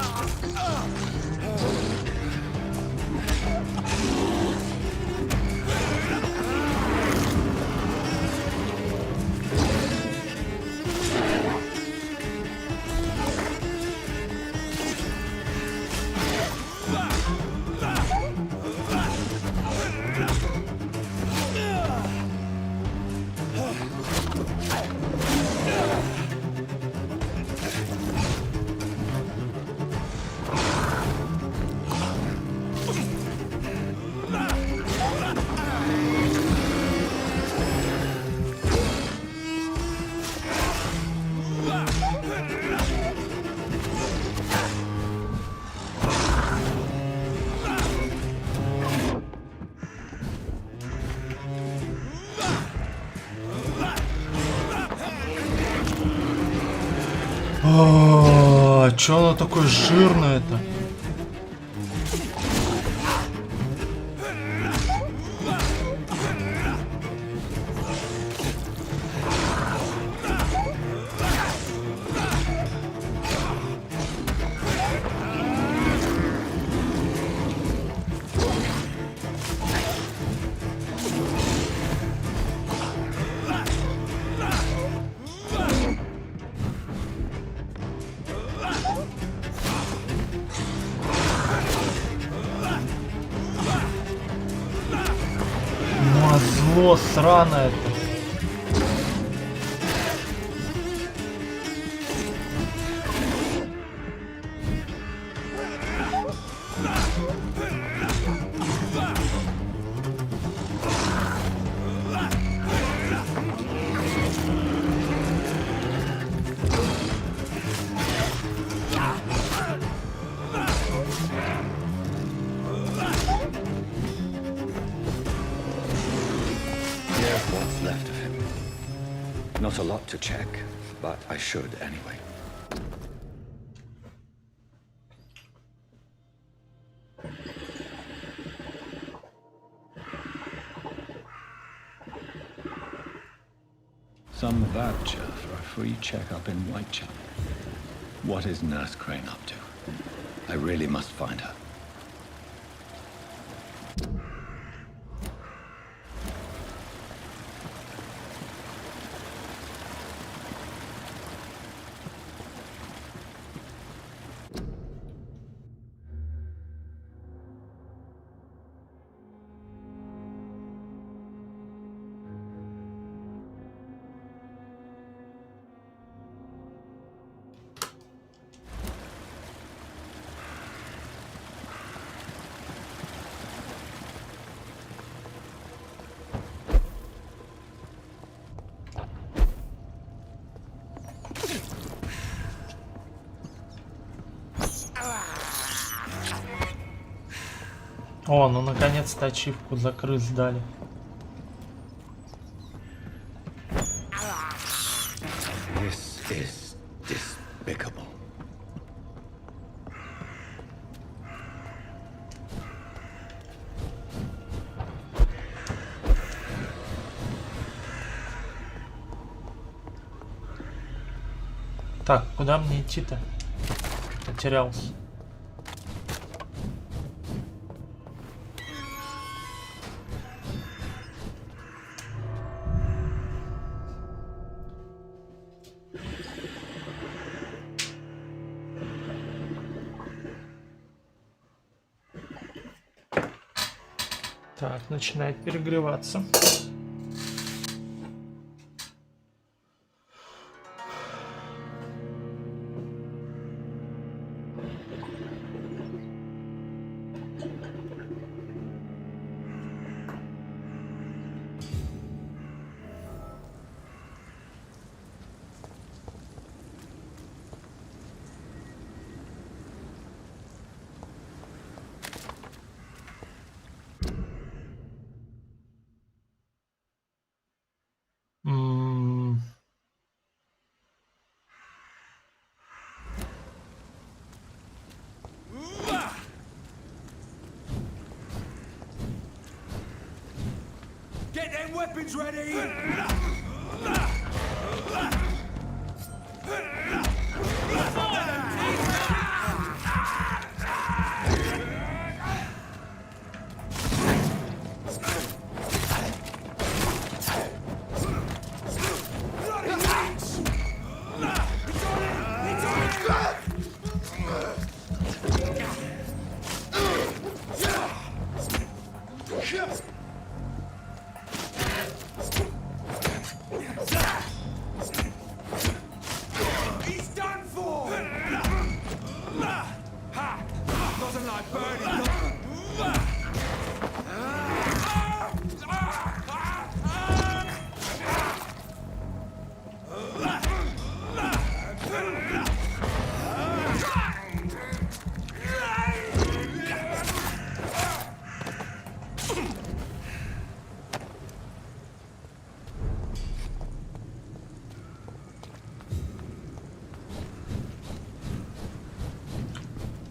Speaker 1: Чё оно такое жирное-то? Зло сраное-то.
Speaker 18: What's left of him? Not a lot to check, but I should anyway. Some voucher for a free checkup in Whitechapel. What is Nurse Crane up to? I really must find her.
Speaker 1: О, ну наконец-то ачивку за крыс дали.
Speaker 18: This is despicable.
Speaker 1: Так, куда мне идти-то? Потерялся. Так, начинает перегреваться.
Speaker 9: Get them weapons ready! doesn't like burning.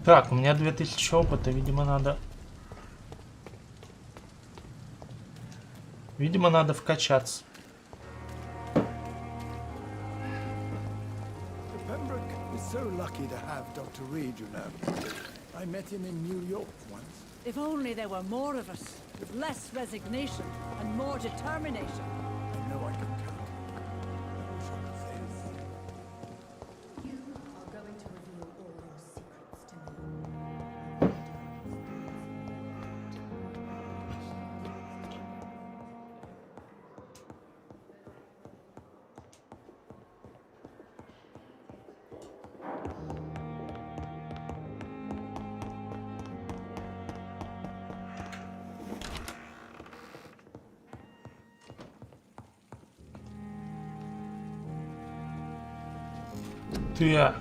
Speaker 1: Так, у меня 2000 опыта, видимо, надо... Видимо, надо вкачаться.
Speaker 16: Pembroke is so lucky to have Dr. Reed, you know. I met him in New York once.
Speaker 20: If only there were more of us, with less resignation and more determination.
Speaker 16: I know I can count. I wish I could say the same.
Speaker 6: You are going to reveal all your secrets to me.
Speaker 1: Так.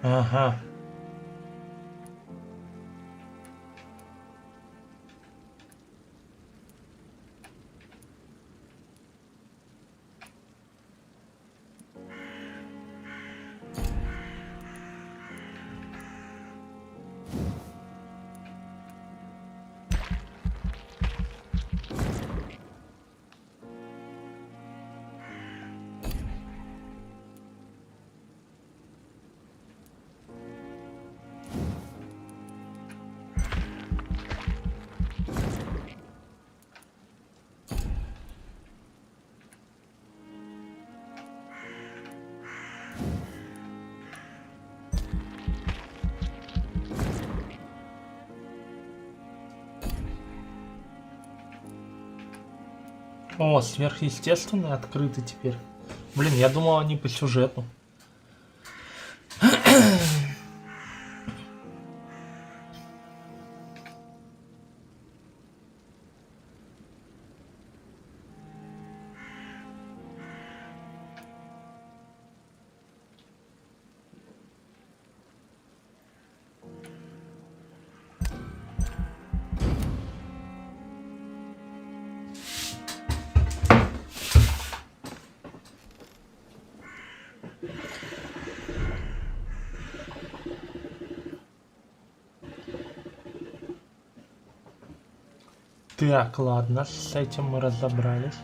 Speaker 1: Ага. О, сверхъестественные открыты теперь. Блин, я думал, они по сюжету. Так, ладно, с этим мы разобрались.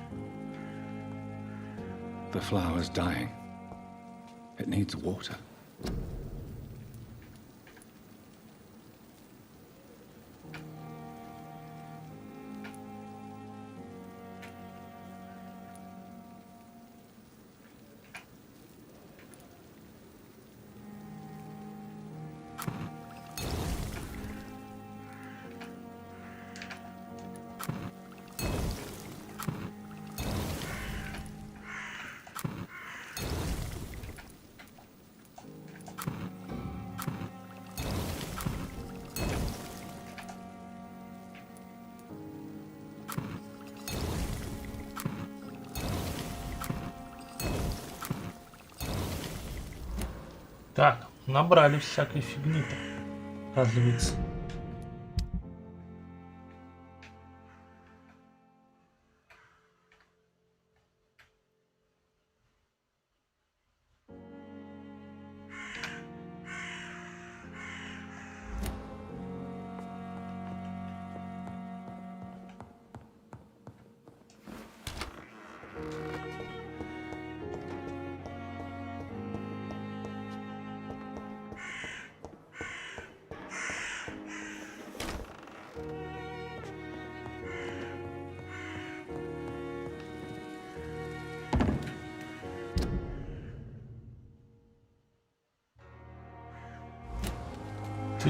Speaker 18: The flower's dying. It needs water.
Speaker 1: Так, набрали всякой фигни-то, оказывается.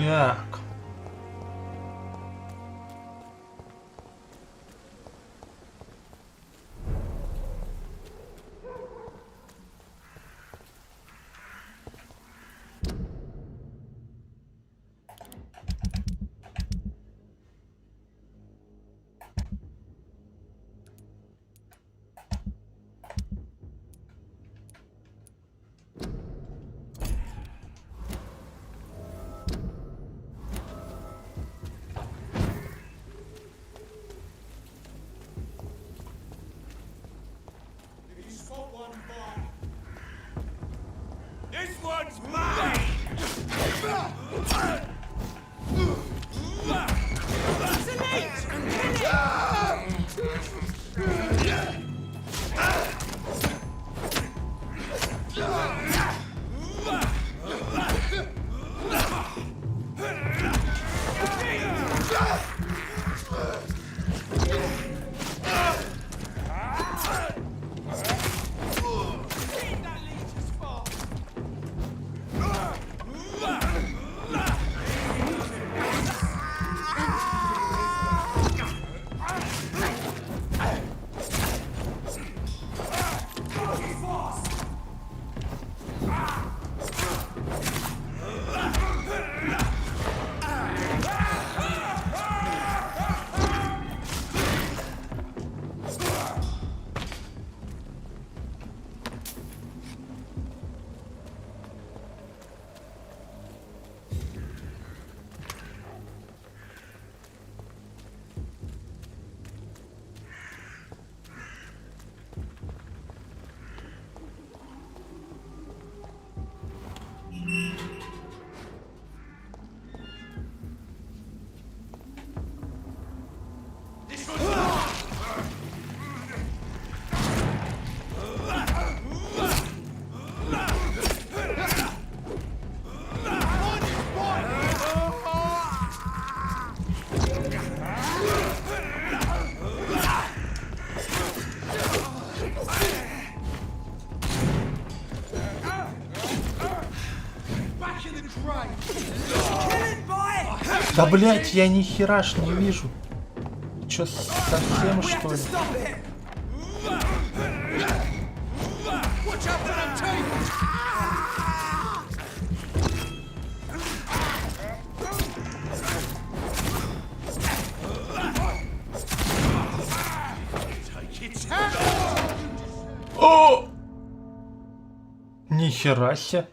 Speaker 1: Так.
Speaker 9: This one's mine!
Speaker 1: Да блять, я ни хера ж не вижу. Чё, совсем что ли? О! Ни хера себе.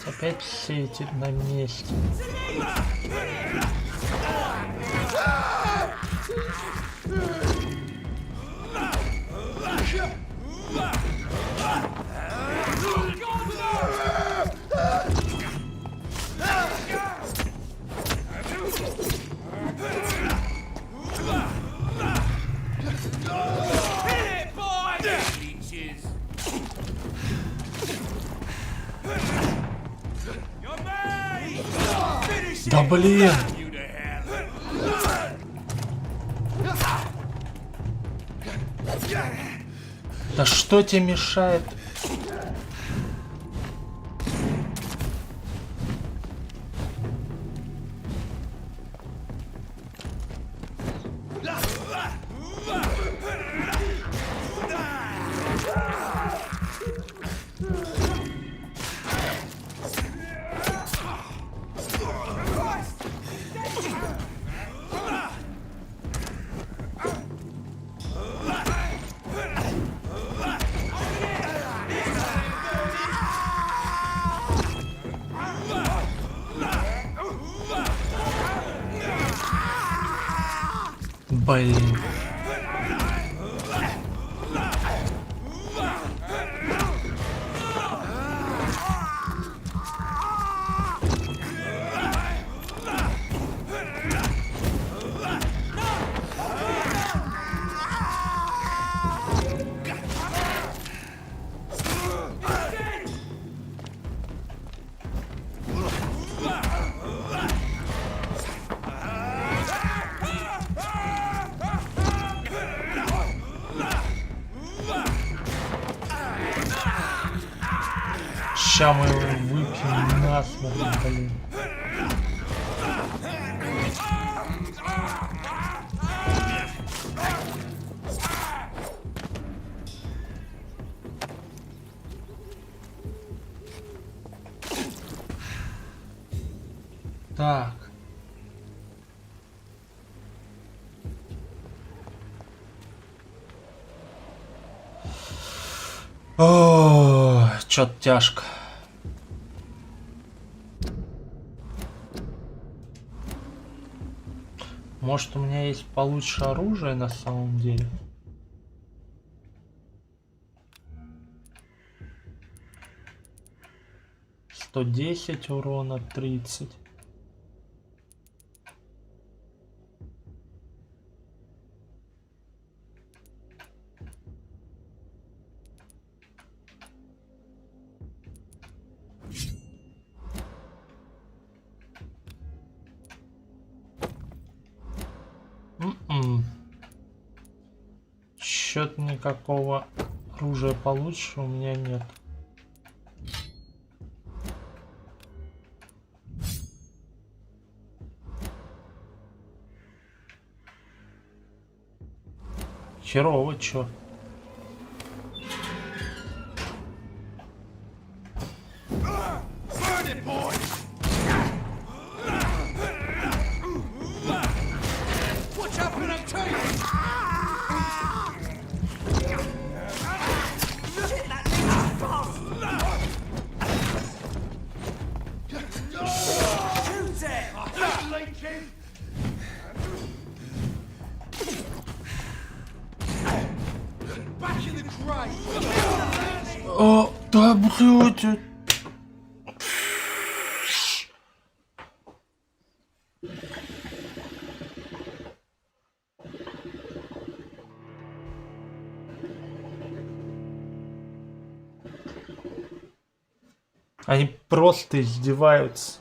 Speaker 1: Опять все эти на месте. Да блин! Да что тебе мешает? Блин. Ща мы его выпьем насмерть, блин. Так. О, чё-то тяжко. Может, у меня есть получше оружие на самом деле? $110 урона, 30. Чё-то никакого оружия получше у меня нет. Херово, чё? О, да, блядь. Они просто издеваются.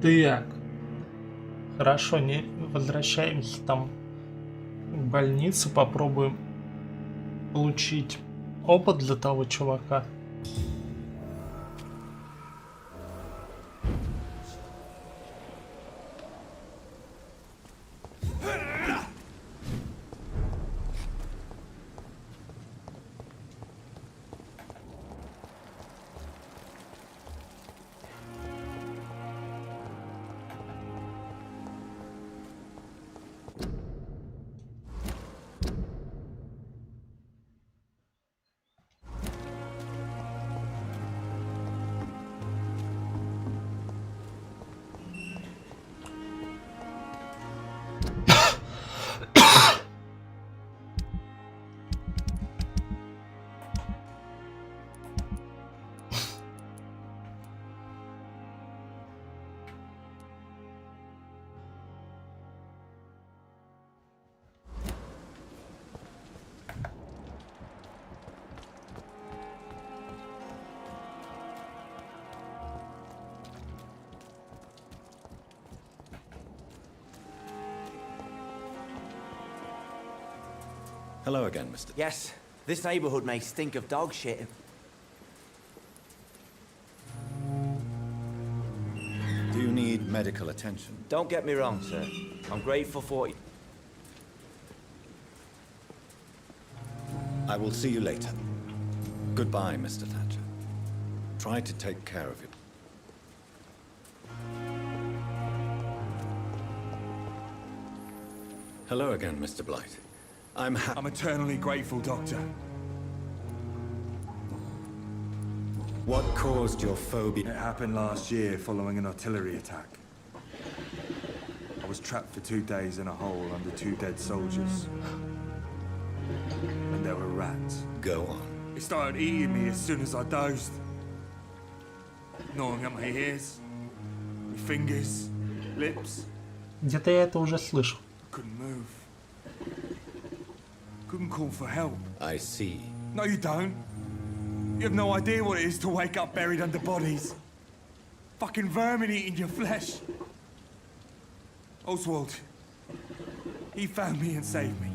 Speaker 1: Так. Хорошо, не возвращаемся там в больницу, попробуем получить опыт для того чувака.
Speaker 18: Hello again, Mr.
Speaker 19: Yes, this neighborhood may stink of dog shit.
Speaker 18: Do you need medical attention?
Speaker 19: Don't get me wrong, sir. I'm grateful for it.
Speaker 18: I will see you later. Goodbye, Mr. Thatcher. Try to take care of it. Hello again, Mr. Blight. I'm
Speaker 9: eternally grateful, Doctor.
Speaker 18: What caused your phobia?
Speaker 9: It happened last year following an artillery attack. I was trapped for 2 days in a hole under 2 dead soldiers. And there were rats.
Speaker 18: Go on.
Speaker 9: It started eating me as soon as I dozed. Gnawing at my ears, my fingers, lips.
Speaker 1: Где-то я это уже слышал.
Speaker 9: Couldn't move. Couldn't call for help.
Speaker 18: I see.
Speaker 9: No, you don't. You have no idea what it is to wake up buried under bodies. Fucking vermin eating your flesh. Oswald. He found me and saved me.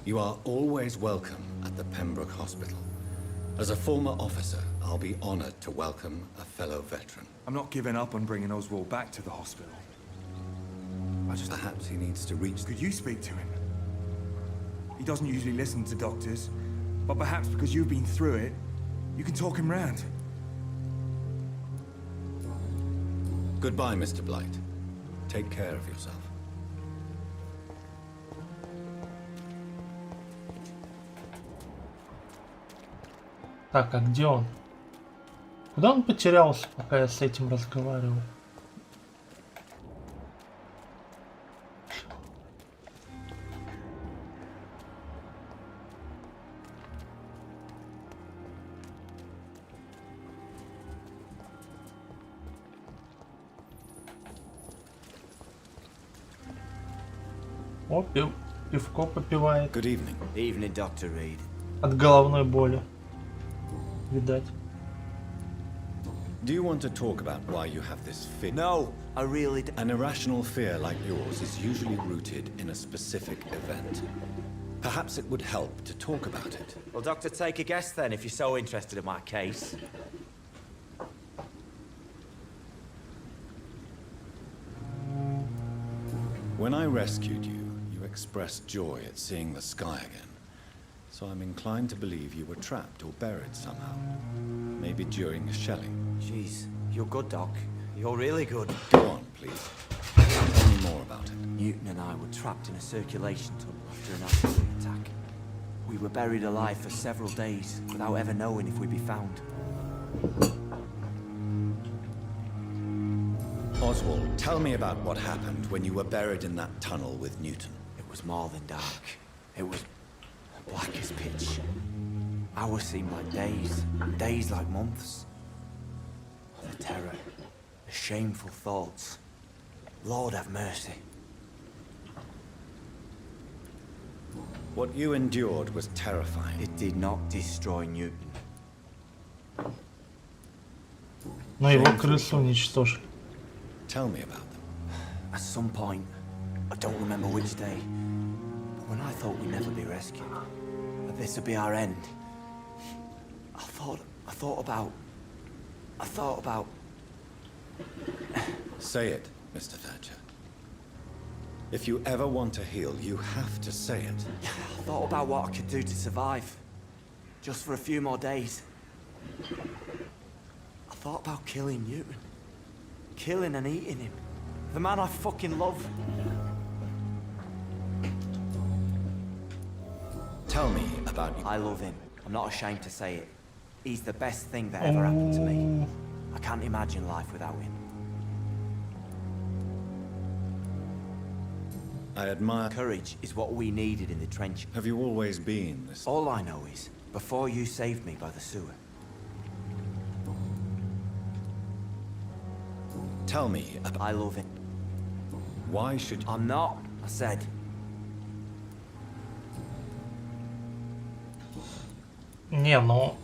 Speaker 18: You are always welcome at the Pembroke Hospital. As a former officer, I'll be honored to welcome a fellow veteran.
Speaker 9: I'm not giving up on bringing Oswald back to the hospital.
Speaker 18: Perhaps he needs to reach...
Speaker 9: Could you speak to him? He doesn't usually listen to doctors, but perhaps because you've been through it, you can talk him round.
Speaker 18: Goodbye, Mr. Blight. Take care of yourself.
Speaker 1: Так, а где он? Куда он потерялся, пока я с этим разговаривал? О, пивко попивает.
Speaker 18: Good evening.
Speaker 19: Evening, Dr. Reed.
Speaker 1: От головной боли. Видать.
Speaker 18: Do you want to talk about why you have this fear?
Speaker 19: No, I really do.
Speaker 18: An irrational fear like yours is usually rooted in a specific event. Perhaps it would help to talk about it.
Speaker 19: Well, Doctor, take a guess then, if you're so interested in my case.
Speaker 18: When I rescued you, you expressed joy at seeing the sky again. So I'm inclined to believe you were trapped or buried somehow. Maybe during a shelling.
Speaker 19: Jeez, you're good, Doc. You're really good.
Speaker 18: Go on, please. Tell me more about it.
Speaker 19: Newton and I were trapped in a circulation tunnel after an artillery attack. We were buried alive for several days without ever knowing if we'd be found.
Speaker 18: Oswald, tell me about what happened when you were buried in that tunnel with Newton.
Speaker 19: It was more than dark. It was black as pitch. Hours seemed like days, days like months. The terror, the shameful thoughts. Lord have mercy.
Speaker 18: What you endured was terrifying.
Speaker 19: It did not destroy Newton.
Speaker 1: Но его крысу уничтожили.
Speaker 18: Tell me about them.
Speaker 19: At some point, I don't remember which day, but when I thought we'd never be rescued, that this would be our end, I thought about...
Speaker 18: Say it, Mr. Thatcher. If you ever want to heal, you have to say it.
Speaker 19: I thought about what I could do to survive, just for a few more days. I thought about killing Newton. Killing and eating him. The man I fucking love.
Speaker 18: Tell me about you.
Speaker 19: I love him. I'm not ashamed to say it. He's the best thing that ever happened to me. I can't imagine life without him.
Speaker 18: I admire...
Speaker 19: Courage is what we needed in the trench.
Speaker 18: Have you always been this...
Speaker 19: All I know is, before you saved me by the sewer.
Speaker 18: Tell me about...
Speaker 19: I love him.
Speaker 18: Why should...
Speaker 19: I'm not, I said.
Speaker 1: Не, ну...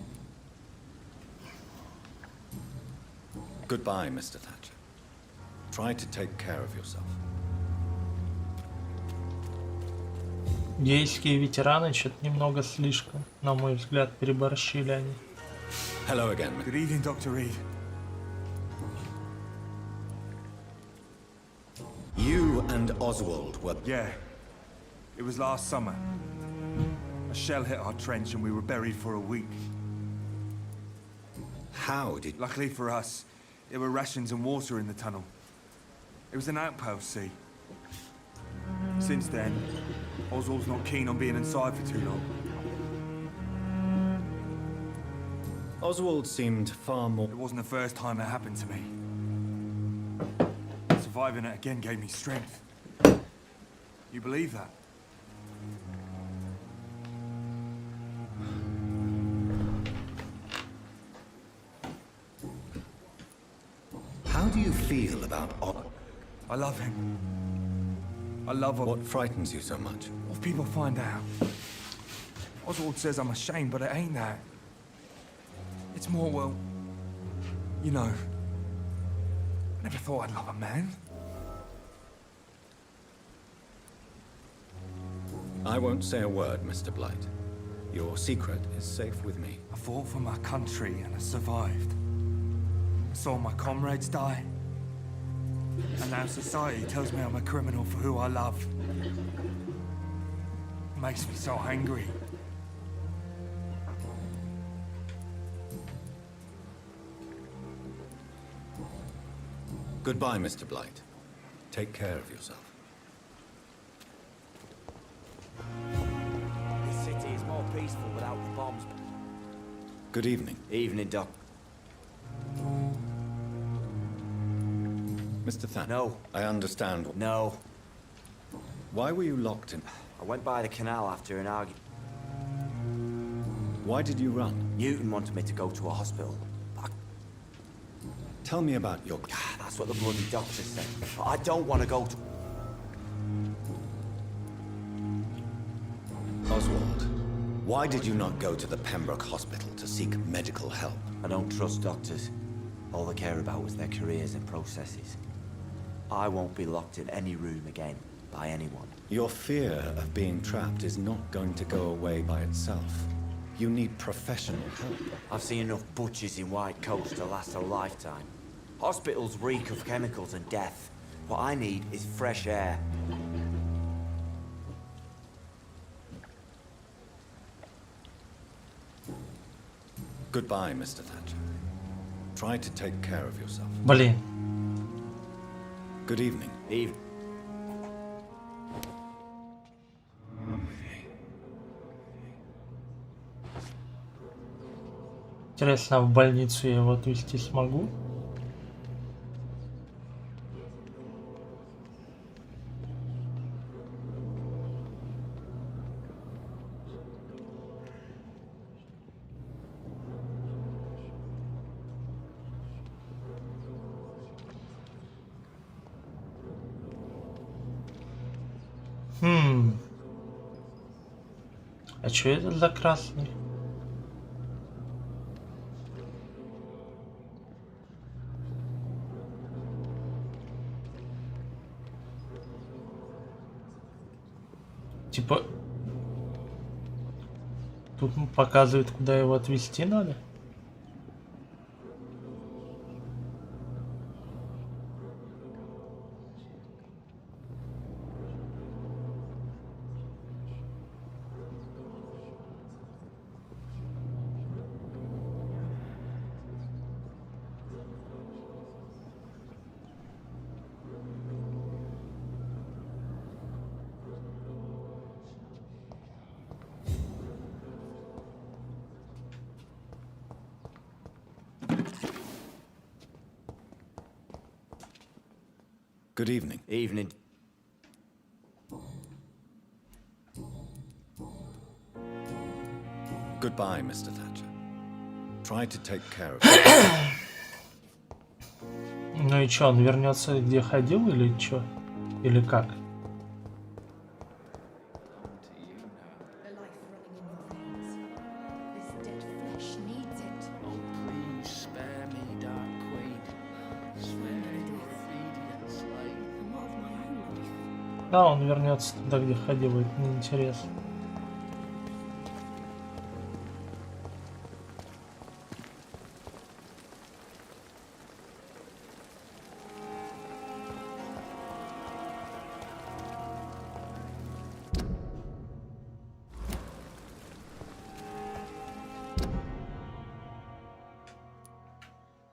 Speaker 18: Goodbye, Mr. Thatcher. Try to take care of yourself.
Speaker 1: Гейские ветераны что-то немного слишком, на мой взгляд, переборщили они.
Speaker 18: Hello again.
Speaker 9: Good evening, Dr. Reed.
Speaker 18: You and Oswald were...
Speaker 9: Yeah. It was last summer. A shell hit our trench and we were buried for a week.
Speaker 18: How did...
Speaker 9: Luckily for us, there were rations and water in the tunnel. It was an outpost, see. Since then, Oswald's not keen on being inside for too long.
Speaker 18: Oswald seemed far more...
Speaker 9: It wasn't the first time it happened to me. Surviving it again gave me strength. You believe that?
Speaker 18: How do you feel about...
Speaker 9: I love him. I love him.
Speaker 18: What frightens you so much?
Speaker 9: What if people find out? Oswald says I'm ashamed, but it ain't that. It's more, well... You know... I never thought I'd love a man.
Speaker 18: I won't say a word, Mr. Blight. Your secret is safe with me.
Speaker 9: I fought for my country and I survived. I saw my comrades die. And now society tells me I'm a criminal for who I love. It makes me so angry.
Speaker 18: Goodbye, Mr. Blight. Take care of yourself.
Speaker 19: This city is more peaceful without the bombs.
Speaker 18: Good evening.
Speaker 19: Evening, Doc.
Speaker 18: Mr. Thatcher.
Speaker 19: No.
Speaker 18: I understand.
Speaker 19: No.
Speaker 18: Why were you locked in?
Speaker 19: I went by the canal after an argument.
Speaker 18: Why did you run?
Speaker 19: Newton wanted me to go to a hospital.
Speaker 18: Tell me about your...
Speaker 19: That's what the bloody doctor said. But I don't want to go to...
Speaker 18: Oswald, why did you not go to the Pembroke Hospital to seek medical help?
Speaker 19: I don't trust doctors. All they care about is their careers and processes. I won't be locked in any room again by anyone.
Speaker 18: Your fear of being trapped is not going to go away by itself. You need professional help.
Speaker 19: I've seen enough butchers in white coats to last a lifetime. Hospitals reek of chemicals and death. What I need is fresh air.
Speaker 18: Goodbye, Mr. Thatcher. Try to take care of yourself.
Speaker 1: Блин.
Speaker 18: Good evening.
Speaker 19: Evening.
Speaker 1: Интересно, а в больницу я его отвезти смогу? А что это за красный? Типа тут показывает, куда его отвезти надо.
Speaker 18: Good evening.
Speaker 19: Evening.
Speaker 18: Goodbye, Mr. Thatcher. Try to take care of yourself.
Speaker 1: Ну и чё, он вернется, где ходил, или чё? Или как? Да, он вернется туда, где ходил, это неинтересно.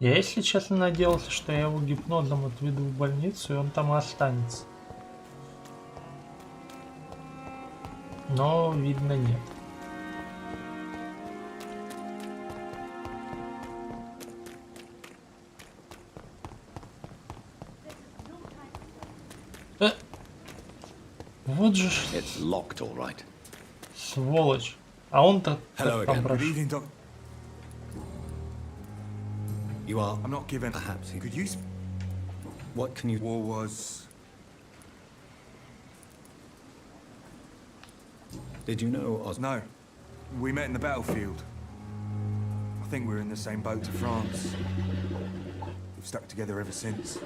Speaker 1: Я, если честно, надеялся, что я его гипнозом отведу в больницу, и он там и останется. Но, видно, нет. Вот же ж...
Speaker 3: It's locked, all right.
Speaker 1: Сволочь. А он-то
Speaker 3: Hello
Speaker 1: как там
Speaker 3: again.
Speaker 1: прошел?
Speaker 9: Good evening, Doc.
Speaker 3: You are...
Speaker 9: I'm not giving...
Speaker 3: Perhaps he...
Speaker 9: Could you...
Speaker 3: What can you...
Speaker 9: War was...
Speaker 3: Did you know
Speaker 9: No. We met in the battlefield. I think we're in the same boat to France. We've stuck together ever since.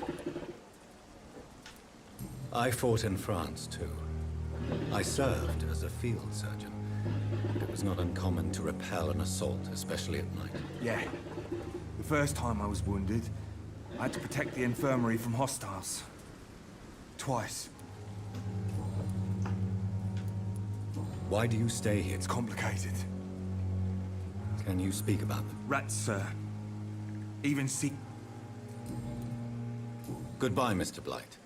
Speaker 3: I fought in France, too. I served as a field surgeon. It was not uncommon to repel an assault, especially at night.
Speaker 9: Yeah. The first time I was wounded, I had to protect the infirmary from hostiles. Twice.
Speaker 3: Why do you stay here?
Speaker 9: It's complicated.
Speaker 3: Can you speak about them?
Speaker 9: Rats, sir. Even see...
Speaker 3: Goodbye, Mr. Blight.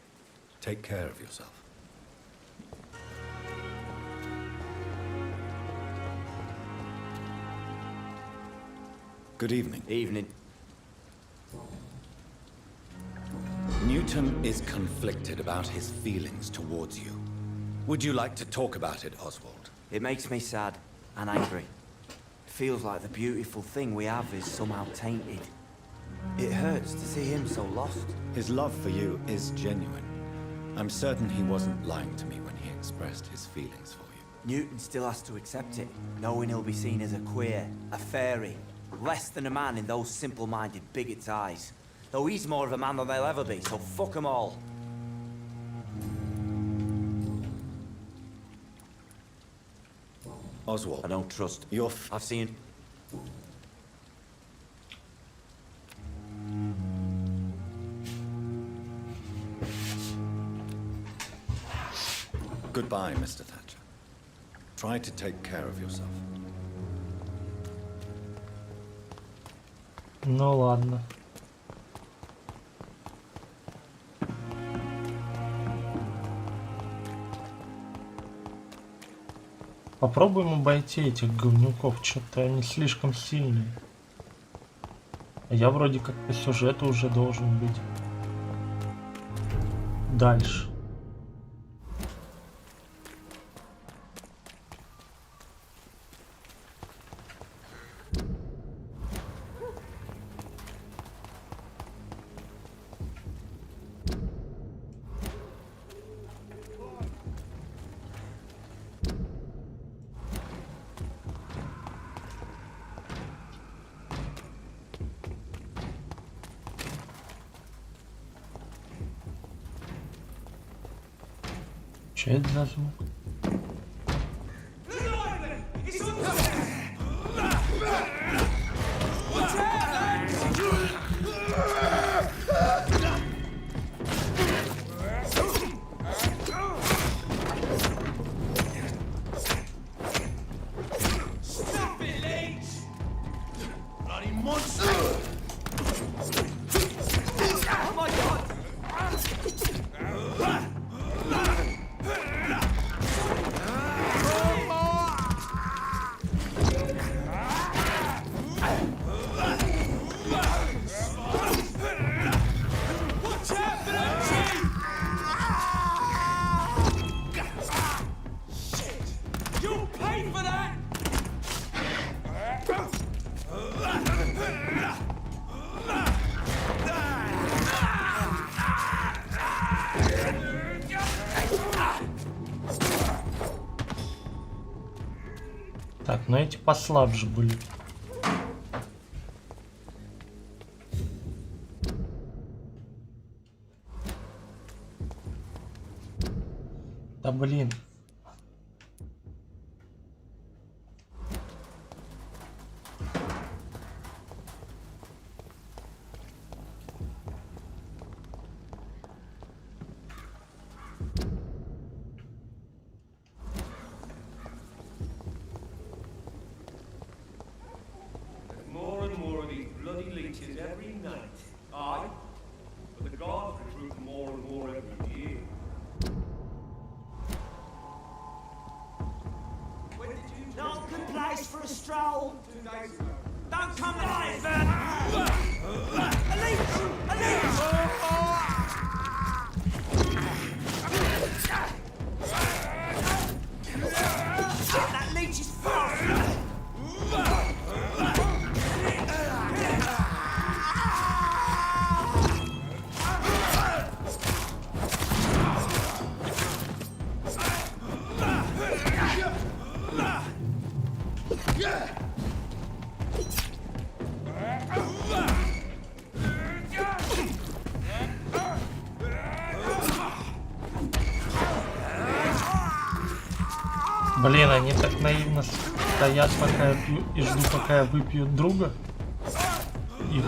Speaker 3: Take care of yourself. Good evening.
Speaker 19: Evening.
Speaker 3: Newton is conflicted about his feelings towards you. Would you like to talk about it, Oswald?
Speaker 19: It makes me sad and angry. It feels like the beautiful thing we have is somehow tainted. It hurts to see him so lost.
Speaker 3: His love for you is genuine. I'm certain he wasn't lying to me when he expressed his feelings for you.
Speaker 19: Newton still has to accept it, knowing he'll be seen as a queer, a fairy, less than a man in those simple-minded bigots' eyes. Though he's more of a man than they'll ever be, so fuck them all.
Speaker 3: Oswald.
Speaker 19: I don't trust. I've seen...
Speaker 3: Goodbye, Mr. Thatcher. Try to take care of yourself.
Speaker 1: Ну ладно. Попробуем обойти этих говнюков, что-то они слишком сильные. А я вроде как по сюжету уже должен быть дальше. Что это за звук? Так, но эти послабже были. Да блин.
Speaker 15: More and more of these bloody leeches every night. Aye, but the guards recruit more and more every year.
Speaker 4: place for a stroll. Don't come alive! A leech! A leech! Shit, that leech is fast!
Speaker 1: Блин, они так наивно стоят, пока я пью, и жду, пока я выпью друга. И...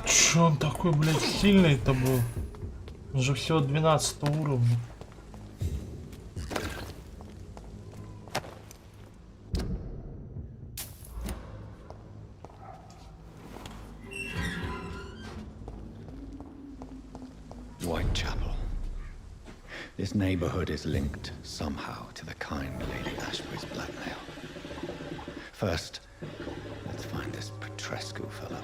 Speaker 1: Чё он такой, блядь, сильный-то был? Он же всего 12 уровня.
Speaker 3: Whitechapel. This neighborhood is linked somehow to the kind Lady Ashbury's blackmail. First, let's find this Petrescu fellow.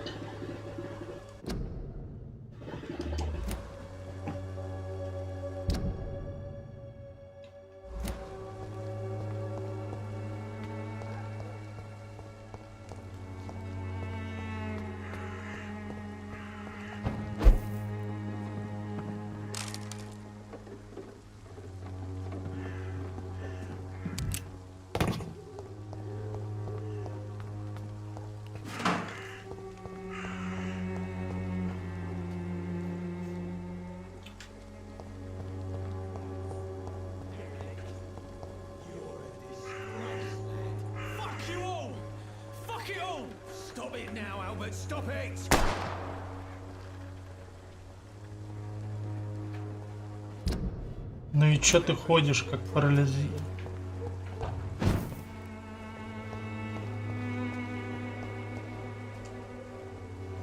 Speaker 10: Stop it now, Albert! Stop it!
Speaker 1: Ну и чё ты ходишь, как парализованный?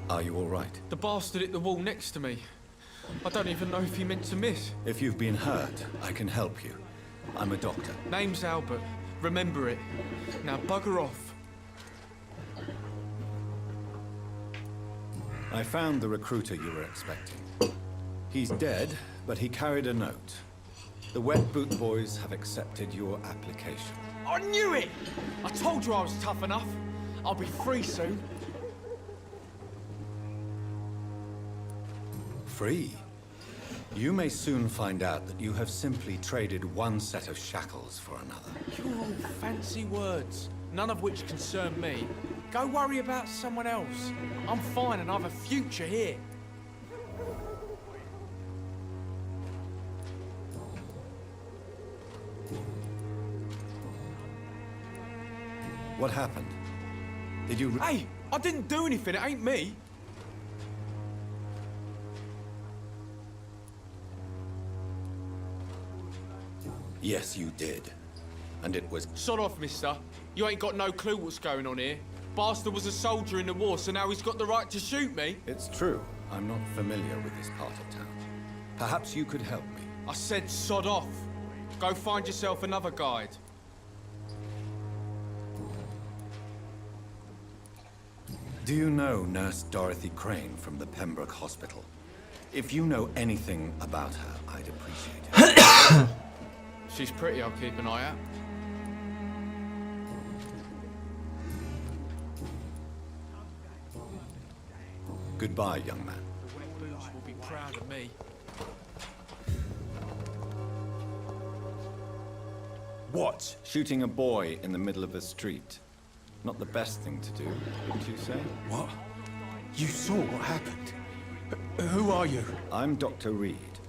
Speaker 18: Are you all right?
Speaker 12: The bastard hit the wall next to me. I don't even know if he meant to miss.
Speaker 18: If you've been hurt, I can help you. I'm a doctor.
Speaker 12: Name's Albert. Remember it. Now bugger off.
Speaker 18: I found the recruiter you were expecting. He's dead, but he carried a note. The Wet Boot Boys have accepted your application.
Speaker 12: I knew it! I told you I was tough enough. I'll be free soon.
Speaker 18: Free? You may soon find out that you have simply traded one set of shackles for another.
Speaker 12: You're all fancy words, none of which concern me. Go worry about someone else. I'm fine and I have a future here.
Speaker 18: What happened? Did you...
Speaker 12: Hey, I didn't do anything, it ain't me.
Speaker 18: Yes, you did. And it was...
Speaker 12: Sod off, mister. You ain't got no clue what's going on here. Bastard was a soldier in the war, so now he's got the right to shoot me.
Speaker 18: It's true. I'm not familiar with this part of town. Perhaps you could help me.
Speaker 9: I said sod off. Go find yourself another guide.
Speaker 18: Do you know Nurse Dorothy Crane from the Pembroke Hospital? If you know anything about her, I'd appreciate it.
Speaker 12: She's pretty, I'll keep an eye out.
Speaker 18: Goodbye, young man.
Speaker 9: The wet boots will be proud of me.
Speaker 18: What? Shooting a boy in the middle of the street. Not the best thing to do, wouldn't you say?
Speaker 9: What? You saw what happened? Who are you?
Speaker 18: I'm Dr. Reed,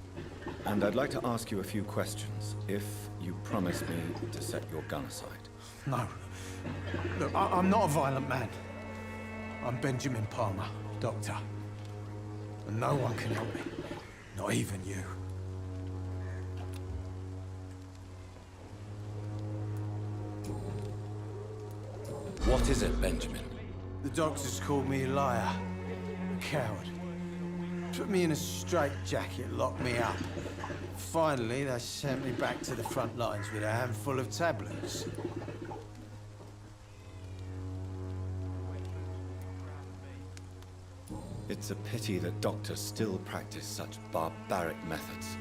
Speaker 18: and I'd like to ask you a few questions, if you promise me to set your gun aside.
Speaker 16: No. Look, I'm not a violent man. I'm Benjamin Palmer, doctor. And no one can help me. Not even you.
Speaker 18: What is it, Benjamin?
Speaker 16: The doctors called me a liar. A coward. Put me in a straitjacket, locked me up. Finally, they sent me back to the front lines with a handful of tablets.
Speaker 18: It's a pity that doctors still practice such barbaric methods.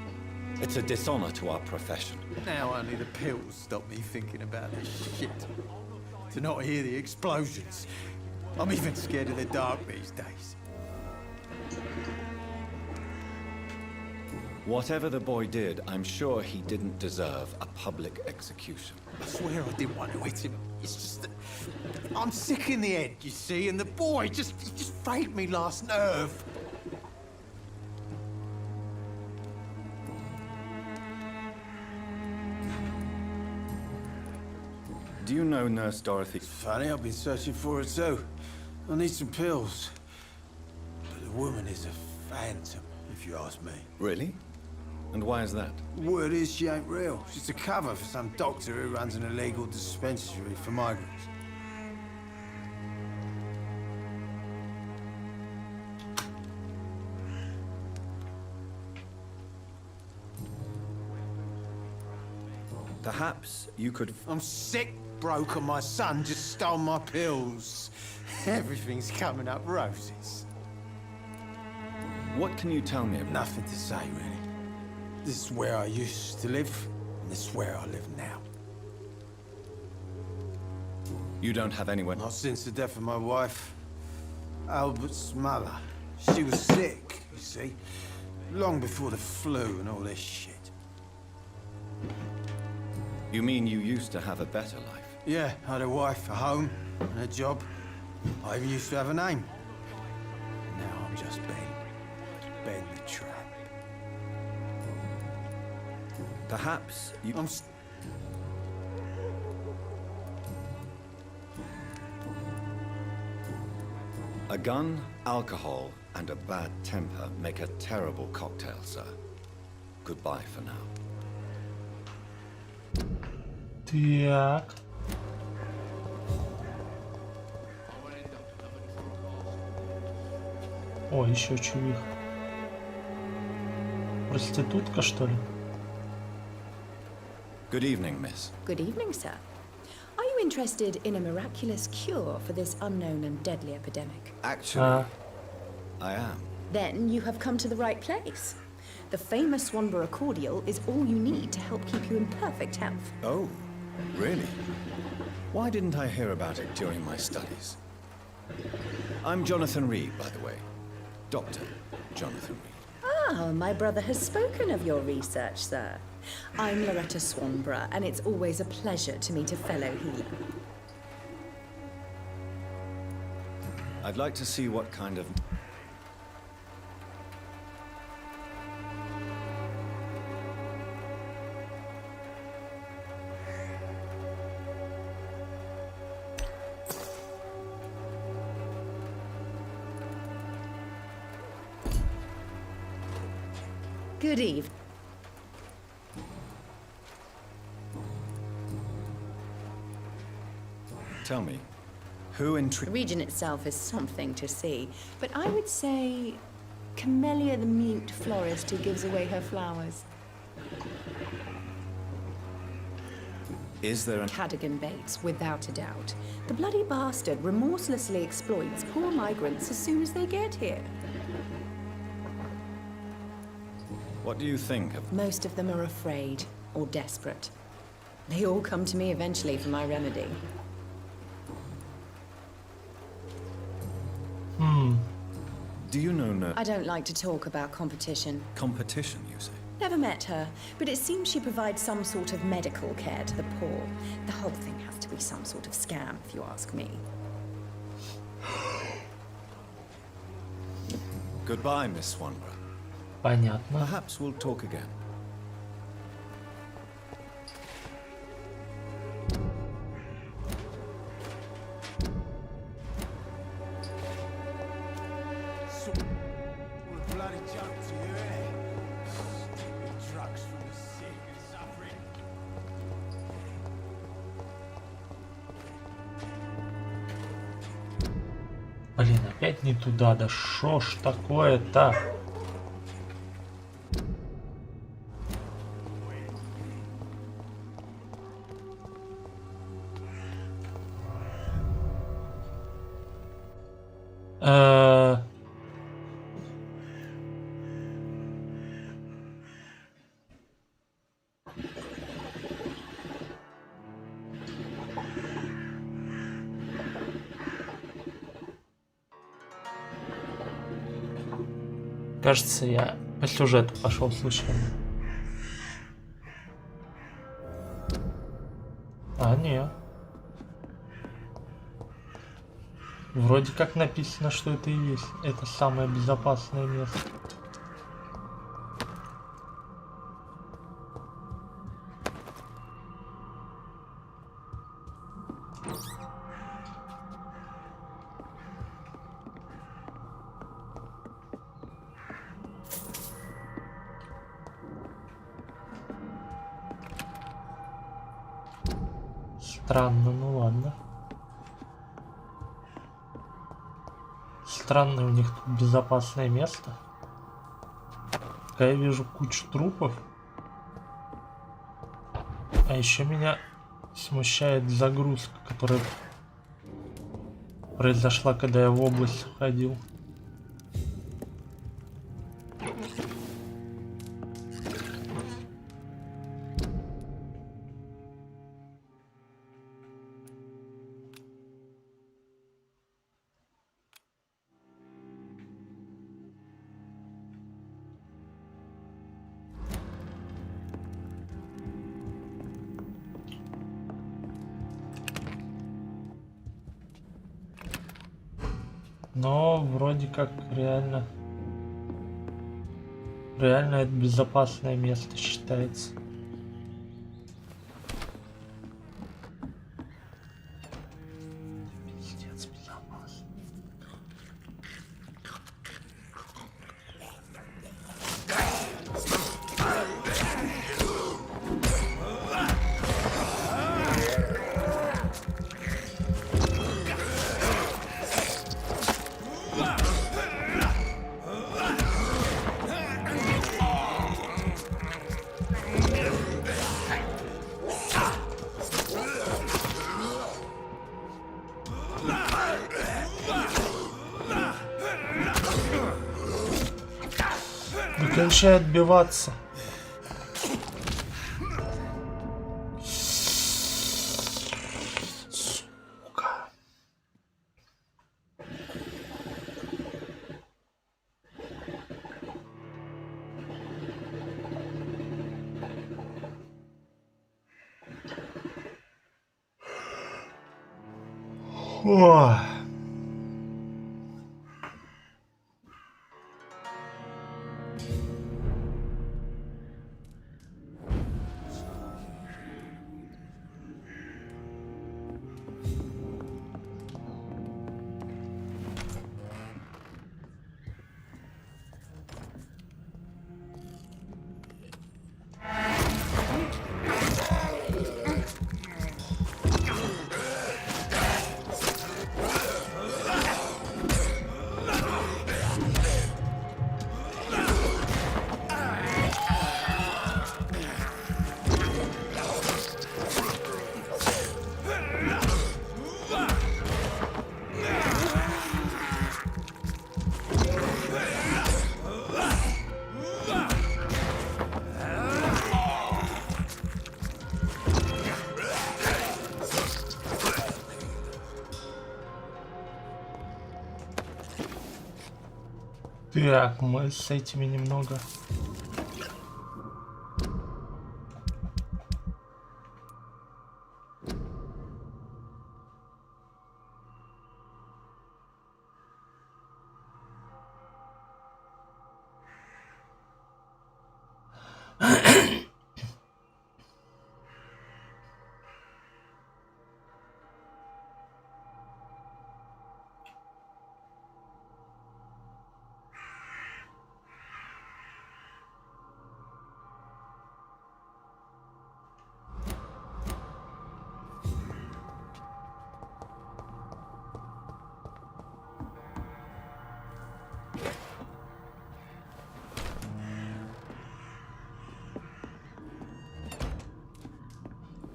Speaker 18: It's a dishonor to our profession.
Speaker 16: Now only the pills stop me thinking about this shit. To not hear the explosions. I'm even scared of the dark these days.
Speaker 18: Whatever the boy did, I'm sure he didn't deserve a public execution.
Speaker 16: I swear I didn't want to hit him. It's just that I'm sick in the head, you see, and the boy just frayed me last nerve.
Speaker 18: Do you know Nurse Dorothy?
Speaker 16: It's funny, I've been searching for her too. I need some pills. But the woman is a phantom, if you ask me.
Speaker 18: Really? And why is that?
Speaker 16: Word is she ain't real. She's a cover for some doctor who runs an illegal dispensary for migrants.
Speaker 18: Perhaps you could...
Speaker 16: I'm sick, broke, and my son just stole my pills. Everything's coming up roses.
Speaker 18: What can you tell me about?
Speaker 16: Nothing to say, really. This is where I used to live, and this is where I live now.
Speaker 18: You don't have anyone...
Speaker 16: Not since the death of my wife, Albert's mother. She was sick, you see. Long before the flu and all this shit.
Speaker 18: You mean you used to have a better life?
Speaker 16: Yeah, I had a wife, a home, and a job. I even used to have a name. Now I'm just Ben. Ben the Tramp.
Speaker 18: Perhaps you... A gun, alcohol, and a bad temper make a terrible cocktail, sir. Goodbye for now.
Speaker 1: Так. О, еще чувих. Проститутка, что ли?
Speaker 18: Good evening, miss.
Speaker 5: Good evening, sir. Are you interested in a miraculous cure for this unknown and deadly epidemic?
Speaker 18: Actually, I am.
Speaker 5: Then you have come to the right place. The famous Swanborough cordial is all you need to help keep you in perfect health.
Speaker 18: Oh, really? Why didn't I hear about it during my studies? I'm Jonathan Reed, by the way. Dr. Jonathan Reed.
Speaker 5: Ah, my brother has spoken of your research, sir. I'm Loretta Swanborough, and it's always a pleasure to meet a fellow healer.
Speaker 18: I'd like to see what kind of...
Speaker 5: Good evening.
Speaker 18: Tell me, who
Speaker 5: The region itself is something to see, but I would say Camellia the mute florist who gives away her flowers.
Speaker 18: Is there an...
Speaker 5: Cadogan Bates, without a doubt. The bloody bastard remorselessly exploits poor migrants as soon as they get here.
Speaker 18: What do you think of...
Speaker 5: Most of them are afraid or desperate. They all come to me eventually for my remedy.
Speaker 18: Do you know no...
Speaker 5: I don't like to talk about competition.
Speaker 18: Competition, you say?
Speaker 5: Never met her, but it seems she provides some sort of medical care to the poor. The whole thing has to be some sort of scam, if you ask me.
Speaker 18: Goodbye, Miss Swanborough.
Speaker 1: Понятно.
Speaker 18: Perhaps we'll talk again.
Speaker 1: Блин, опять не туда, да шо ж такое-то? Кажется, я по сюжету пошел случайно. А, нет. Вроде как написано, что это и есть. Это самое безопасное место. Странно, ну ладно. Странное у них тут безопасное место. Я вижу кучу трупов. А еще меня смущает загрузка, которая произошла, когда я в область ходил. Но вроде как реально это безопасное место считается. Пиздец безопасно. Прекращай отбиваться. Сука. Ох. Так, мы с этими немного...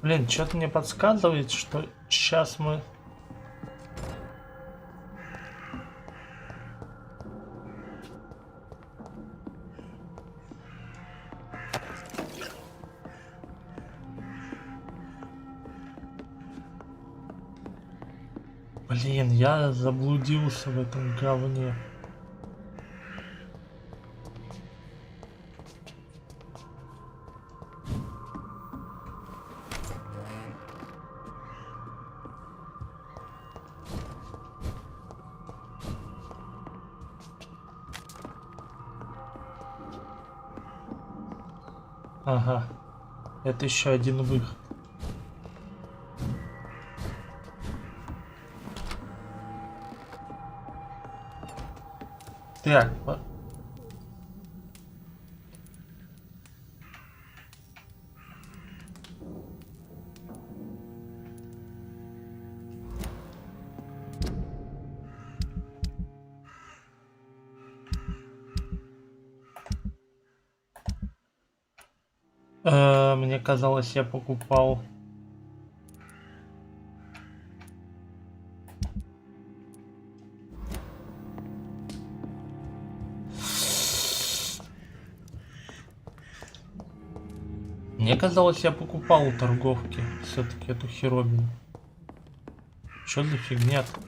Speaker 1: Блин, что-то мне подсказывает, что сейчас мы... Блин, я заблудился в этом говне. Ага, это еще один выход. Так, мне казалось, я покупал... Мне казалось, я покупал у торговки все-таки эту херобину. Что за фигня-то?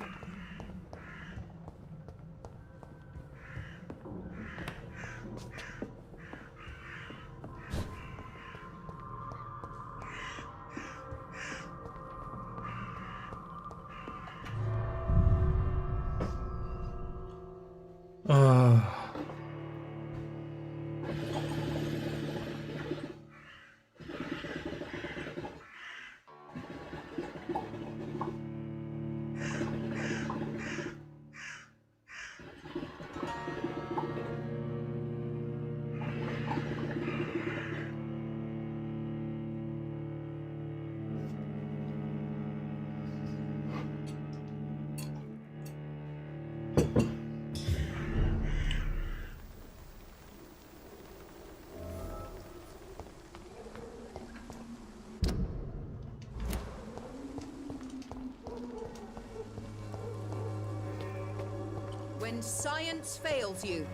Speaker 17: When science fails you.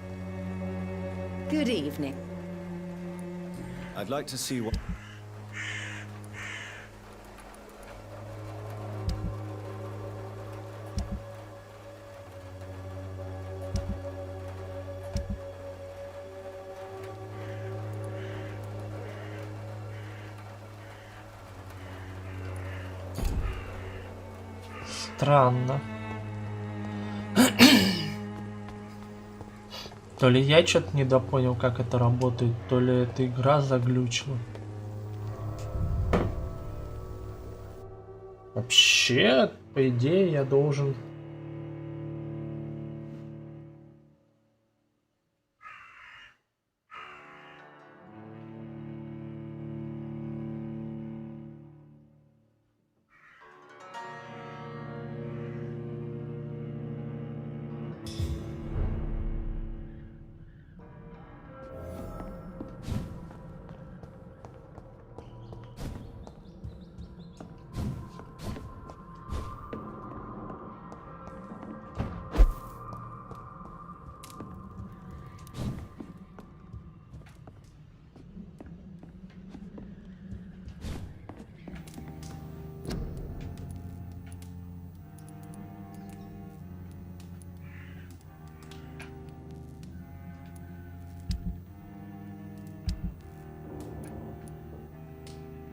Speaker 5: Good evening.
Speaker 18: I'd like to see what...
Speaker 1: Странно. То ли я что-то недопонял, как это работает, то ли эта игра заглючила. Вообще, по идее, я должен...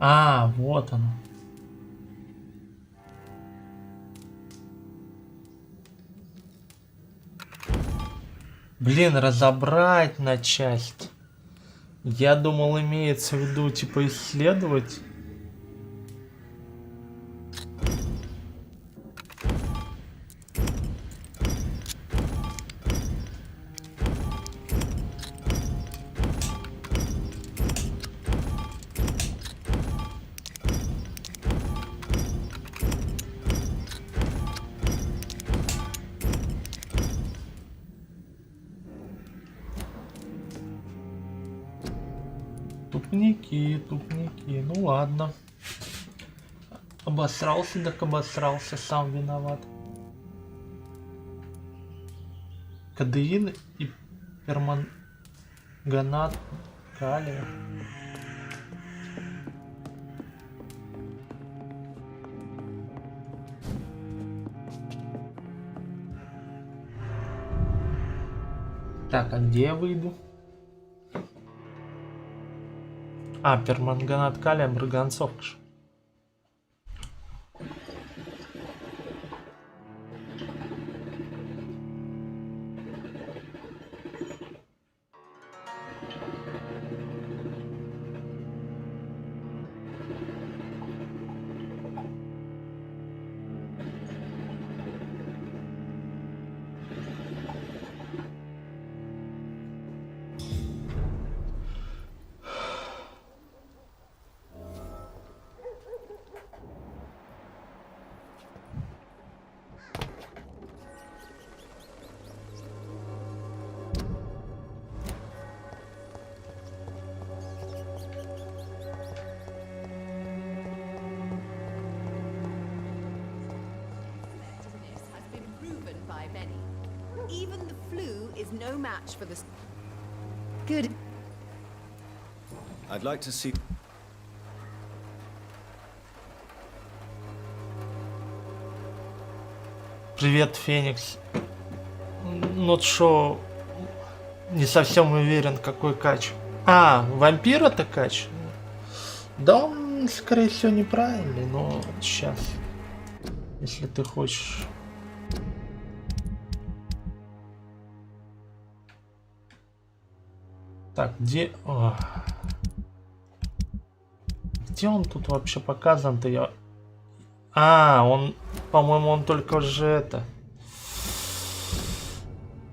Speaker 1: А, вот оно. Блин, разобрать на части. Я думал, имеется в виду, типа, исследовать. Тупники, тупники. Ну ладно. Обосрался, так обосрался, сам виноват. Кадеин и перманганат калия. Так, а где я выйду? А, перманганат калия, марганцовка же.
Speaker 17: Even the flu is no match for the... Good.
Speaker 18: I'd like to see...
Speaker 1: Привет, Феникс. Ну шо, не совсем уверен, какой кач. А, вампира-то кач? Да он, скорее всего, неправильный, но сейчас. Если ты хочешь... Так, где... О. Где он тут вообще показан-то? Я... А, он, по-моему, он только же это...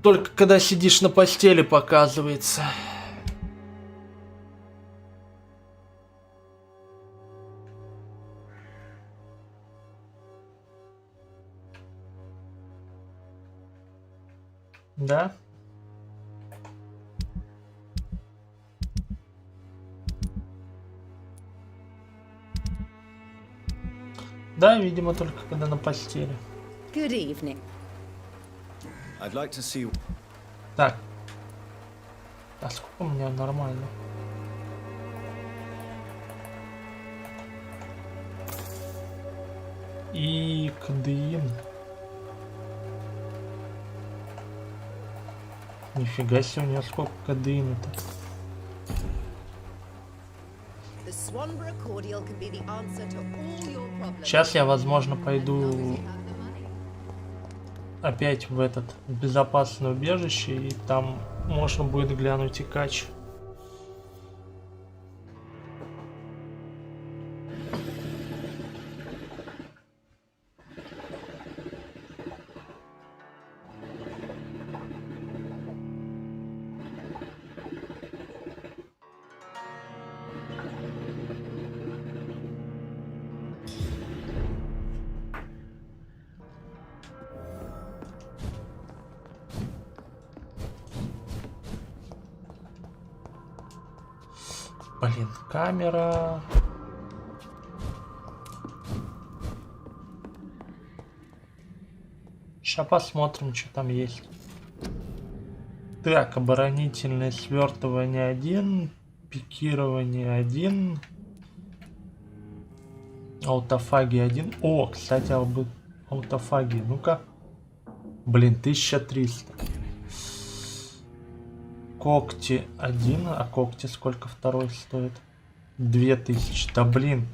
Speaker 1: Только когда сидишь на постели показывается. Да? Да, видимо, только когда на постели.
Speaker 5: Good evening.
Speaker 18: I'd like to see...
Speaker 1: Так. А сколько у меня нормально? И кадеин. Нифига себе, у меня сколько кадеина-то. Сейчас я, возможно, пойду опять в этот безопасное убежище, и там можно будет глянуть и кач. Блин, камера. Сейчас посмотрим, что там есть. Так, оборонительное свертывание 1, пикирование 1, аутофагия 1. О, кстати, об аутофагии. Ну-ка. Блин, 1300. Когти 1, а когти сколько второй стоит? 2000. Да блин.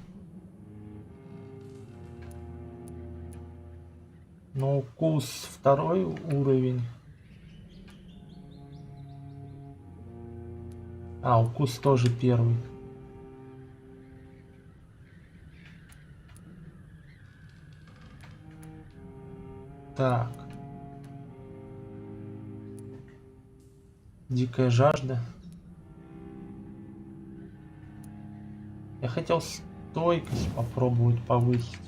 Speaker 1: Ну, укус 2-й уровень. А, укус тоже 1-й. Так. Дикая жажда. Я хотел стойкость попробовать повысить.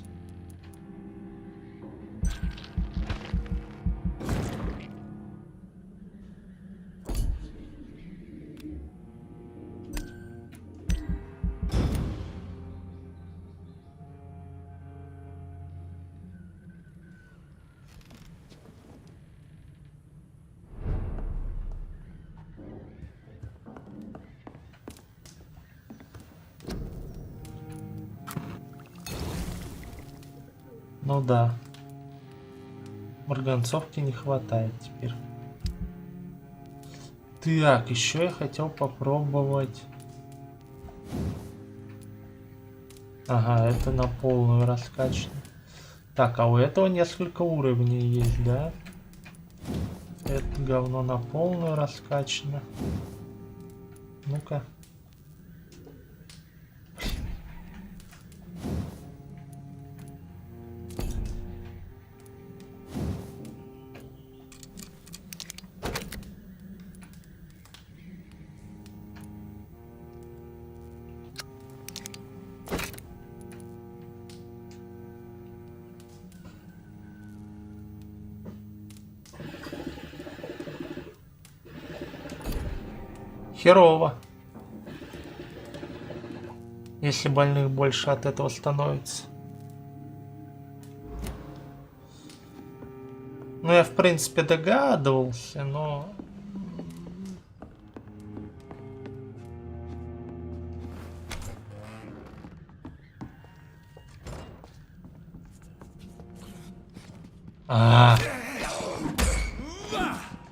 Speaker 1: Ну да. Марганцовки не хватает теперь. Так, еще я хотел попробовать. Ага, это на полную раскачку. Так, а у этого несколько уровней есть, да? Это говно на полную раскачано. Ну-ка. Херово. Если больных больше от этого становится. Ну, я в принципе догадывался, но...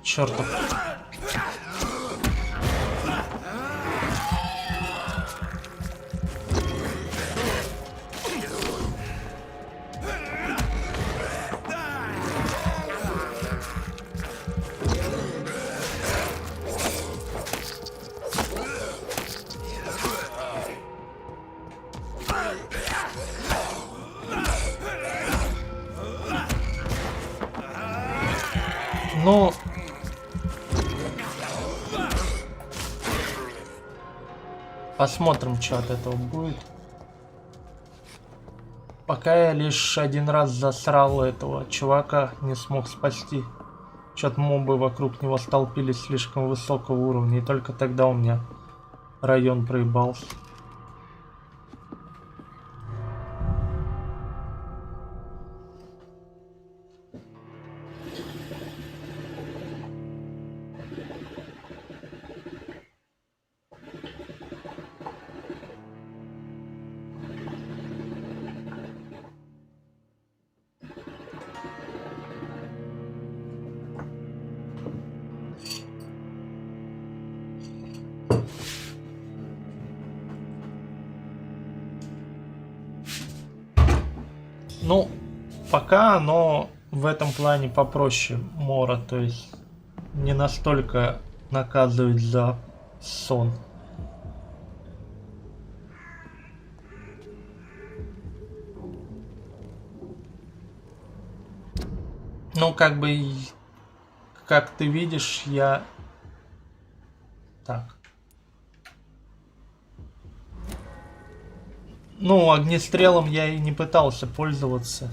Speaker 1: Чёртов. Ну... Посмотрим, что от этого будет. Пока я лишь один раз засрал этого чувака, не смог спасти. Чё-то мобы вокруг него столпились слишком высокого уровня, и только тогда у меня район проебался. Ну, пока оно в этом плане попроще Мора, то есть не настолько наказывает за сон. Ну, как бы, как ты видишь, я... Так. Ну, огнестрелом я и не пытался пользоваться.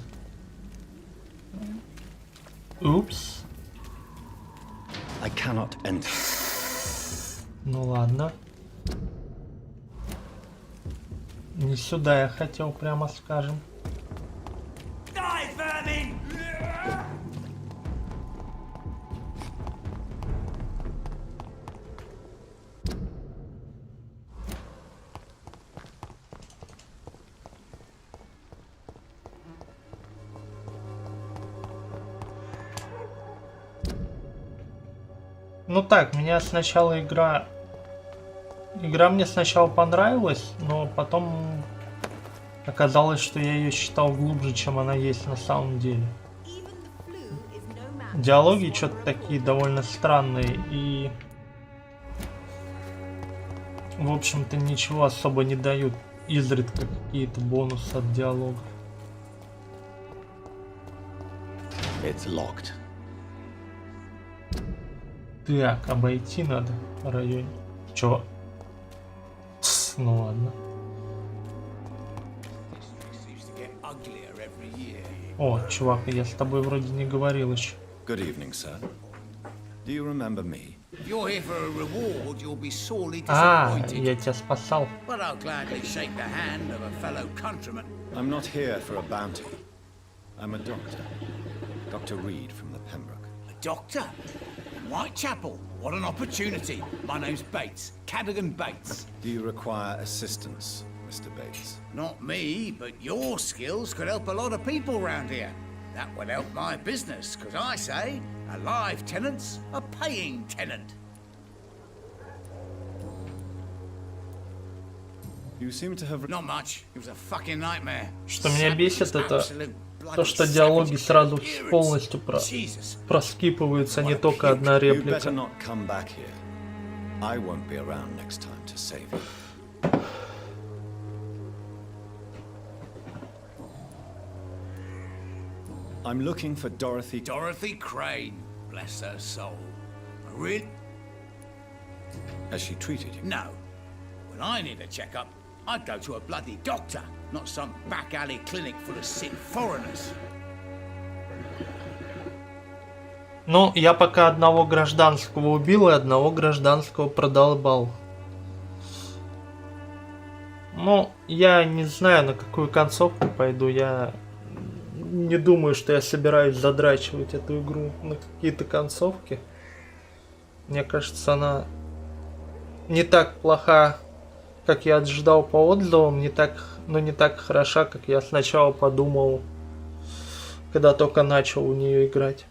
Speaker 1: Упс.
Speaker 18: I cannot enter.
Speaker 1: Ну ладно. Не сюда я хотел, прямо скажем.
Speaker 4: Die, vermin!
Speaker 1: Ну так, меня сначала игра Игра мне сначала понравилась, но потом оказалось, что я ее считал глубже, чем она есть на самом деле. Диалоги что-то такие довольно странные и, в общем-то, ничего особо не дают. Изредка какие-то бонусы от диалогов.
Speaker 3: It's locked.
Speaker 1: Так, обойти надо в районе. Чё? Ну ладно. О, чувак, я с тобой вроде не говорил еще.
Speaker 18: Good evening, sir. Do you remember me?
Speaker 10: If you're here for a reward, you'll be sorely
Speaker 1: А,
Speaker 10: disappointed.
Speaker 1: я тебя спасал.
Speaker 10: But I'll gladly shake the hand of a fellow countryman.
Speaker 18: I'm not here for a bounty. I'm a doctor. Dr. Reed from the Pembroke.
Speaker 10: A doctor? In Whitechapel? What an opportunity. My name's Bates. Cadogan Bates.
Speaker 18: Do you require assistance, Mr. Bates?
Speaker 10: Not me, but your skills could help a lot of people round here. That would help my business, because I say a live tenant's a paying tenant.
Speaker 18: You seem to have...
Speaker 10: Not much. It was a fucking nightmare.
Speaker 1: Что меня бесит, это то, что диалоги сразу полностью проскипываются, не только одна реплика.
Speaker 18: I'm looking for Dorothy.
Speaker 10: Dorothy Crane, bless her soul. Really?
Speaker 18: Has she treated you?
Speaker 10: No. When I need a checkup, I'd go to a bloody doctor, not some back alley clinic full of sick foreigners.
Speaker 1: Ну, я пока одного гражданского убил и одного гражданского продолбал. Ну, я не знаю, на какую концовку пойду. Я не думаю, что я собираюсь задрачивать эту игру на какие-то концовки. Мне кажется, она не так плоха, как я ожидал по отзывам, не так хороша, как я сначала подумал, когда только начал в нее играть.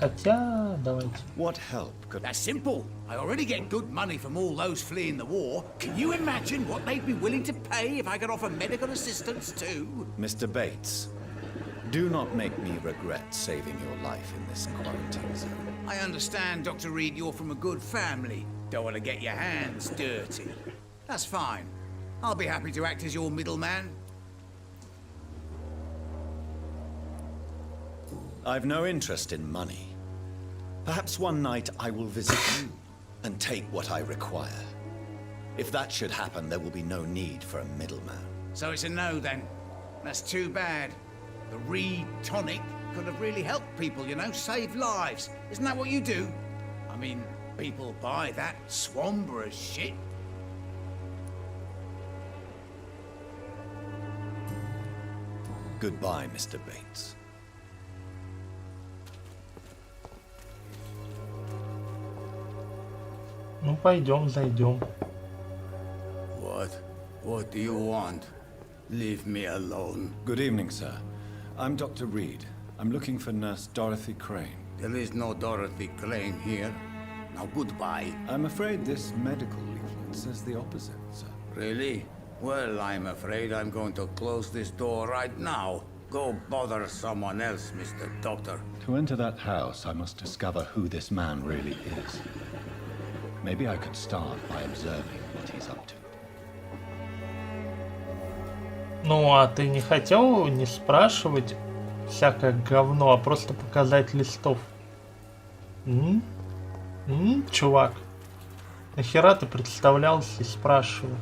Speaker 1: Хотя, давайте.
Speaker 18: What help could...
Speaker 10: That's simple. I already get good money from all those fleeing the war. Can you imagine what they'd be willing to pay if I could offer medical assistance too?
Speaker 18: Mr. Bates, do not make me regret saving your life in this quarantine zone.
Speaker 10: I understand, Dr. Reed, you're from a good family. Don't want to get your hands dirty. That's fine. I'll be happy to act as your middleman.
Speaker 18: I've no interest in money. Perhaps one night I will visit you and take what I require. If that should happen, there will be no need for a middleman.
Speaker 10: So it's a no then. That's too bad. The Reed tonic could have really helped people, you know, save lives. Isn't that what you do? I mean, people buy that Swanborough shit.
Speaker 18: Goodbye, Mr. Bates.
Speaker 1: Ну, пойдем, зайдем.
Speaker 10: What do you want? Leave me alone.
Speaker 18: Good evening, sir. I'm Dr. Reed. I'm looking for Nurse Dorothy Crane.
Speaker 10: There is no Dorothy Crane here. Now, goodbye.
Speaker 18: I'm afraid this medical leaflet says the opposite, sir.
Speaker 10: Really? Well, I'm afraid I'm going to close this door right now. Go bother someone else, Mr. Doctor.
Speaker 18: To enter that house, I must discover who this man really is. Maybe I could start by observing what he's up to.
Speaker 1: Ну, а ты не хотел не спрашивать всякое говно, а просто показать листов? Чувак, нахера ты представлялся и спрашивал?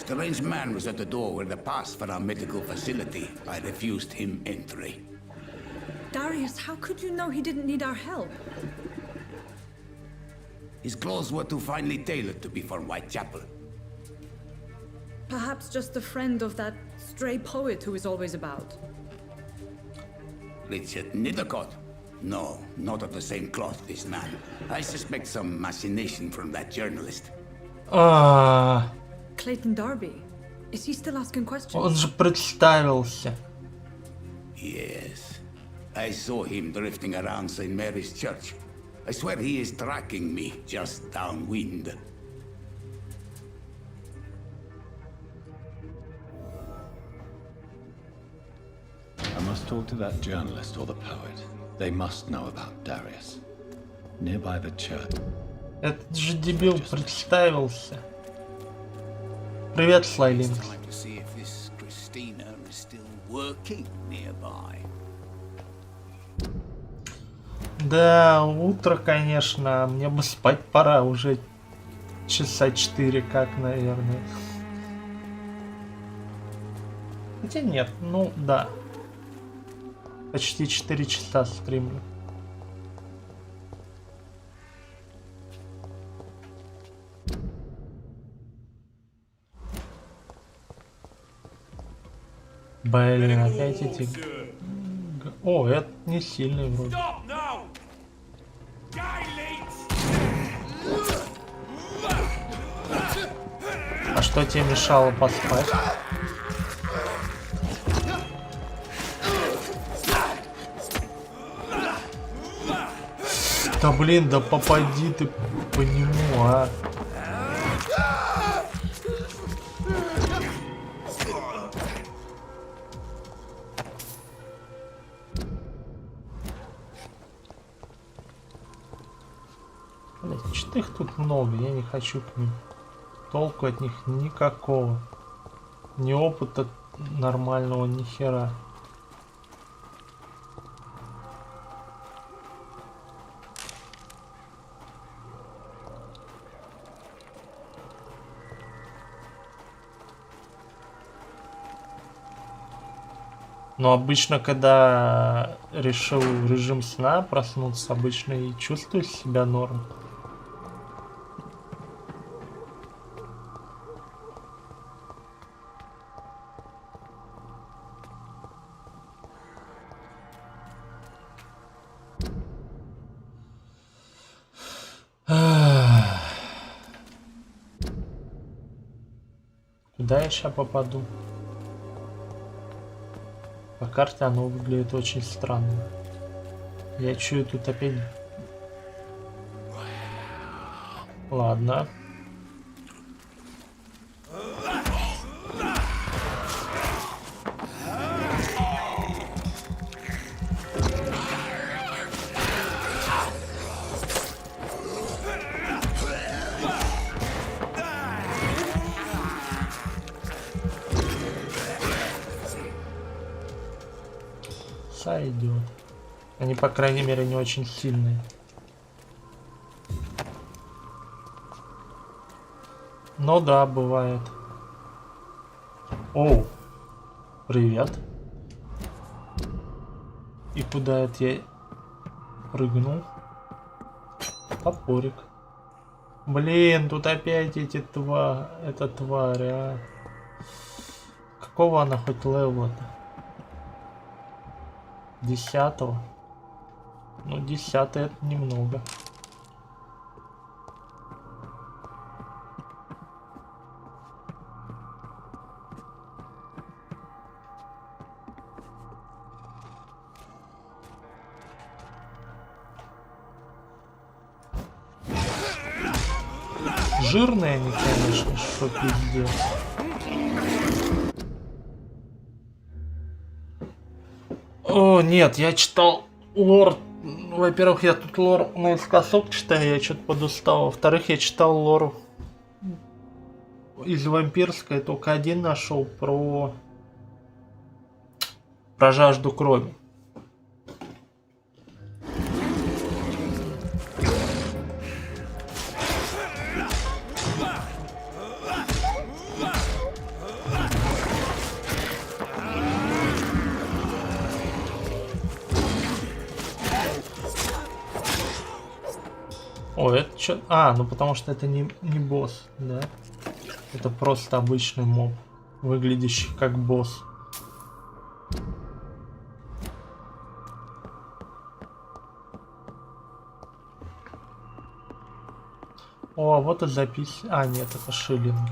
Speaker 10: Strange man was at the door with a pass for our medical facility. I refused him entry.
Speaker 21: Darius, how could you know he didn't need our help?
Speaker 10: His clothes were too finely tailored to be for Whitechapel.
Speaker 21: Perhaps just a friend of that stray poet who is always about.
Speaker 10: Richard Nithercott? No, not of the same cloth, this man. I suspect some machination from that journalist.
Speaker 21: Clayton Darby. Is he still asking questions?
Speaker 1: Он же представился.
Speaker 10: Yes. I saw him drifting around St. Mary's Church. I swear he is tracking me just downwind.
Speaker 18: I must talk to that journalist or the poet. They must know about Darius. Nearby the church.
Speaker 1: Этот же дебил представился. Привет, Слайлинг.
Speaker 10: Time to see if this Christina is still working nearby.
Speaker 1: Да, утро, конечно. Мне бы спать пора уже часа 4, как, наверное. Хотя нет, ну да. Почти 4 часа стримлю. Блин, опять эти... О, это не сильный вроде. А что тебе мешало поспать? Да блин, да попади ты по нему, а. Блять, что их тут много, я не хочу к ним. Толку от них никакого. Ни опыта нормального, ни хера. Но обычно, когда решил режим сна проснуться, обычно и чувствую себя норм. Куда я сейчас попаду? По карте оно выглядит очень странно. Я чую тут опять... Ладно. Сойдет. Они, по крайней мере, не очень сильные. Ну да, бывает. Оу. Привет. И куда это я прыгнул? Топорик. Блин, тут опять эти эта тварь, а. Какого она хоть левела-то? 10-го. Ну, 10-й это немного. Жирные они, конечно, что пиздец. О, нет, я читал лор. Во-первых, я тут лор наискосок читаю, я что-то подустал. Во-вторых, я читал лор из вампирской, только один нашел про жажду крови. Чё? А, ну потому что это не босс, да? Это просто обычный моб, выглядящий как босс. О, а вот и запись. А, нет, это шиллинги.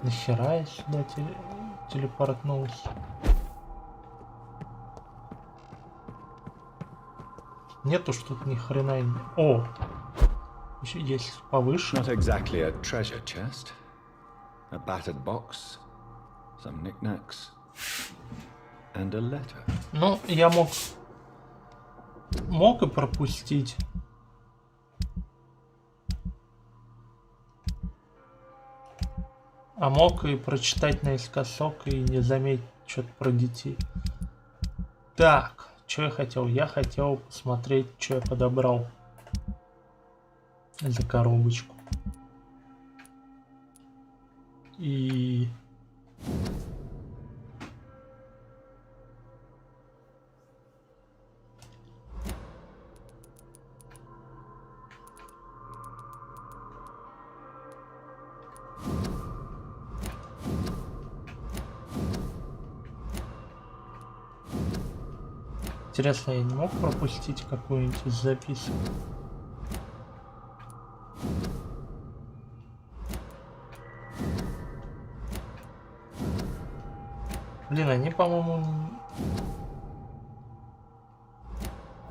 Speaker 1: Нахера я сюда телепортнулся? Нету что-то ни хрена. О! Еще есть повыше.
Speaker 18: Not exactly a treasure chest. A battered box, some knickknacks, and a letter.
Speaker 1: Ну, я мог и пропустить. А мог и прочитать наискосок и не заметить что-то про детей. Так, что я хотел? Я хотел посмотреть, что я подобрал за коробочку. И... Интересно, я не мог пропустить какую-нибудь из записок? Блин, они, по-моему...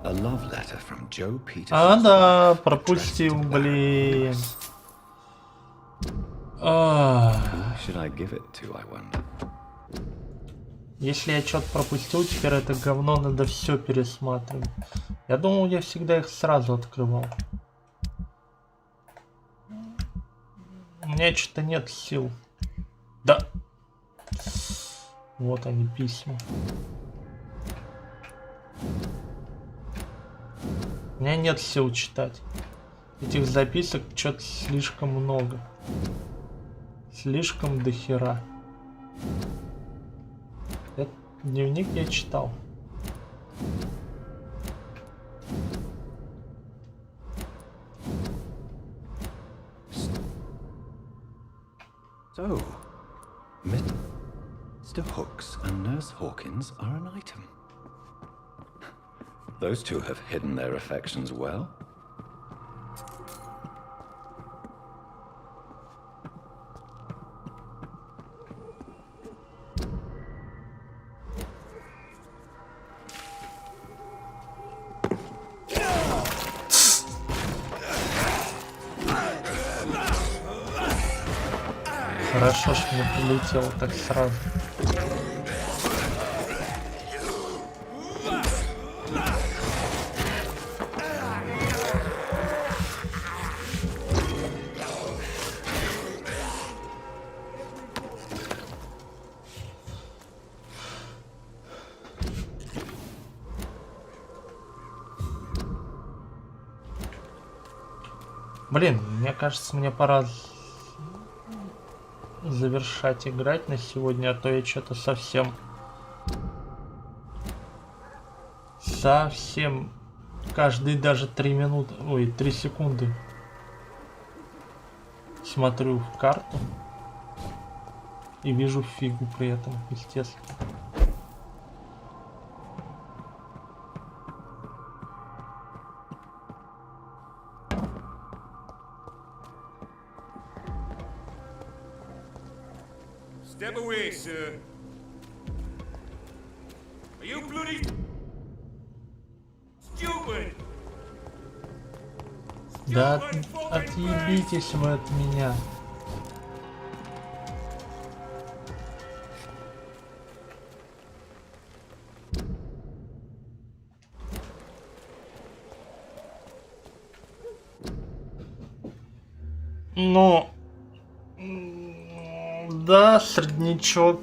Speaker 18: A love letter from Joe Peterson.
Speaker 1: А, да, пропустил, блин.
Speaker 18: Who should I give it to, I wonder?
Speaker 1: Если я что-то пропустил, теперь это говно надо все пересматривать. Я думал, я всегда их сразу открывал. У меня что-то нет сил. Да. Вот они, письма. У меня нет сил читать. Этих записок что-то слишком много. Слишком дохера. Этот дневник я читал.
Speaker 18: So, Mr. Hooks and Nurse Hawkins are an item. Those two have hidden their affections well.
Speaker 1: Хорошо, что не прилетело так сразу. Блин, мне кажется, мне пора завершать играть на сегодня, а то я что-то совсем каждые даже 3 минуты, ой, 3 секунды смотрю в карту и вижу фигу при этом, естественно.
Speaker 15: Step away, sir. Are you bloody stupid?
Speaker 1: Да отъебитесь вы от меня. Но... Да, среднячок.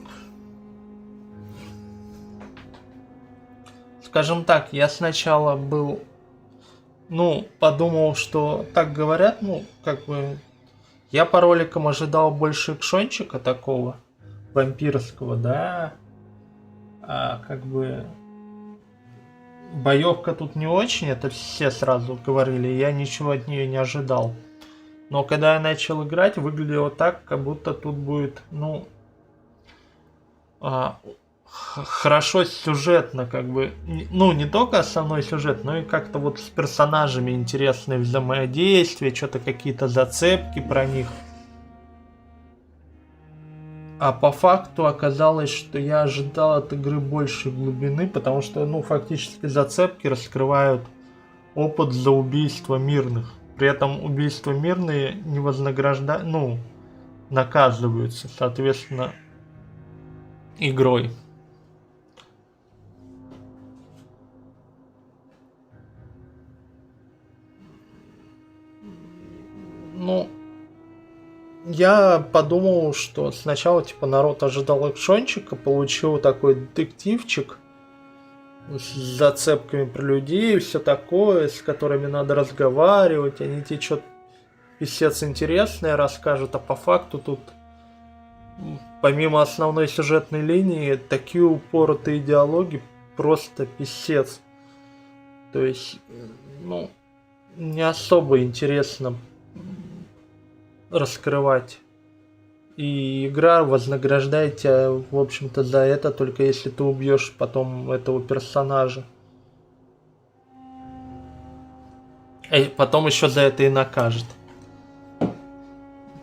Speaker 1: Скажем так, я сначала был... Ну, подумал, что так говорят, ну, как бы... Я по роликам ожидал больше экшончика такого. вампирского, да, как бы боевка тут не очень, это все сразу говорили, я ничего от нее не ожидал. Но когда я начал играть, выглядело так, как будто тут будет, ну, хорошо сюжетно, как бы, ну, не только основной сюжет, но и как-то вот с персонажами интересное взаимодействие, что-то какие-то зацепки про них. А по факту оказалось, что я ожидал от игры большей глубины, потому что, ну, фактически зацепки раскрывают опыт за убийство мирных. При этом убийства мирные не вознаграждают, ну, наказываются, соответственно, игрой. Ну, я подумал, что сначала, типа, народ ожидал экшончика, получил такой детективчик с зацепками про людей, все такое, с которыми надо разговаривать, они тебе что-то писец интересное расскажут, а по факту тут, помимо основной сюжетной линии, такие упоротые диалоги, просто писец. То есть, ну, не особо интересно раскрывать. И игра вознаграждает тебя, в общем-то, за это, только если ты убьешь потом этого персонажа. И потом еще за это и накажет.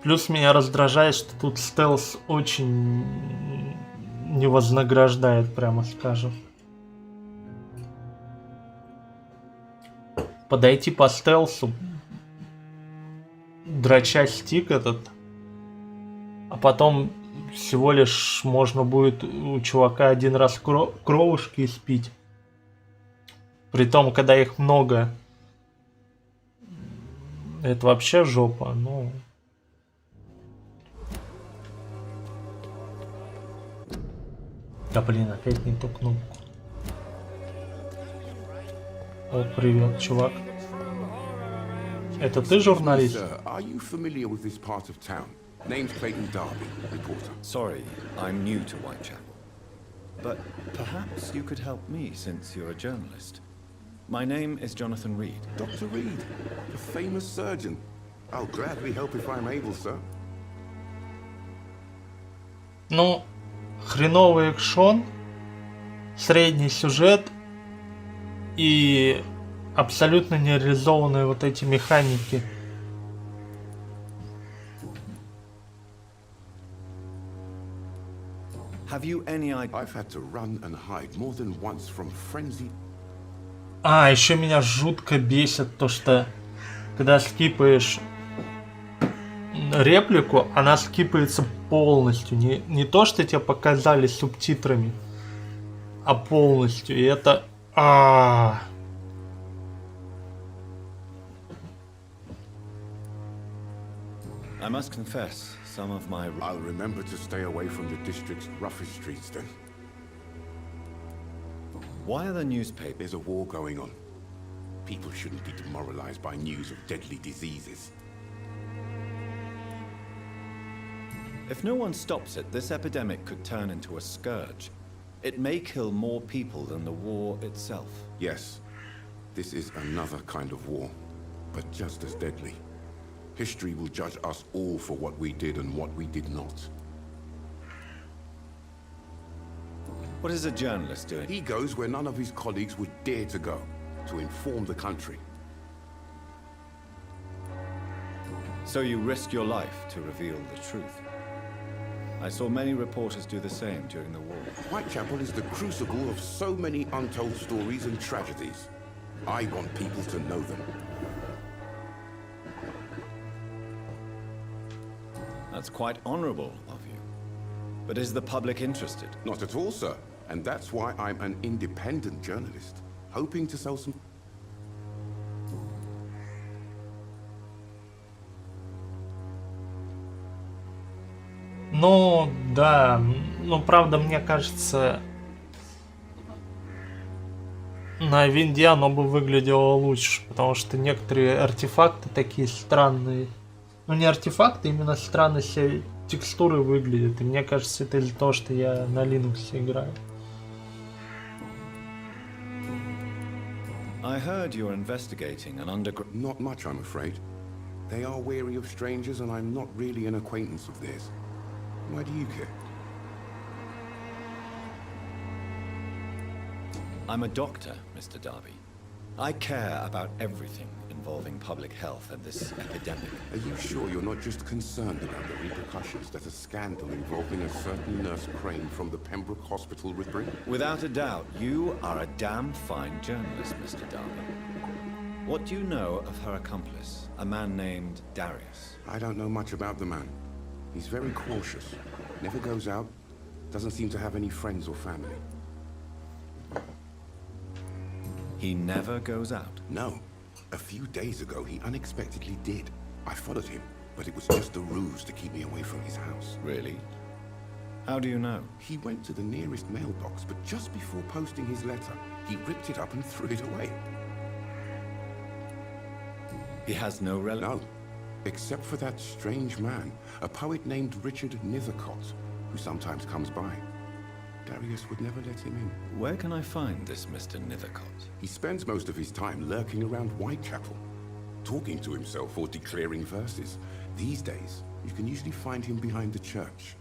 Speaker 1: Плюс меня раздражает, что тут стелс очень не вознаграждает, прямо скажем. Подойти по стелсу, дроча стик этот, а потом всего лишь можно будет у чувака один раз кровушки испить. Притом, когда их много, это вообще жопа, ну... Да блин, опять не ту кнопку. О, привет, чувак. Это ты журналист?
Speaker 18: Sorry, I'm new to Whitechapel. But perhaps you could help me since you're a journalist. My name is Jonathan Reed.
Speaker 8: Dr. Reed, the famous surgeon. I'll gladly help if I'm able, sir.
Speaker 1: Ну, хреновый экшон, средний сюжет и абсолютно нереализованные вот эти механики.
Speaker 8: Have you any idea? I've had to run and hide more than once from frenzy.
Speaker 1: А, еще меня жутко бесит то, что когда скипаешь реплику, она скипается полностью. Не то, что тебе показали субтитрами, а полностью. И это...
Speaker 18: I must confess, some of my...
Speaker 8: I'll remember to stay away from the district's roughest streets then.
Speaker 18: Why are the newspapers...
Speaker 8: There's a war going on. People shouldn't be demoralized by news of deadly diseases.
Speaker 18: If no one stops it, this epidemic could turn into a scourge. It may kill more people than the war itself.
Speaker 8: Yes, this is another kind of war, but just as deadly. History will judge us all for what we did and what we did not.
Speaker 18: What is a journalist doing?
Speaker 8: He goes where none of his colleagues would dare to go, to inform the country.
Speaker 18: So you risk your life to reveal the truth. I saw many reporters do the same during the war.
Speaker 8: Whitechapel is the crucible of so many untold stories and tragedies. I want people to know them.
Speaker 18: That's quite honorable of you. But is the public interested?
Speaker 8: Not at all, sir. And that's why I'm an independent journalist, hoping to sell some...
Speaker 1: Ну, да. Ну, правда, мне кажется, на винде оно бы выглядело лучше, потому что некоторые артефакты такие странные. Ну, не артефакты, именно странно себя текстуры выглядят. И мне кажется, это из-за того, что я на Linux играю.
Speaker 18: I heard you're investigating an underground...
Speaker 8: Not much, I'm afraid. They are wary of strangers, and I'm not really an acquaintance of theirs. Why do you care?
Speaker 18: I'm a doctor, Mr. Darby. I care about everything involving public health and this epidemic.
Speaker 8: Are you sure you're not just concerned about the repercussions that a scandal involving a certain nurse Crane from the Pembroke Hospital would bring?
Speaker 18: Without a doubt, you are a damn fine journalist, Mr. Darby. What do you know of her accomplice, a man named Darius?
Speaker 8: I don't know much about the man. He's very cautious. Never goes out. Doesn't seem to have any friends or family.
Speaker 18: He never goes out?
Speaker 8: No. A few days ago, he unexpectedly did. I followed him, but it was just a ruse to keep me away from his house.
Speaker 18: Really? How do you know?
Speaker 8: He went to the nearest mailbox, but just before posting his letter, he ripped it up and threw it away.
Speaker 18: He has no relative?
Speaker 8: No. Except for that strange man, a poet named Richard Nethercott, who sometimes comes by. Darius would never let him in.
Speaker 18: Where can I find this Mr. Nethercott?
Speaker 8: He spends most of his time lurking around Whitechapel, talking to himself or declaring verses. These days, you can usually find him behind the church.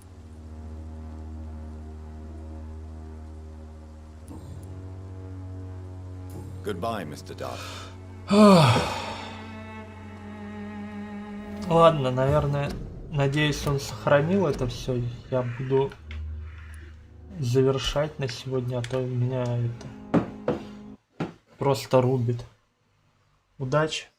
Speaker 18: Goodbye, Mr. Darby.
Speaker 1: Ладно, наверное, надеюсь, он сохранил это все. Я буду завершать на сегодня, а то меня это просто рубит. Удачи!